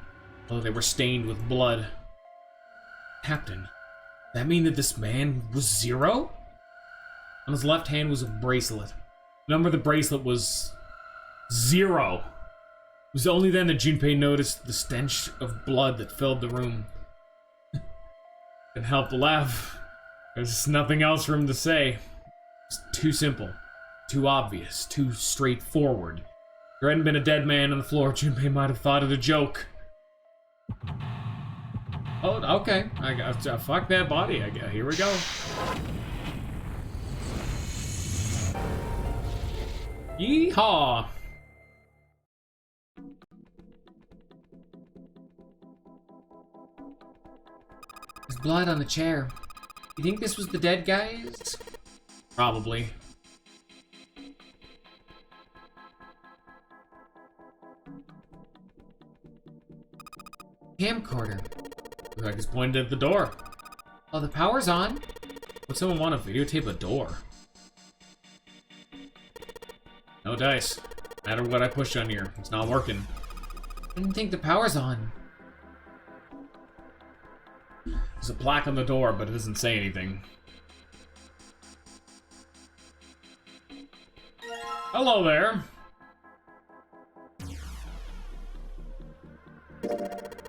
although they were stained with blood. Captain? Does that mean that this man was Zero? On his left hand was a bracelet. The number of the bracelet was 0. It was only then that Junpei noticed the stench of blood that filled the room. Couldn't help but laugh. There's nothing else for him to say. It's too simple, too obvious, too straightforward. If there hadn't been a dead man on the floor, Junpei might have thought it a joke. Oh, okay. Fuck that body. Here we go. Yeehaw! There's blood on the chair. You think this was the dead guys? Probably. Camcorder. Looks like it's pointed at the door. Oh, the power's on. Would someone want to videotape a door? No dice. No matter what I push on here, it's not working. I didn't think the power's on. There's a plaque on the door, but it doesn't say anything. Hello there.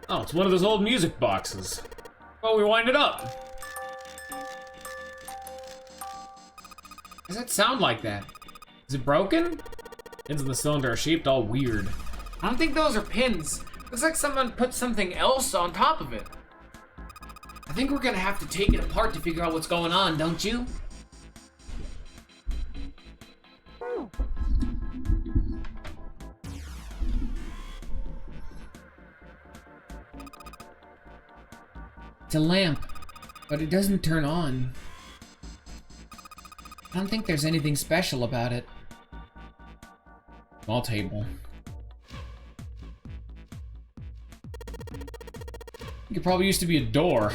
Oh, it's one of those old music boxes. Well, we wind it up. Does that sound like that? Is it broken? Pins in the cylinder are shaped all weird. I don't think those are pins. Looks like someone put something else on top of it. I think we're gonna have to take it apart to figure out what's going on, don't you? It's a lamp, but it doesn't turn on. I don't think there's anything special about it. Small table. It probably used to be a door.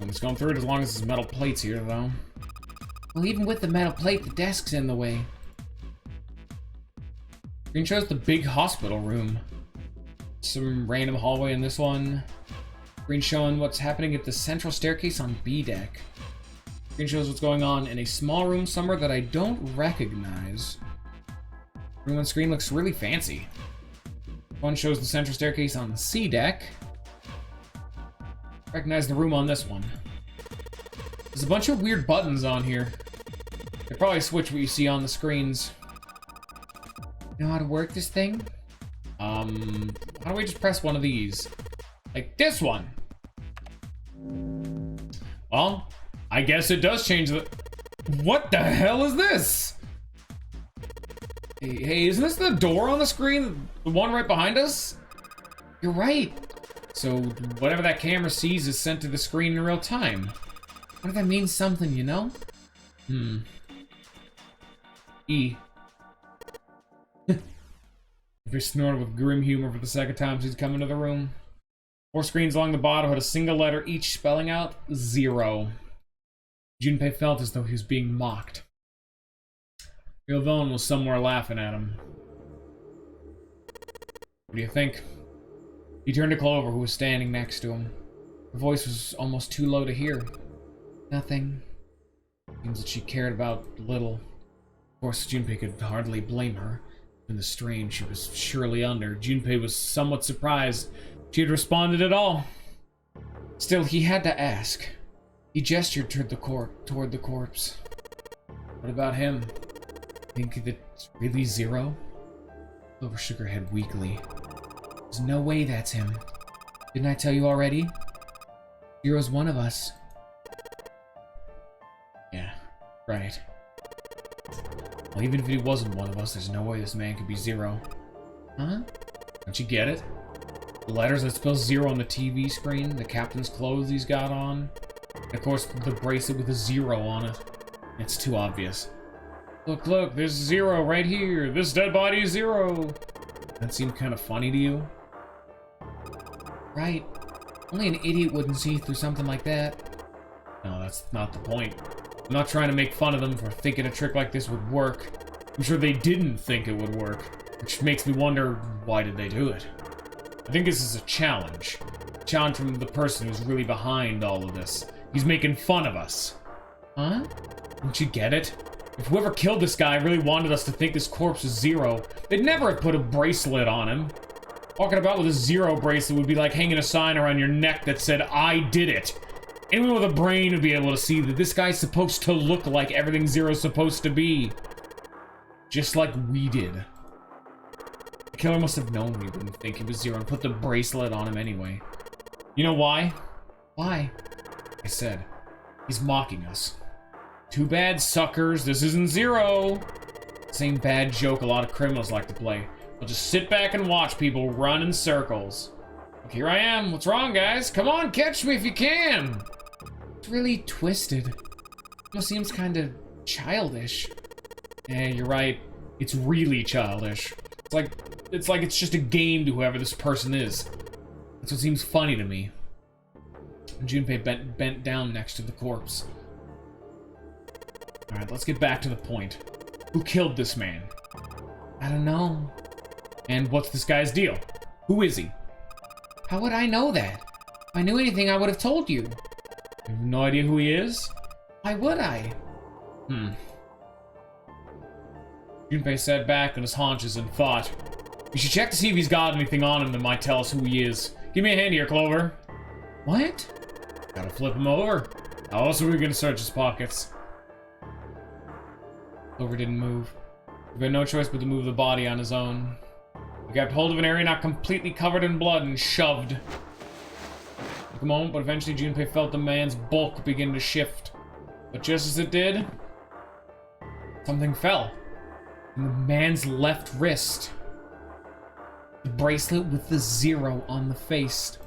It's going through it as long as there's metal plates here, though. Well, even with the metal plate, the desk's in the way. Screen shows the big hospital room. Some random hallway in this one. Screen showing what's happening at the central staircase on B deck. Screen shows what's going on in a small room somewhere that I don't recognize. Room on screen looks really fancy. One shows the central staircase on C deck. Recognize the room on this one. There's a bunch of weird buttons on here. They probably switch what you see on the screens. You know how to work this thing? How do we just press one of these? Like this one. Well, I guess it does change the... What the hell is this? Hey, isn't this the door on the screen? The one right behind us? You're right. So whatever that camera sees is sent to the screen in real time. What if that means something, you know? E. Fish snorted with grim humor for the second time since coming to the room. 4 screens along the bottom had a single letter, each spelling out 0. Junpei felt as though he was being mocked. Ryovon was somewhere laughing at him. What do you think? He turned to Clover, who was standing next to him. Her voice was almost too low to hear. Nothing. Seems that she cared about little. Of course, Junpei could hardly blame her. In the strain she was surely under, Junpei was somewhat surprised she had responded at all. Still, he had to ask. He gestured toward the corpse. What about him? Think that's really 0? Clover shook her head weakly. There's no way that's him. Didn't I tell you already? 0's one of us. Yeah, right. Well, even if he wasn't one of us, there's no way this man could be 0. Huh? Don't you get it? The letters that spell 0 on the TV screen, the captain's clothes he's got on, and of course the bracelet with a 0 on it. It's too obvious. Look, there's 0 right here. This dead body is 0. That seemed kind of funny to you? Right. Only an idiot wouldn't see through something like that. No, that's not the point. I'm not trying to make fun of them for thinking a trick like this would work. I'm sure they didn't think it would work, which makes me wonder, why did they do it? I think this is a challenge. A challenge from the person who's really behind all of this. He's making fun of us. Huh? Don't you get it? If whoever killed this guy really wanted us to think this corpse was 0, they'd never have put a bracelet on him. Walking about with a 0 bracelet would be like hanging a sign around your neck that said, I did it. Anyone with a brain would be able to see that this guy's supposed to look like everything 0's supposed to be. Just like we did. The killer must have known we wouldn't think he was 0 and put the bracelet on him anyway. You know why? Why? I said, he's mocking us. Too bad, suckers, this isn't 0. Same bad joke a lot of criminals like to play. They'll just sit back and watch people run in circles. Look, here I am. What's wrong, guys? Come on, catch me if you can. It's really twisted. It seems kind of childish. Yeah, you're right. It's really childish. It's like it's just a game to whoever this person is. That's what seems funny to me. Junpei bent down next to the corpse. Alright, let's get back to the point. Who killed this man? I don't know. And what's this guy's deal? Who is he? How would I know that? If I knew anything, I would have told you. You have no idea who he is? Why would I? Junpei sat back on his haunches and thought. We should check to see if he's got anything on him that might tell us who he is. Give me a hand here, Clover. What? Gotta flip him over. How else are we gonna search his pockets? Clover didn't move. He had no choice but to move the body on his own. He grabbed hold of an area not completely covered in blood and shoved. It took a moment, but eventually Junpei felt the man's bulk begin to shift. But just as it did, something fell from the man's left wrist. The bracelet with the 0 on the face.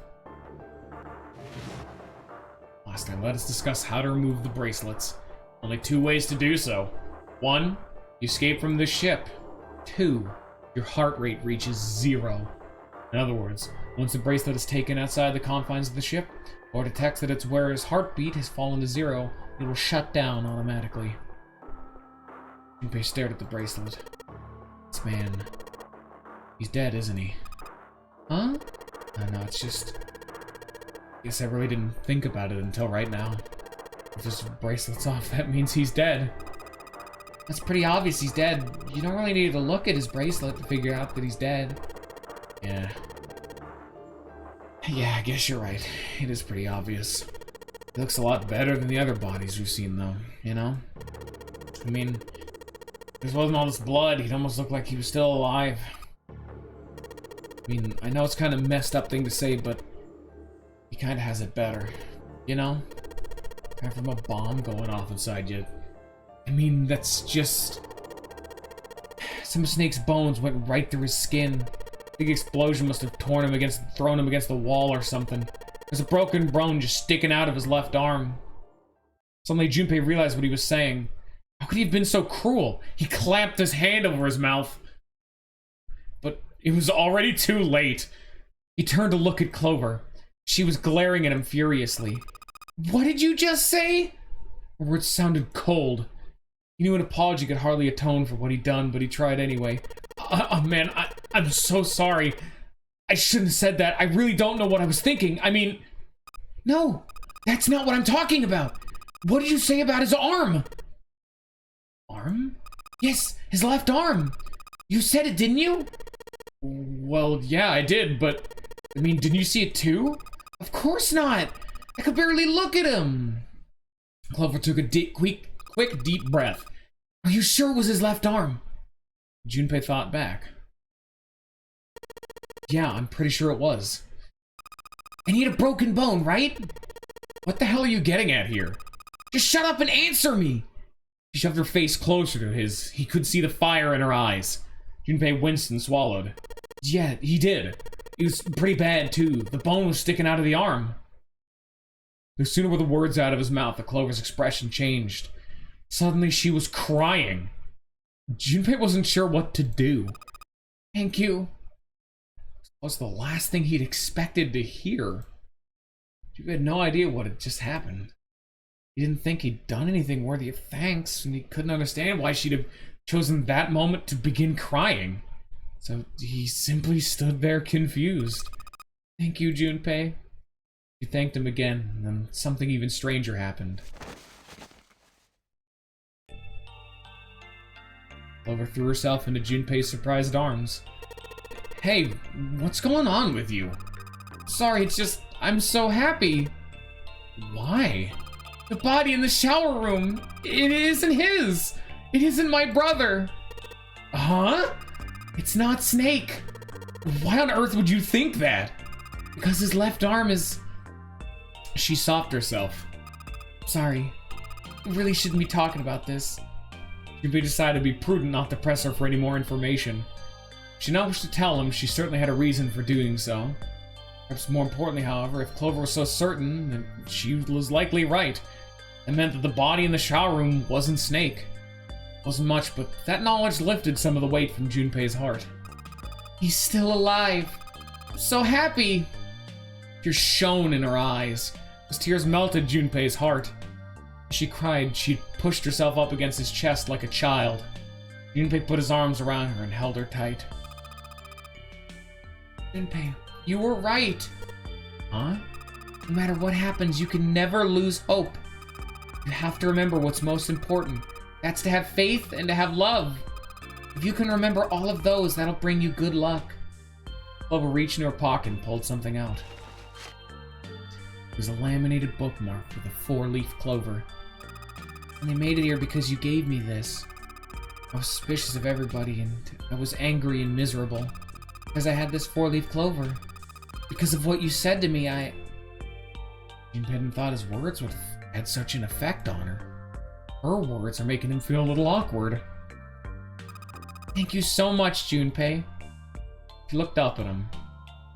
Last time, let us discuss how to remove the bracelets. Only 2 ways to do so. 1, you escape from the ship. 2, your heart rate reaches 0. In other words, once the bracelet is taken outside the confines of the ship, or detects that its wearer's heartbeat has fallen to 0, it will shut down automatically. Junpei stared at the bracelet. This man... he's dead, isn't he? Huh? No, it's just... guess I really didn't think about it until right now. If his bracelet's off, that means he's dead. That's pretty obvious he's dead. You don't really need to look at his bracelet to figure out that he's dead. Yeah. Yeah, I guess you're right. It is pretty obvious. He looks a lot better than the other bodies we've seen, though, you know? I mean, if there wasn't all this blood, he'd almost look like he was still alive. I mean, I know it's kind of a messed up thing to say, but he kind of has it better, you know? Kind of from a bomb going off inside you. I mean, that's just... some snake's bones went right through his skin. Big explosion must have thrown him against the wall or something. There's a broken bone just sticking out of his left arm. Suddenly, Junpei realized what he was saying. How could he have been so cruel? He clamped his hand over his mouth. But it was already too late. He turned to look at Clover. She was glaring at him furiously. What did you just say? Her words sounded cold. He knew an apology could hardly atone for what he'd done, but he tried anyway. Man, I'm so sorry. I shouldn't have said that. I really don't know what I was thinking. I mean... No, that's not what I'm talking about. What did you say about his arm? Arm? Yes, his left arm. You said it, didn't you? Well, yeah, I did, but... I mean, didn't you see it too? Of course not. I could barely look at him. Clover took a quick, deep breath. Are you sure it was his left arm? Junpei thought back. Yeah, I'm pretty sure it was. And he had a broken bone, right? What the hell are you getting at here? Just shut up and answer me! She shoved her face closer to his. He could see the fire in her eyes. Junpei winced and swallowed. Yeah, he did. It was pretty bad, too. The bone was sticking out of the arm. No sooner were the words out of his mouth than Clover's expression changed. Suddenly, she was crying. Junpei wasn't sure what to do. Thank you. Was the last thing he'd expected to hear. Junpei had no idea what had just happened. He didn't think he'd done anything worthy of thanks, and he couldn't understand why she'd have chosen that moment to begin crying. So he simply stood there confused. Thank you, Junpei. She thanked him again, and then something even stranger happened. Clover threw herself into Junpei's surprised arms. Hey, what's going on with you? Sorry, it's just, I'm so happy. Why? The body in the shower room, it isn't his. It isn't my brother. Huh? It's not Snake. Why on earth would you think that? Because his left arm is... She sopped herself. Sorry. We really shouldn't be talking about this. Junpei decided to be prudent not to press her for any more information. If she did not wish to tell him, she certainly had a reason for doing so. Perhaps more importantly, however, if Clover was so certain, then she was likely right. It meant that the body in the shower room wasn't Snake. Wasn't much, but that knowledge lifted some of the weight from Junpei's heart. He's still alive. I'm so happy. Tears shone in her eyes. As tears melted Junpei's heart. As she cried, she pushed herself up against his chest like a child. Junpei put his arms around her and held her tight. Junpei, you were right. Huh? No matter what happens, you can never lose hope. You have to remember what's most important. That's to have faith and to have love. If you can remember all of those, that'll bring you good luck. Clover reached into her pocket and pulled something out. It was a laminated bookmark with a 4-leaf clover. And they made it here because you gave me this. I was suspicious of everybody, and I was angry and miserable. Because I had this 4-leaf clover. Because of what you said to me, Junpei hadn't thought his words would have had such an effect on her. Her words are making him feel a little awkward. Thank you so much, Junpei. He looked up at him.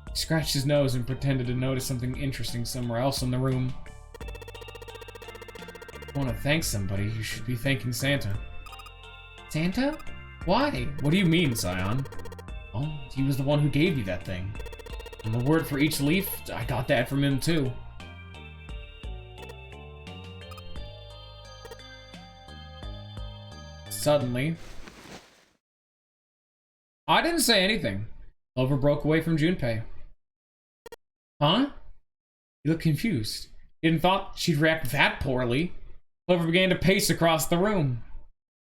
He scratched his nose and pretended to notice something interesting somewhere else in the room. If you want to thank somebody, you should be thanking Santa. Santa? Why? What do you mean, Scion? Well, he was the one who gave you that thing. And the word for each leaf, I got that from him too. Suddenly... I didn't say anything. Clover broke away from Junpei. Huh? He looked confused. He hadn't thought she'd react that poorly. Clover began to pace across the room.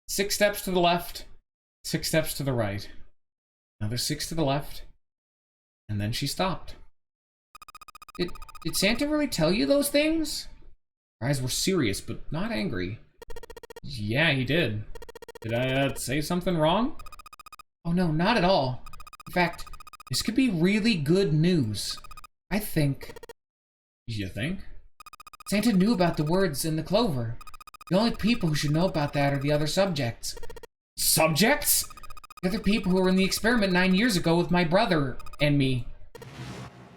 6 steps to the left, 6 steps to the right. Another 6 to the left. And then she stopped. Did Santa really tell you those things? Her eyes were serious, but not angry. Yeah, he did. Did I say something wrong? Oh no, not at all. In fact, this could be really good news. I think... You think? Santa knew about the words in the clover. The only people who should know about that are the other subjects. Subjects? The other people who were in the experiment 9 years ago with my brother and me.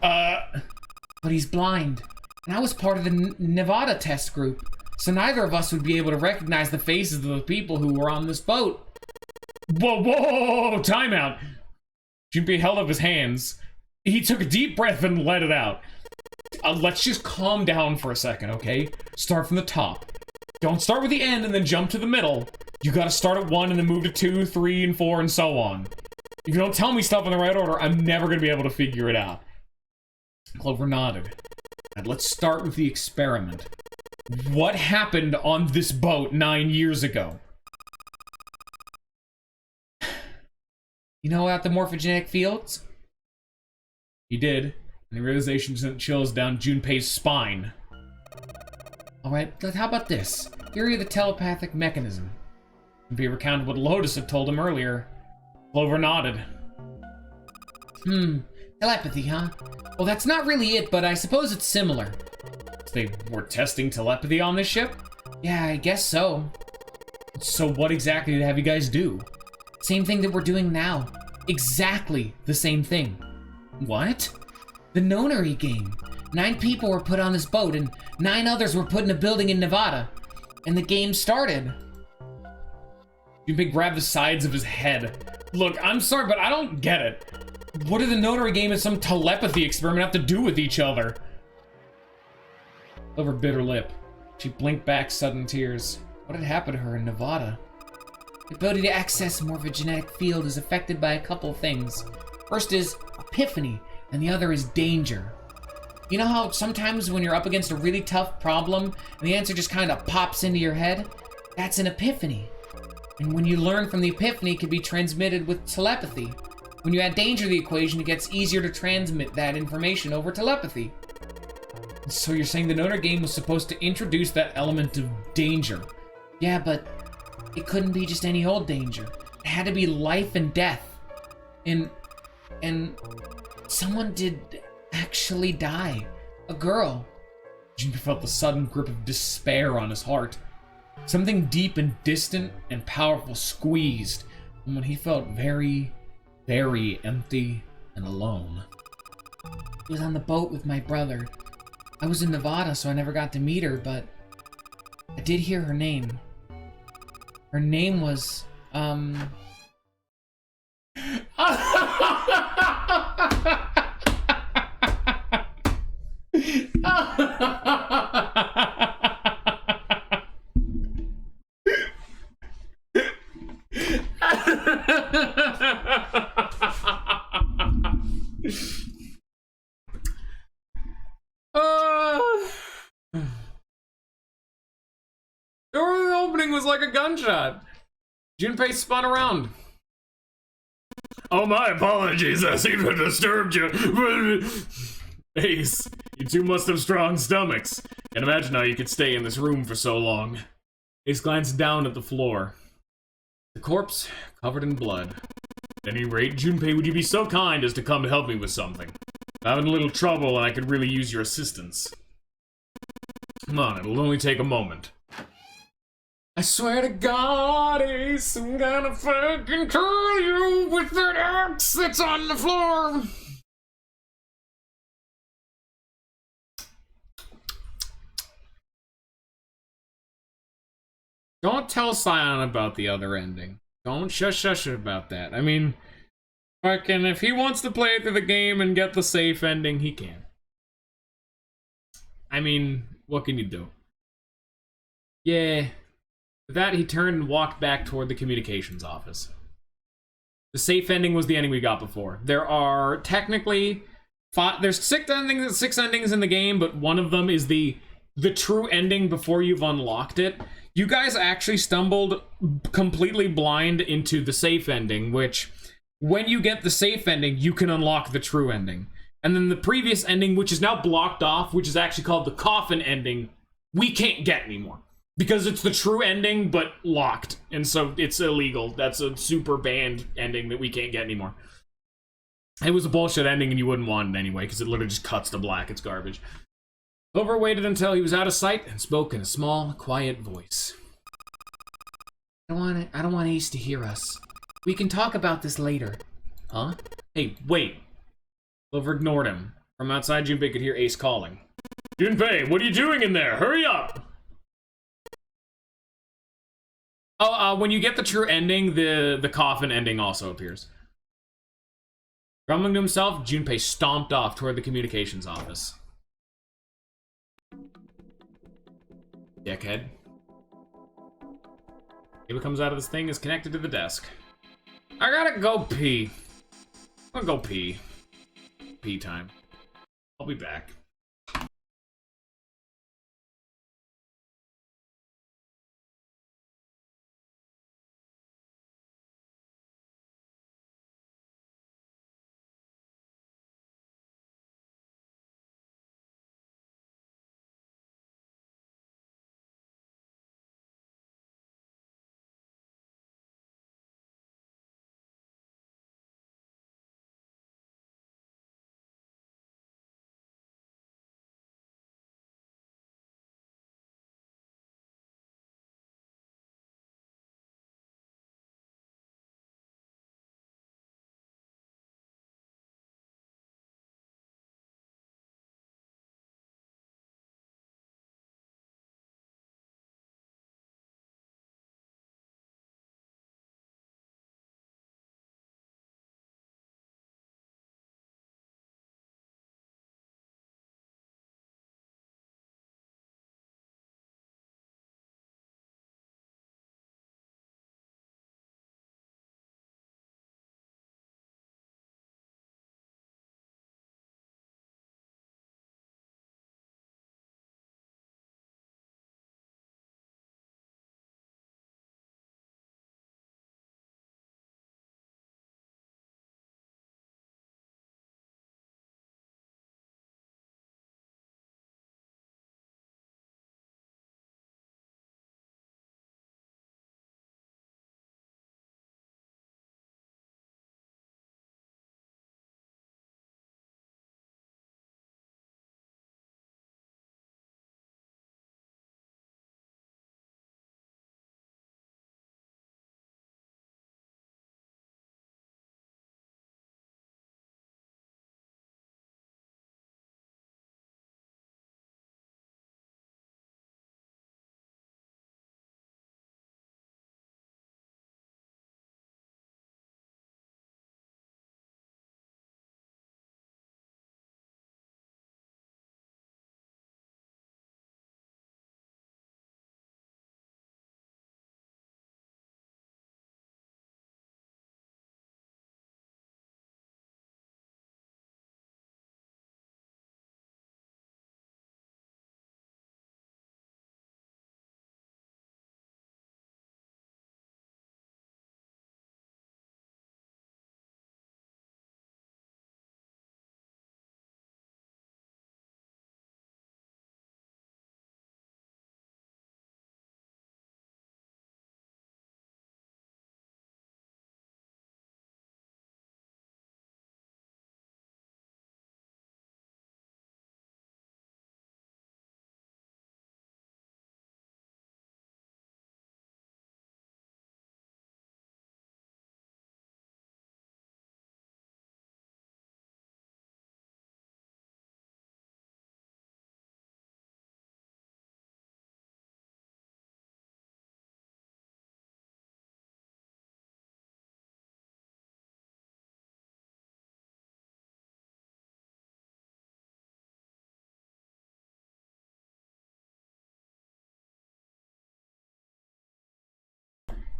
But he's blind. And I was part of the Nevada test group. So neither of us would be able to recognize the faces of the people who were on this boat. Whoa, time out. Junpei held up his hands. He took a deep breath and let it out. Let's just calm down for a second, okay? Start from the top. Don't start with the end and then jump to the middle. You gotta start at 1 and then move to 2, 3, and 4, and so on. If you don't tell me stuff in the right order, I'm never gonna be able to figure it out. Clover nodded. And let's start with the experiment. What happened on this boat 9 years ago? You know about the morphogenetic fields? He did, and the realization sent chills down Junpei's spine. Alright, but how about this? Theory of the telepathic mechanism. Junpei recounted what Lotus had told him earlier. Clover nodded. Telepathy, huh? Well, that's not really it, but I suppose it's similar. They were testing telepathy on this ship? Yeah, I guess so. So what exactly did they have you guys do? Same thing that we're doing now. Exactly the same thing. What? The nonary game. 9 people were put on this boat, and 9 others were put in a building in Nevada. And the game started. Junpei grabbed the sides of his head. Look, I'm sorry, but I don't get it. What did the notary game and some telepathy experiment have to do with each other? Clover bit her lip. She blinked back sudden tears. What had happened to her in Nevada? The ability to access a morphogenetic field is affected by a couple things. First is epiphany, and the other is danger. You know how sometimes when you're up against a really tough problem, and the answer just kind of pops into your head? That's an epiphany. And when you learn from the epiphany, it can be transmitted with telepathy. When you add danger to the equation, it gets easier to transmit that information over telepathy. So you're saying the Notre game was supposed to introduce that element of danger? Yeah, but it couldn't be just any old danger. It had to be life and death. And someone did actually die. A girl. Junpei felt the sudden grip of despair on his heart. Something deep and distant and powerful squeezed, and when he felt very, very empty and alone. He was on the boat with my brother. I was in Nevada, so I never got to meet her, but I did hear her name. Her name was, gunshot. Junpei spun around. Oh, my apologies. I seem to have disturbed you. Ace, you two must have strong stomachs. Can't imagine how you could stay in this room for so long. Ace glanced down at the floor. The corpse covered in blood. At any rate, Junpei, would you be so kind as to come to help me with something? I'm having a little trouble and I could really use your assistance. Come on, it'll only take a moment. I swear to God, Ace, I'm gonna fucking kill you with that axe that's on the floor. Don't tell Scion about the other ending. Don't shush about that. I mean, fucking, if he wants to play through the game and get the safe ending, he can. I mean, what can you do? Yeah. With that, he turned and walked back toward the communications office. The safe ending was the ending we got before. There are technically there's six endings in the game, but one of them is the true ending before you've unlocked it. You guys actually stumbled completely blind into the safe ending, which when you get the safe ending, you can unlock the true ending. And then the previous ending, which is now blocked off, which is actually called the coffin ending, we can't get anymore. Because it's the true ending, but locked. And so it's illegal. That's a super banned ending that we can't get anymore. It was a bullshit ending and you wouldn't want it anyway, because it literally just cuts to black. It's garbage. Clover waited until he was out of sight and spoke in a small, quiet voice. I don't want Ace to hear us. We can talk about this later. Huh? Hey, wait. Clover ignored him. From outside, Junpei could hear Ace calling. Junpei, what are you doing in there? Hurry up! Oh, when you get the true ending, the coffin ending also appears. Grumbling to himself, Junpei stomped off toward the communications office. Dickhead. Cable comes out of this thing, is connected to the desk. I gotta go pee. I'm gonna go pee. Pee time. I'll be back.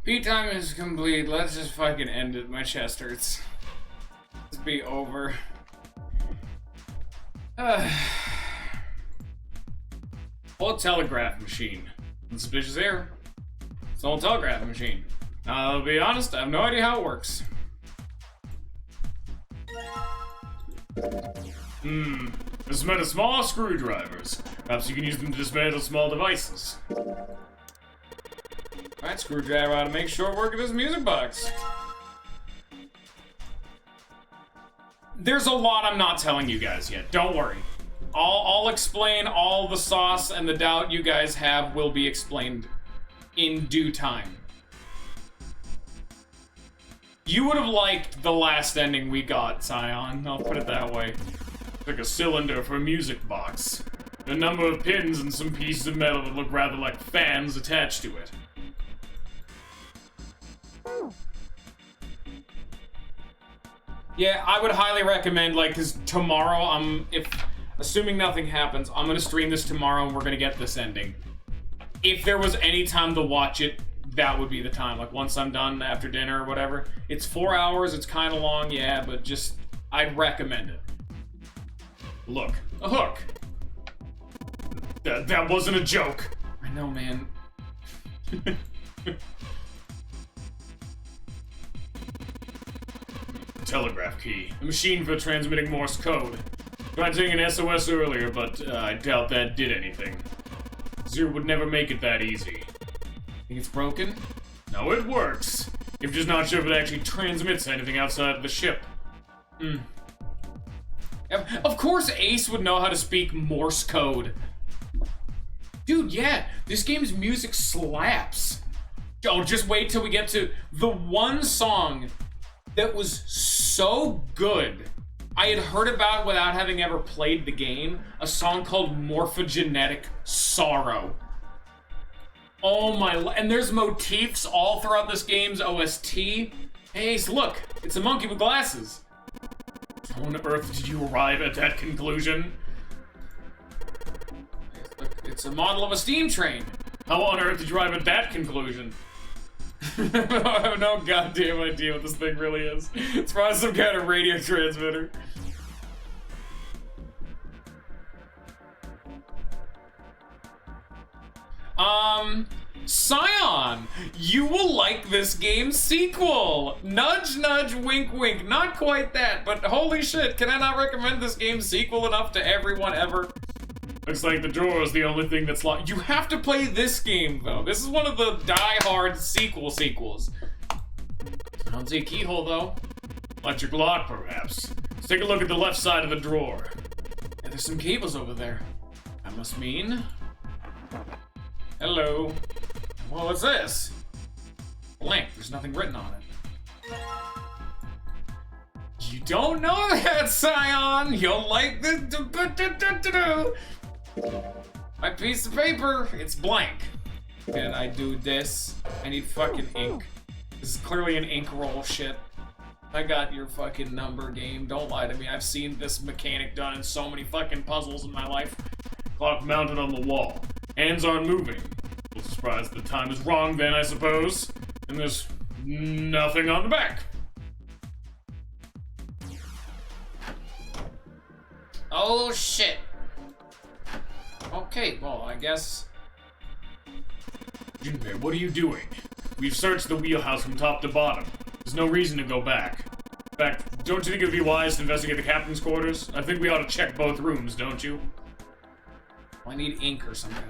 Pee time is complete. Let's just fucking end it. My chest hurts. Let's be over. Old telegraph machine. Suspicious error. It's an old telegraph machine. I'll be honest, I have no idea how it works. This is made of small screwdrivers. Perhaps you can use them to dismantle small devices. Alright, screwdriver ought to make short work of this music box. There's a lot I'm not telling you guys yet. Don't worry. I'll explain all the sauce and the doubt you guys have will be explained in due time. You would have liked the last ending we got, Scion. I'll put it that way. Like a cylinder for a music box. A number of pins and some pieces of metal that look rather like fans attached to it. Yeah, I would highly recommend, like, because tomorrow, assuming nothing happens, I'm gonna stream this tomorrow and we're gonna get this ending. If there was any time to watch it, that would be the time. Like, once I'm done after dinner or whatever. It's 4 hours, it's kind of long, yeah, but just, I'd recommend it. Look, a hook. That wasn't a joke. I know, man. Telegraph key. A machine for transmitting Morse code. Tried taking an SOS earlier, but I doubt that did anything. Zero would never make it that easy. Think it's broken? No, it works. You're just not sure if it actually transmits anything outside of the ship. Of course Ace would know how to speak Morse code. Dude, yeah, this game's music slaps. Oh, just wait till we get to the one song that was so good. I had heard about without having ever played the game, a song called Morphogenetic Sorrow. Oh my, and there's motifs all throughout this game's OST. Hey Ace, look, it's a monkey with glasses. How on earth did you arrive at that conclusion? It's a model of a steam train. How on earth did you arrive at that conclusion? I have no goddamn idea what this thing really is. It's probably some kind of radio transmitter. Scion, you will like this game's sequel. Nudge, nudge, wink, wink. Not quite that, but holy shit, can I not recommend this game's sequel enough to everyone ever? Looks like the drawer is the only thing that's locked. You have to play this game, though. This is one of the die-hard sequels. I don't see a keyhole, though. Electric lock, perhaps. Let's take a look at the left side of the drawer. Yeah, there's some cables over there. That must mean... Hello. Well, what's this? Blank. There's nothing written on it. You don't know that, Scion. You'll like this. My piece of paper. It's blank. Can I do this? I need fucking ink. This is clearly an ink roll shit. I got your fucking number, game. Don't lie to me. I've seen this mechanic done in so many fucking puzzles in my life. Clock mounted on the wall. Hands aren't moving. A little surprised the time is wrong then, I suppose. And there's nothing on the back. Oh shit. Okay, well, I guess... Junpei, what are you doing? We've searched the wheelhouse from top to bottom. There's no reason to go back. In fact, don't you think it'd be wise to investigate the captain's quarters? I think we ought to check both rooms, don't you? I need ink or something.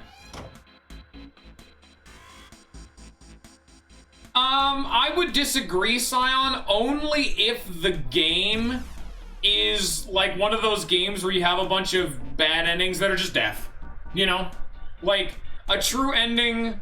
I would disagree, Scion, only if the game is like one of those games where you have a bunch of bad endings that are just death. You know? Like, a true ending,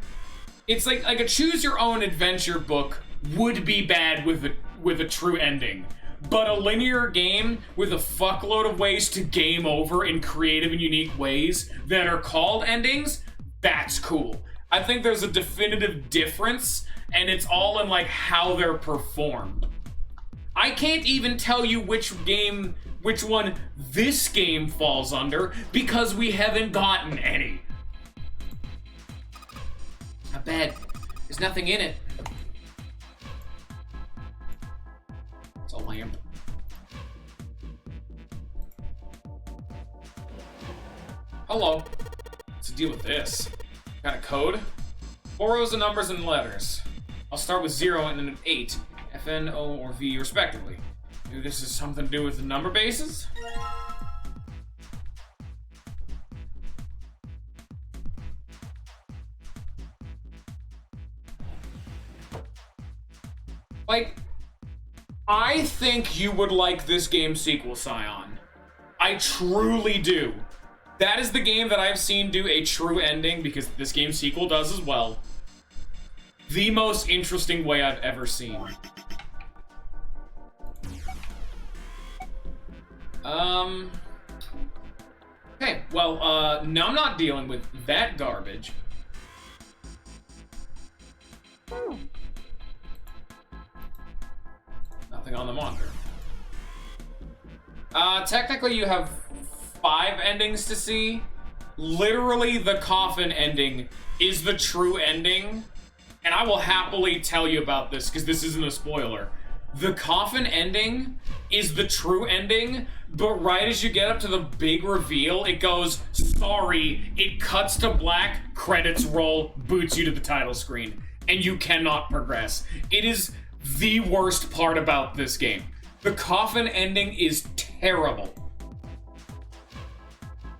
it's like a choose your own adventure book would be bad with a true ending. But a linear game with a fuckload of ways to game over in creative and unique ways that are called endings, that's cool. I think there's a definitive difference, and it's all in like how they're performed. I can't even tell you which one this game falls under because we haven't gotten any. Not bad. There's nothing in it. It's a lamp. Hello. What's the deal with this? Got a code? 4 rows of numbers and letters. I'll start with 0 and an 8. F, N, O, or V, respectively. Maybe this has something to do with the number bases? Like, I think you would like this game's sequel, Scion. I truly do. That is the game that I've seen do a true ending, because this game's sequel does as well. The most interesting way I've ever seen. Okay, well, now I'm not dealing with that garbage. Nothing on the monitor. Technically you have 5 endings to see. Literally, the coffin ending is the true ending. And I will happily tell you about this, because this isn't a spoiler. The coffin ending is the true ending, but right as you get up to the big reveal, it goes, sorry, it cuts to black, credits roll, boots you to the title screen, and you cannot progress. It is the worst part about this game. The coffin ending is terrible.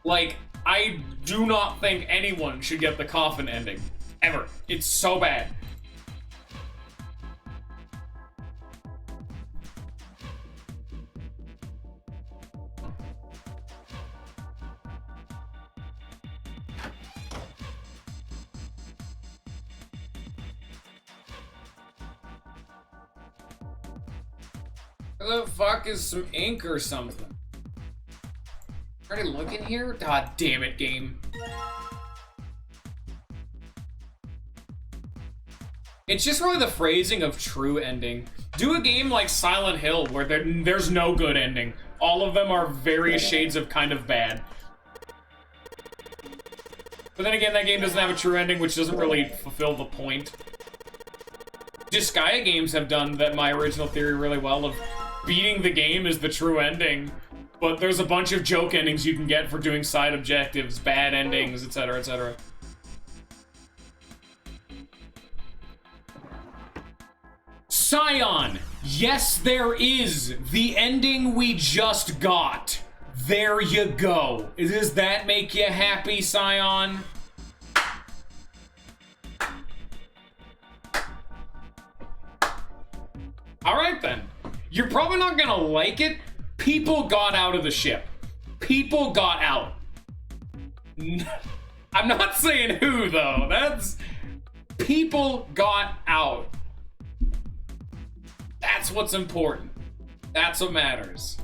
Like, I do not think anyone should get the coffin ending. Ever. It's so bad. Where the fuck is some ink or something? Try to look in here? God damn it, game. It's just really the phrasing of true ending. Do a game like Silent Hill where there's no good ending. All of them are various shades of kind of bad. But then again, that game doesn't have a true ending, which doesn't really fulfill the point. Disgaea games have done that my original theory really well of beating the game is the true ending, but there's a bunch of joke endings you can get for doing side objectives, bad endings, etc., etc. Scion! Yes, there is! The ending we just got. There you go. Does that make you happy, Scion? Alright then. You're probably not gonna like it. People got out of the ship. People got out. I'm not saying who, though. That's... People got out. That's what's important. That's what matters.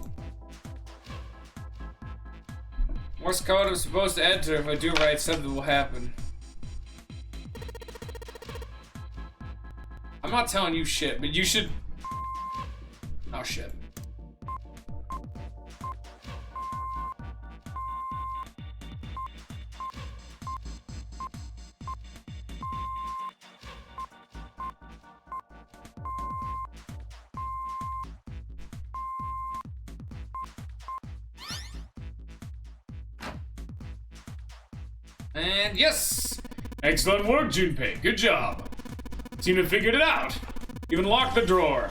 Morse code I'm supposed to enter. If I do right, something will happen. I'm not telling you shit, but you should... Oh, shit. And yes! Excellent work, Junpei. Good job. Seem to have figured it out. Even locked the drawer.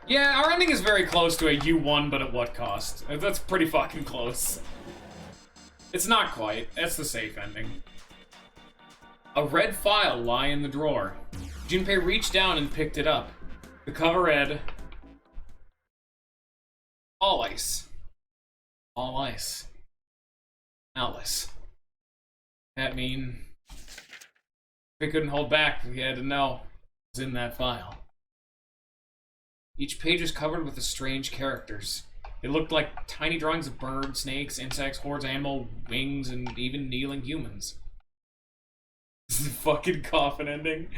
Yeah, our ending is very close to a you won, but at what cost? That's pretty fucking close. It's not quite. That's the safe ending. A red file lie in the drawer. Junpei reached down and picked it up. The cover read... All ice. All ice. Alice. That mean... We couldn't hold back. We had to know it was in that file. Each page is covered with the strange characters. It looked like tiny drawings of birds, snakes, insects, hordes, animal, wings, and even kneeling humans. This is the fucking coffin ending.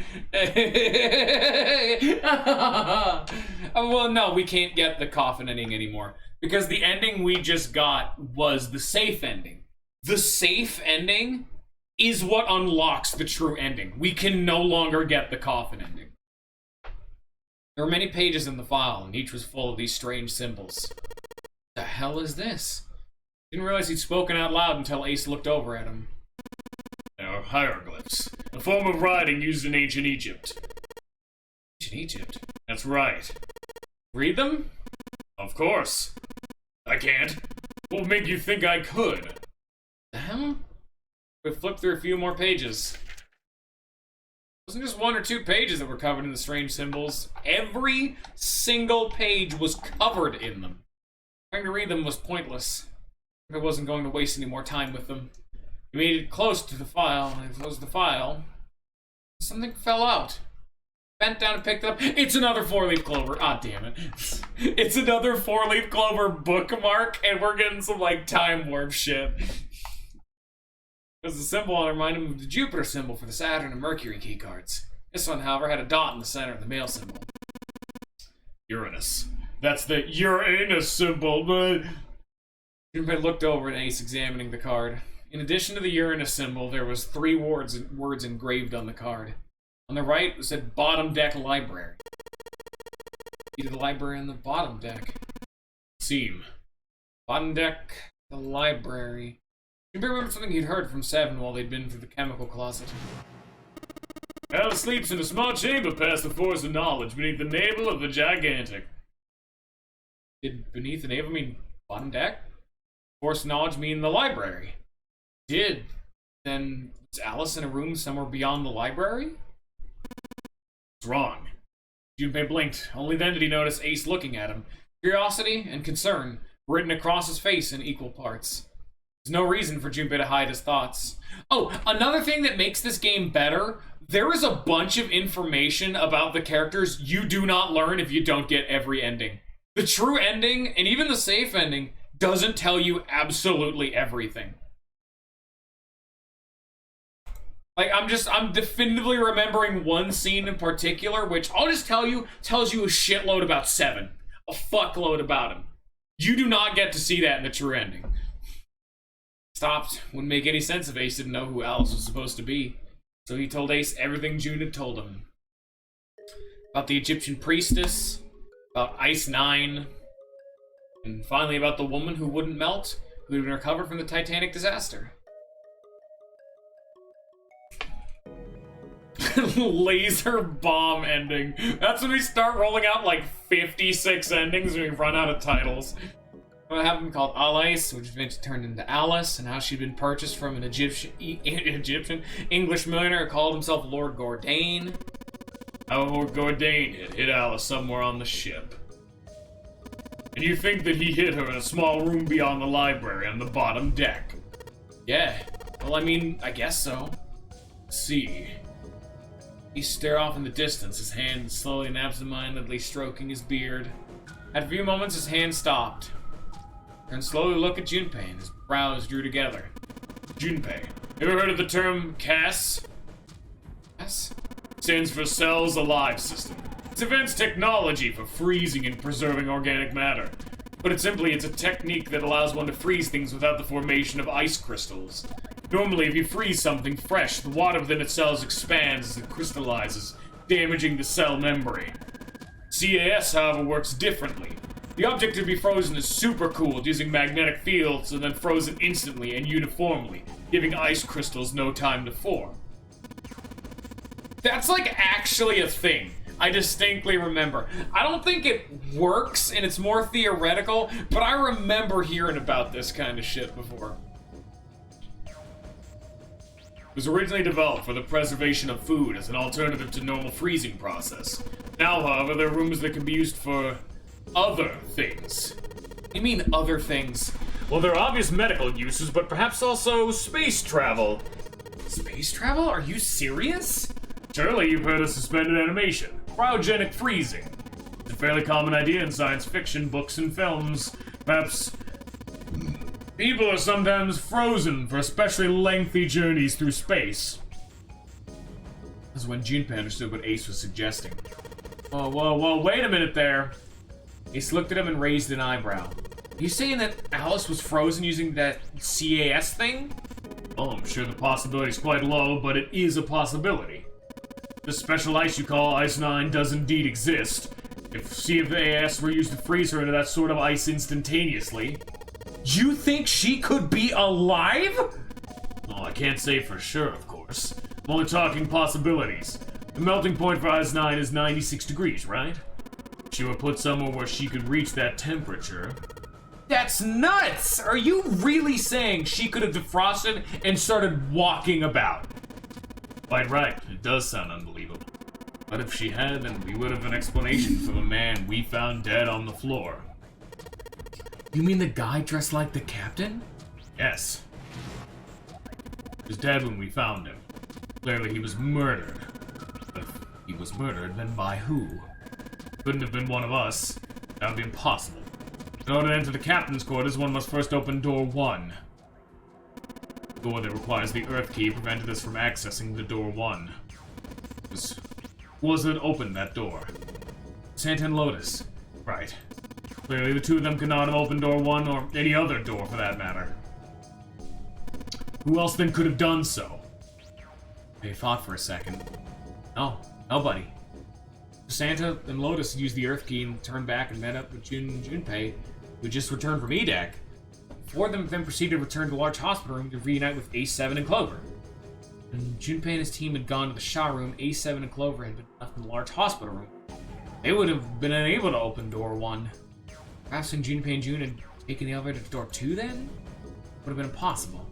Well, no, we can't get the coffin ending anymore. Because the ending we just got was the safe ending. The safe ending is what unlocks the true ending. We can no longer get the coffin ending. There were many pages in the file, and each was full of these strange symbols. The hell is this? Didn't realize he'd spoken out loud until Ace looked over at him. They are hieroglyphs, a form of writing used in ancient Egypt. Ancient Egypt? That's right. Read them? Of course. I can't. What would make you think I could? The hell? We flipped through a few more pages. It wasn't just 1 or 2 pages that were covered in the strange symbols. Every single page was covered in them. Trying to read them was pointless. I wasn't going to waste any more time with them. He made it close to the file, and I closed the file. Something fell out. Bent down and picked it up. It's another 4-leaf clover. Ah, damn it. It's another 4-leaf clover bookmark, and we're getting some, like, time warp shit. Because the symbol on it reminded him of the Jupiter symbol for the Saturn and Mercury keycards. This one, however, had a dot in the center of the male symbol. Uranus. That's the Uranus symbol, but... Junpei looked over at Ace, examining the card. In addition to the Uranus symbol, there was 3 words engraved on the card. On the right, it said Bottom Deck Library. Key to the library on the bottom deck. Seam. Bottom deck, the library. Junpei remembered something he'd heard from Seven while they'd been through the chemical closet. Alice sleeps in a small chamber past the force of knowledge beneath the navel of the gigantic. Did beneath the navel mean bottom deck? Force of knowledge mean the library? Did. Then was Alice in a room somewhere beyond the library? It's wrong. Junpei blinked. Only then did he notice Ace looking at him. Curiosity and concern written across his face in equal parts. There's no reason for Junpei to hide his thoughts. Oh, another thing that makes this game better, there is a bunch of information about the characters you do not learn if you don't get every ending. The true ending, and even the safe ending, doesn't tell you absolutely everything. Like, I'm definitively remembering one scene in particular, which I'll just tell you, tells you a shitload about Seven. A fuckload about him. You do not get to see that in the true ending. Stopped. Wouldn't make any sense if Ace didn't know who Alice was supposed to be. So he told Ace everything June had told him. About the Egyptian priestess, about Ice 9, and finally about the woman who wouldn't melt, who had been recovered from the Titanic disaster. Laser bomb ending. That's when we start rolling out like 56 endings and we run out of titles. I have them called Alice, which eventually turned into Alice, and how she'd been purchased from an Egyptian English millionaire who called himself Lord Gordain. How Lord Gordain had hit Alice somewhere on the ship. And you think that he hid her in a small room beyond the library on the bottom deck? Yeah. Well, I mean, I guess so. Let's see. He stared off in the distance, his hand slowly and absentmindedly stroking his beard. After a few moments, his hand stopped. Turned slowly to look at Junpei, and his brows drew together. Junpei. Ever heard of the term CAS? Yes? Stands for Cells Alive System. It's advanced technology for freezing and preserving organic matter. Put it simply, it's a technique that allows one to freeze things without the formation of ice crystals. Normally, if you freeze something fresh, the water within its cells expands as it crystallizes, damaging the cell membrane. CAS, however, works differently. The object to be frozen is supercooled using magnetic fields and then frozen instantly and uniformly, giving ice crystals no time to form. That's like actually a thing. I distinctly remember. I don't think it works and it's more theoretical, but I remember hearing about this kind of shit before. It was originally developed for the preservation of food as an alternative to normal freezing process. Now, however, there are rumors that can be used for other things. What do you mean, other things? Well, there are obvious medical uses, but perhaps also space travel. Space travel? Are you serious? Surely you've heard of suspended animation, cryogenic freezing. It's a fairly common idea in science fiction books and films. Perhaps people are sometimes frozen for especially lengthy journeys through space. This is when Junpei understood what Ace was suggesting. Whoa, wait a minute there. Ace looked at him and raised an eyebrow. Are you saying that Alice was frozen using that CAS thing? Oh, I'm sure the possibility is quite low, but it is a possibility. The special ice you call Ice 9 does indeed exist. See if the AS were used to freeze her into that sort of ice instantaneously. You think she could be alive? Well, I can't say for sure, of course. I'm only talking possibilities. The melting point for Ice 9 is 96 degrees, right? She were put somewhere where she could reach that temperature. That's nuts! Are you really saying she could have defrosted and started walking about? Quite right, it does sound unbelievable. But if she had, then we would have an explanation for the man we found dead on the floor. You mean the guy dressed like the captain? Yes. He was dead when we found him. Clearly he was murdered. But if he was murdered, then by who? Couldn't have been one of us. That would be impossible. In order to enter the captain's quarters, one must first open door 1. The door that requires the Earth key prevented us from accessing the door 1. Who was it that opened that door? Santa and Lotus. Right. Clearly the two of them could not have opened door 1 or any other door for that matter. Who else then could have done so? They thought for a second. No, nobody. Santa and Lotus used the Earth key and turned back and met up with Junpei, who just returned from EDAC. Four of them then proceeded to return to the large hospital room to reunite with A7 and Clover. When Junpei and his team had gone to the Shaw room, A7 and Clover had been left in the large hospital room. They would have been unable to open door 1. Perhaps when Junpei and Jun had taken the elevator to door 2 then? Would have been impossible.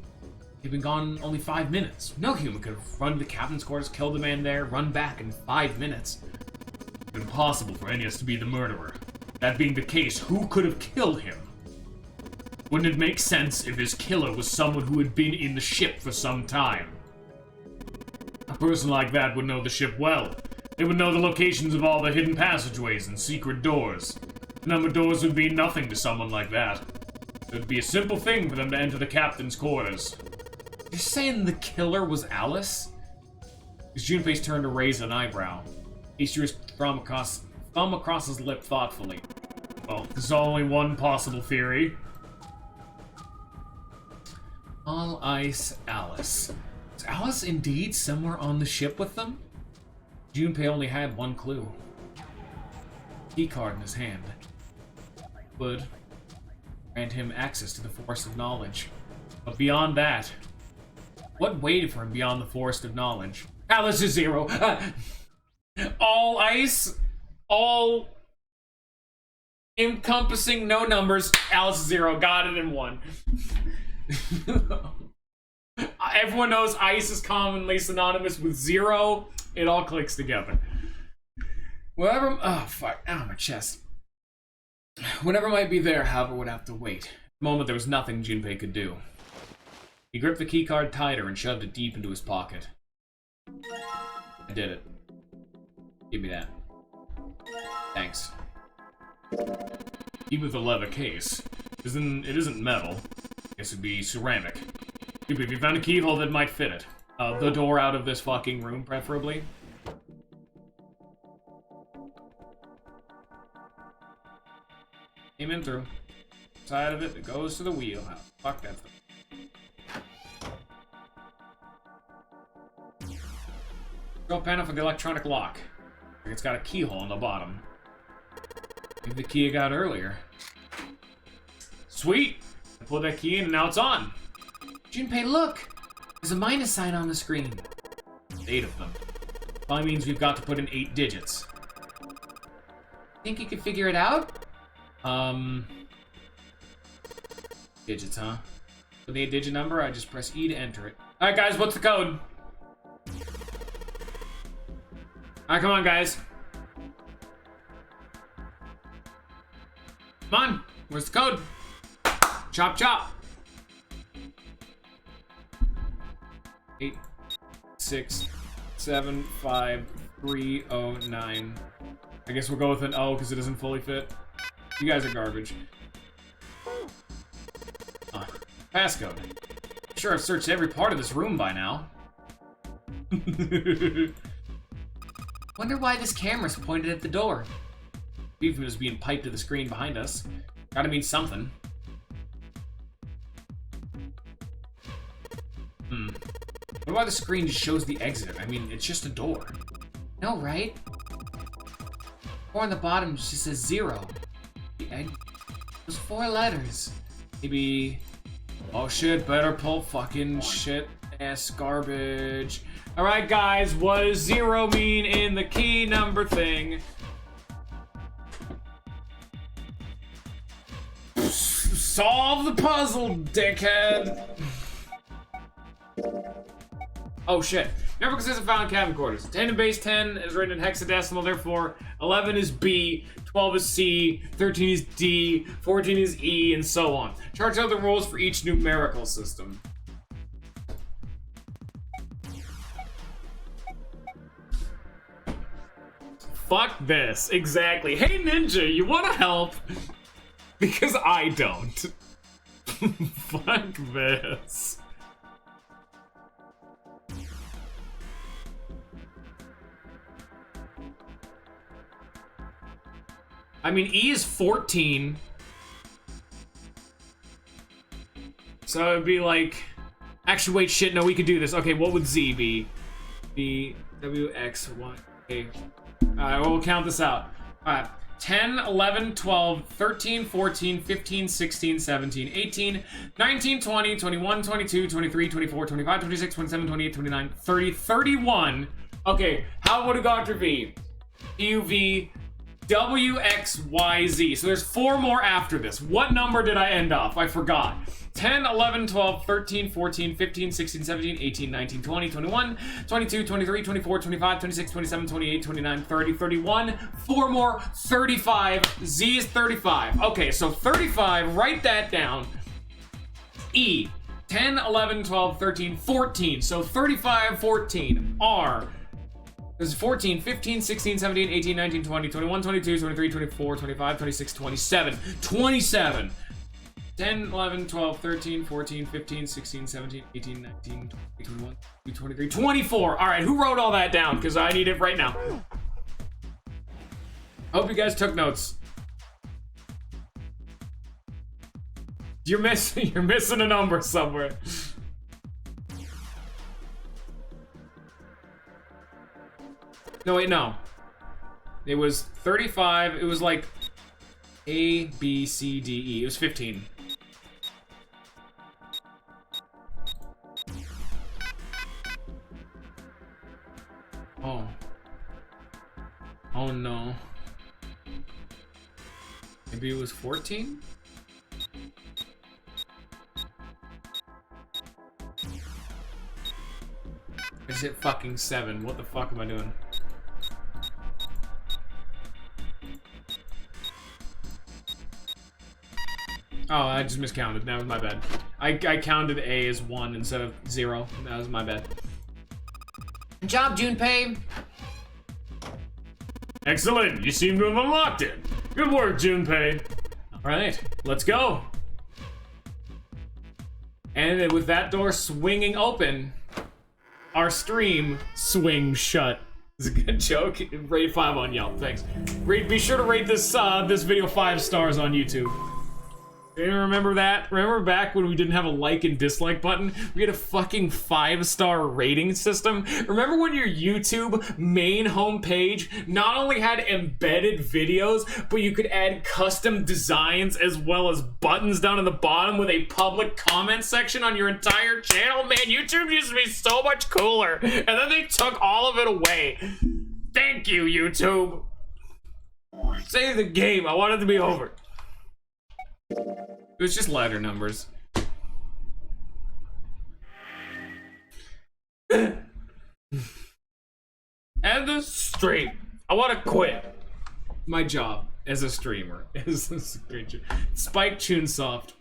They'd been gone only 5 minutes. No human could have run to the captain's quarters, killed the man there, run back in 5 minutes. Impossible for Ennius to be the murderer. That being the case, who could have killed him? Wouldn't it make sense if his killer was someone who had been in the ship for some time? A person like that would know the ship well. They would know the locations of all the hidden passageways and secret doors. The number of doors would mean nothing to someone like that. It would be a simple thing for them to enter the captain's quarters. You're saying the killer was Alice? His Junpei's turned to raise an eyebrow. He drew his thumb across his lip thoughtfully. Well, there's only one possible theory. All ice Alice. Is Alice indeed somewhere on the ship with them? Junpei only had one clue. Keycard in his hand. Would grant him access to the Forest of Knowledge. But beyond that, what waited for him beyond the Forest of Knowledge? Alice is 0. All ice, all encompassing, no numbers. Alice is 0. Got it in 1. Everyone knows ice is commonly synonymous with 0. It all clicks together. Whatever. Oh, fuck. Ow, my chest. Whatever might be there, however, would have to wait. At the moment, there was nothing Junpei could do. He gripped the keycard tighter and shoved it deep into his pocket. I did it. Give me that. Thanks. Even with a leather case. It isn't metal. I guess it'd be ceramic. If you found a keyhole that might fit it. The door out of this fucking room, preferably. Came in through. Side of it goes to the wheelhouse. Fuck that thing. Control panel for the electronic lock. It's got a keyhole on the bottom. Maybe the key I got earlier. Sweet! I pulled that key in and now it's on. Junpei, look! There's a minus sign on the screen. 8 of them. Probably means we've got to put in 8 digits. Think you could figure it out? Digits, huh? For the 8-digit number, I just press E to enter it. Alright guys, what's the code? Alright, come on guys. Come on, where's the code? Chop chop. 8, 6, 7, 5, 3, 0, 9. I guess we'll go with an O because it doesn't fully fit. You guys are garbage. Passcode. Sure, I've searched every part of this room by now. Wonder why this camera's pointed at the door. Even was being piped to the screen behind us. Gotta mean something. What about the screen just shows the exit? I mean, it's just a door. No, right? 4 on the bottom just says 0. The egg was 4 letters. Maybe... Oh shit, better pull fucking shit ass garbage. Alright guys, what does 0 mean in the key number thing? Solve the puzzle, dickhead! Oh shit. Number consistent found in cabin quarters. 10 in base 10 is written in hexadecimal, therefore 11 is B, 12 is C, 13 is D, 14 is E, and so on. Charts out the rules for each numerical system. Fuck this, exactly. Hey Ninja, you wanna help? Because I don't. Fuck this. I mean, E is 14. So it'd be like... Actually, wait, shit, no, we could do this. Okay, what would Z be? B, W, X, Y, A. Alright, well, we'll count this out. Alright. 10, 11, 12, 13, 14, 15, 16, 17, 18, 19, 20, 21, 22, 23, 24, 25, 26, 27, 28, 29, 30, 31. Okay, how would have gone for V? U, V, W, X, Y, Z. So there's 4 more after this. What number did I end off? I forgot. 10, 11, 12, 13, 14, 15, 16, 17, 18, 19, 20, 21, 22, 23, 24, 25, 26, 27, 28, 29, 30, 31. 4 more, 35. Z is 35. Okay, so 35, write that down. E, 10, 11, 12, 13, 14. So 35, 14. R, this is 14, 15, 16, 17, 18, 19, 20, 21, 22, 23, 24, 25, 26, 27. 27. 10, 11, 12, 13, 14, 15, 16, 17, 18, 19, 20, 21, 23, 24. All right, who wrote all that down? Because I need it right now. Hope you guys took notes. You're missing a number somewhere. No, wait, no. It was 35. It was like A, B, C, D, E. It was 15. Oh. Oh no. Maybe it was 14? I just hit fucking 7. What the fuck am I doing? Oh, I just miscounted. That was my bad. I counted A as 1 instead of 0. That was my bad. Good job, Junpei. Excellent, you seem to have unlocked it. Good work, Junpei. Alright, let's go. And with that door swinging open, our stream swings shut. It's a good joke. Rate 5 on Yelp, thanks. Be sure to rate this this video 5 stars on YouTube. You remember that? Remember back when we didn't have a like and dislike button? We had a fucking 5-star rating system. Remember when your YouTube main homepage not only had embedded videos, but you could add custom designs as well as buttons down at the bottom with a public comment section on your entire channel? Man, YouTube used to be so much cooler. And then they took all of it away. Thank you, YouTube. Save the game. I want it to be over. It was just letter numbers. And the stream. I want to quit my job as a streamer. Spike Chunsoft.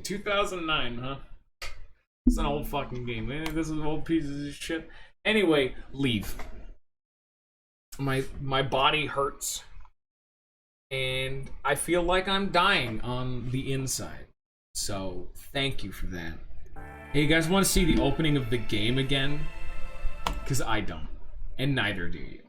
2009, huh? It's an old fucking game, man. This is an old piece of shit. Anyway, leave. My body hurts. And I feel like I'm dying on the inside. So, thank you for that. Hey, you guys want to see the opening of the game again? Because I don't. And neither do you.